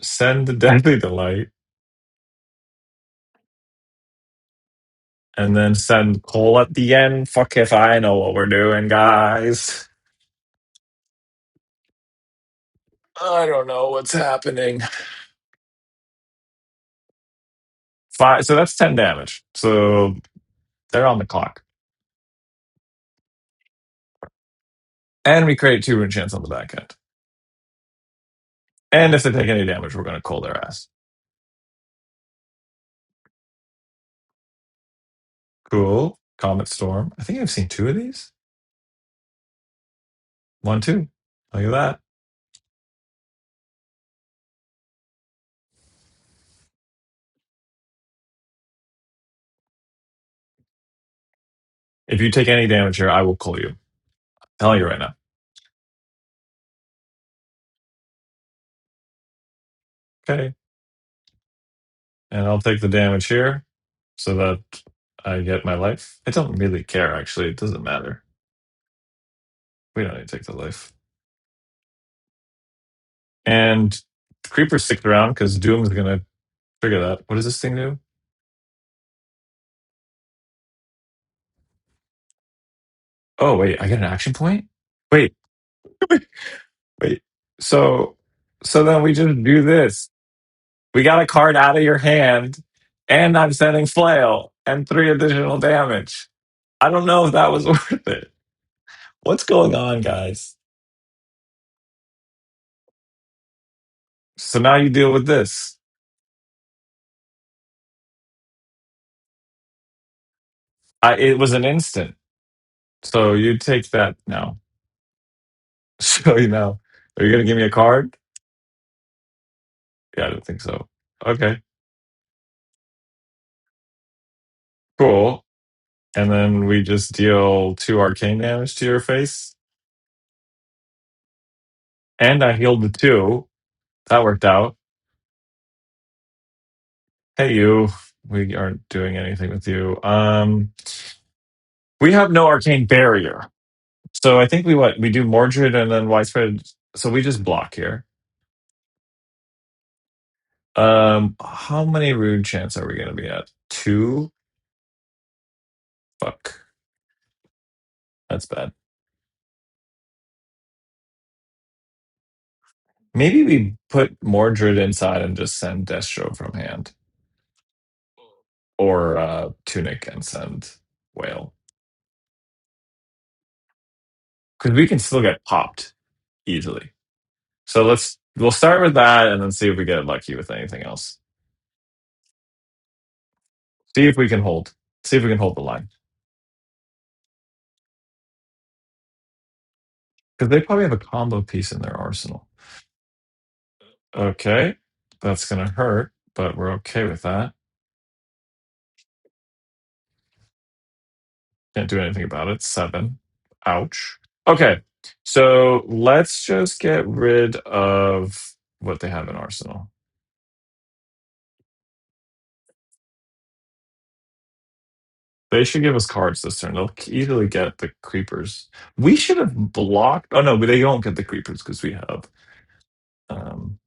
send the Deadly Delight, and then send Cole at the end. Fuck if I know what we're doing, guys. I don't know what's happening. 5, so that's 10 damage. So they're on the clock. And we create 2 rune chance on the back end. And if they take any damage, we're going to cold their ass. Cool. Comet Storm. I think I've seen 2 of these. 1, 2. Look at that. If you take any damage here, I will call you. I'm telling you right now. Okay. And I'll take the damage here so that I get my life. I don't really care, actually. It doesn't matter. We don't need to take the life. And Creeper sticks around because Doom is going to trigger that. What does this thing do? Oh, wait. I get an action point? Wait. Wait. So, so then we just do this. We got a card out of your hand, and I'm sending Flail and 3 additional damage. I don't know if that was worth it. What's going on, guys? So now you deal with this. It was an instant. So you take that now. So you know. Are you going to give me a card? Yeah, I don't think so. Okay, cool. And then we just deal 2 arcane damage to your face. And I healed the 2. That worked out. Hey, you. We aren't doing anything with you. We have no arcane barrier. So I think we do Mordred and then widespread. So we just block here. How many rune chants are we gonna be at? 2? Fuck. That's bad. Maybe we put Mordred inside and just send Destro from hand. Or Tunic and send Whale. Because we can still get popped easily. So we'll start with that and then see if we get lucky with anything else. See if we can hold. See if we can hold the line. Because they probably have a combo piece in their arsenal. Okay. That's gonna hurt, but we're okay with that. Can't do anything about it. 7. Ouch. Okay. So let's just get rid of what they have in arsenal. They should give us cards this turn. They'll easily get the creepers. We should have blocked. Oh no, but they don't get the creepers because we have. Um,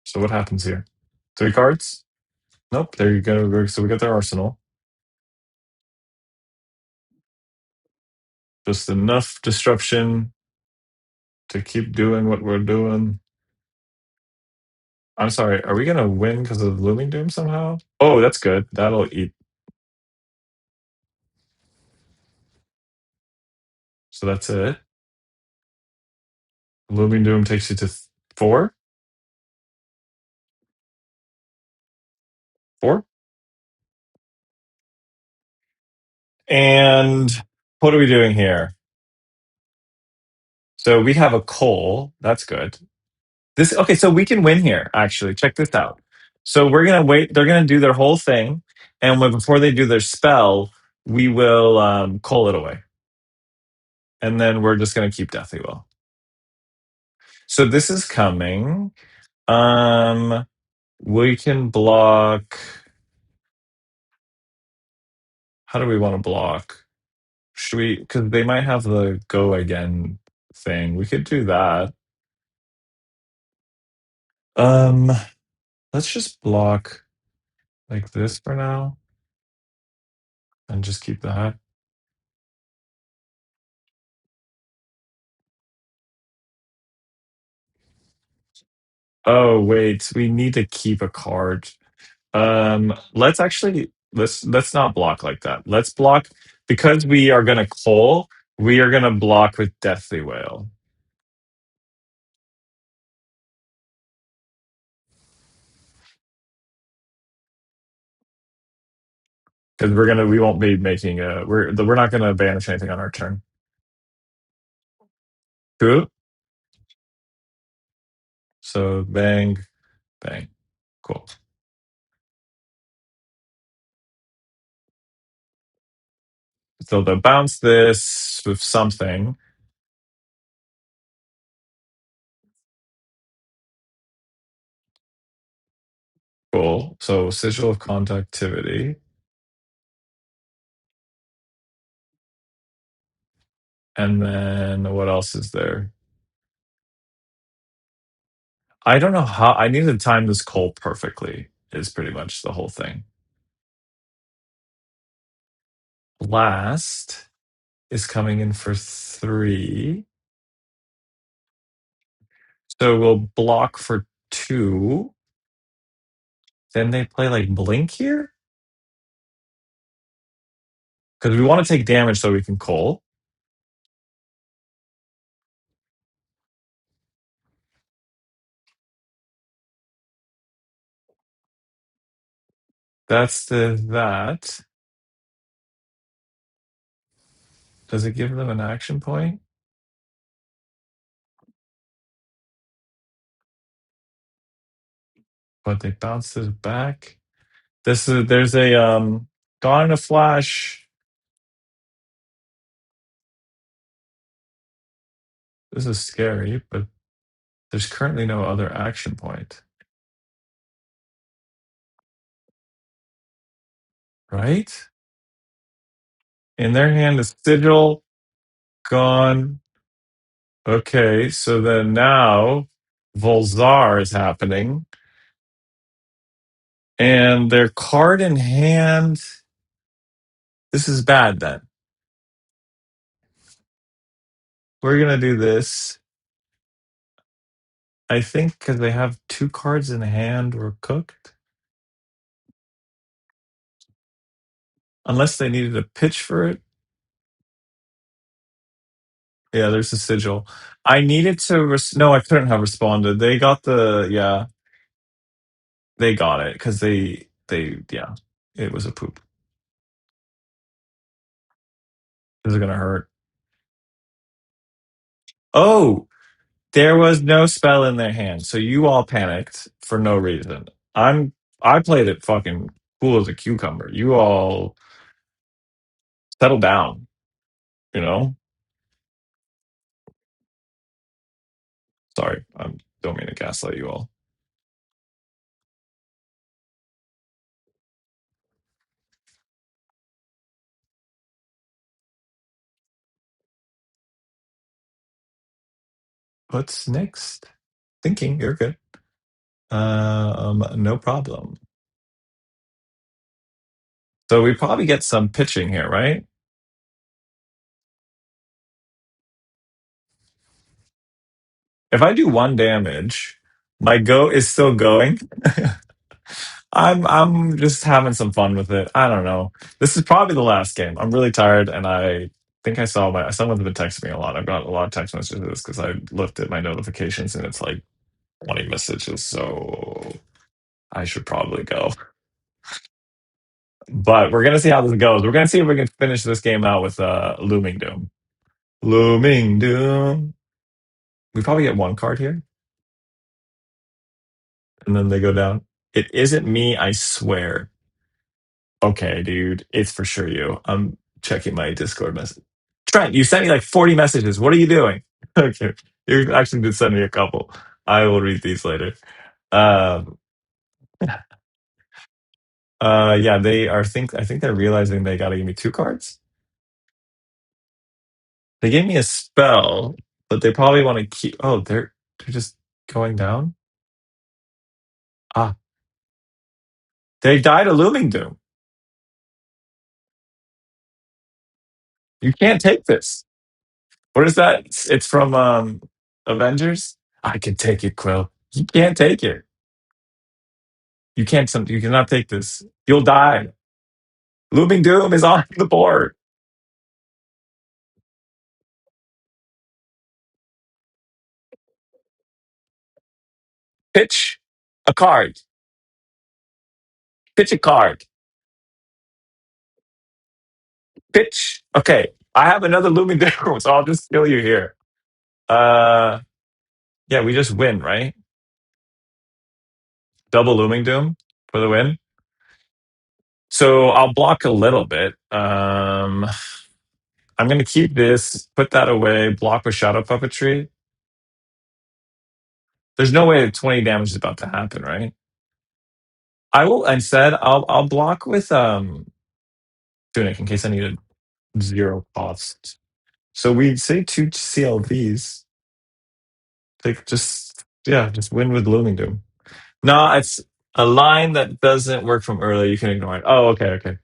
so what happens here? 3 cards? Nope. There you go. So we got their arsenal. Just enough disruption to keep doing what we're doing. I'm sorry. Are we gonna win because of Looming Doom somehow? Oh, that's good. That'll eat. So that's it. Looming Doom takes you to 4. 4. And what are we doing here? So we have a coal. That's good. This okay. So we can win here. Actually, check this out. So we're gonna wait. They're gonna do their whole thing, and before they do their spell, we will coal it away, and then we're just gonna keep Deathly Will. So this is coming. We can block. How do we want to block? Should we? Because they might have the go again thing. We could do that. Um, let's just block like this for now, and just keep that. Oh wait, we need to keep a card. Let's actually Let's not block like that. Let's block because we are gonna coal. We are gonna block with Deathly Whale because we won't be making a we're not gonna banish anything on our turn. Cool. So bang, bang. Cool. So they'll bounce this with something. Cool. So sigil of conductivity. And then what else is there? I don't know how I need to time this coal perfectly, is pretty much the whole thing. Last is coming in for 3. So we'll block for 2. Then they play like blink here? Because we want to take damage so we can coal. That's that. Does it give them an action point? But they bounce this back. There's a Gone in a Flash. This is scary, but there's currently no other action point. Right? In their hand is Sigil, gone. Okay, so then now Volzar is happening. And their card in hand. This is bad then. We're going to do this. I think because they have 2 cards in hand, we're cooked. Unless they needed a pitch for it. Yeah, there's a sigil. I needed to. No, I couldn't have responded. They got the. Yeah, they got it because yeah, it was a poop. This is going to hurt. Oh, there was no spell in their hand. So you all panicked for no reason. I played it fucking cool as a cucumber. You all settle down, you know? Sorry, I don't mean to gaslight you all. What's next? Thinking, you're good. No problem. So we probably get some pitching here, right? If I do 1 damage, my go is still going. I'm just having some fun with it. I don't know. This is probably the last game. I'm really tired, and I think someone's been texting me a lot. I've got a lot of text messages because I looked at my notifications and it's like 20 messages. So I should probably go. But we're gonna see how this goes. We're gonna see if we can finish this game out with Looming Doom. Looming Doom. We probably get 1 card here, and then they go down. It isn't me, I swear. Okay, dude, it's for sure you. I'm checking my Discord message. Trent, you sent me like 40 messages. What are you doing? Okay, you actually did send me a couple. I will read these later. Um, yeah, they are. I think they're realizing they got to give me 2 cards. They gave me a spell, but they probably want to keep. Oh, they're just going down. Ah, they died a Looming Doom. You can't take this. What is that? It's from Avengers. I can take it, Quill. You can't take it. You can't. You cannot take this. You'll die. Looming Doom is on the board. Pitch a card. Pitch a card. Pitch. Okay, I have another Looming Doom, so I'll just kill you here. Uh, yeah, we just win, right? Double Looming Doom for the win. So I'll block a little bit. I'm going to keep this, put that away, block with Shadow Puppetry. There's no way that 20 damage is about to happen, right? I will instead. I'll block with Tunic in case I need a 0 cost. So we'd say 2 CLVs. Like just win with Looming Doom. No, it's a line that doesn't work from earlier. You can ignore it. Oh, okay.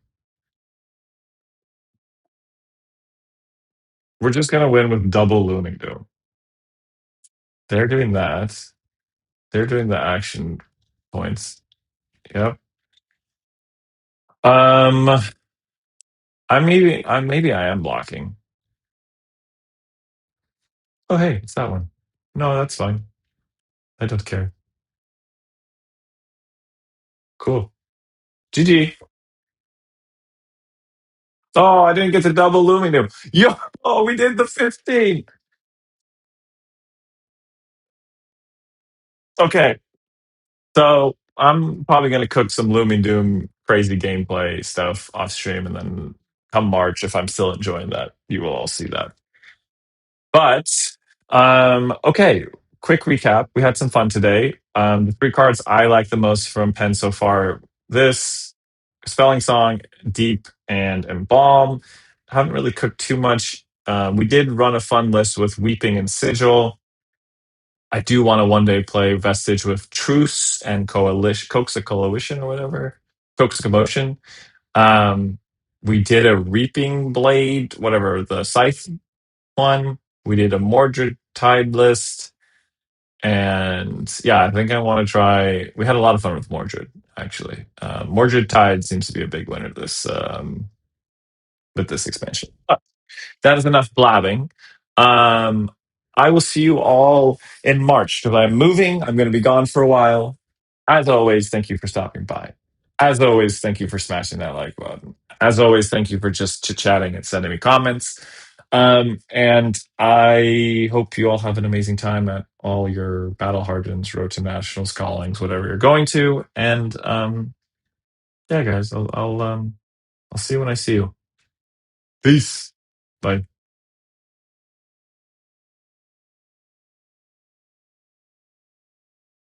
We're just gonna win with double Looming Doom. They're doing that. They're doing the action points. Yep. Um, maybe I am blocking. Oh, hey, it's that one. No, that's fine. I don't care. Cool. GG. Oh, I didn't get to double Looming Doom. Yo, oh, we did the 15. Okay. So I'm probably going to cook some Looming Doom crazy gameplay stuff off stream, and then come March, if I'm still enjoying that, you will all see that. But okay, quick recap. We had some fun today. The 3 cards I like the most from Pen so far: this, Spelling Song, Deep, and Embalm. Haven't really cooked too much. We did run a fun list with Weeping and Sigil. I do want to one day play Vestige with Truce and Coalition, Coax a Coalition or whatever, Coax a Commotion. We did a Reaping Blade, whatever, the Scythe one. We did a Mordred Tide list. And yeah, I think I want to try. We had a lot of fun with Mordred, actually. Mordred Tide seems to be a big winner with this expansion. That is enough blabbing. I will see you all in March because I'm moving. I'm going to be gone for a while. As always, thank you for stopping by. As always, thank you for smashing that like button. As always, thank you for just chit chatting and sending me comments. And I hope you all have an amazing time at all your Battle Hardens, Road to Nationals, callings, whatever you're going to. And yeah, guys, I'll see you when I see you. Peace. Bye.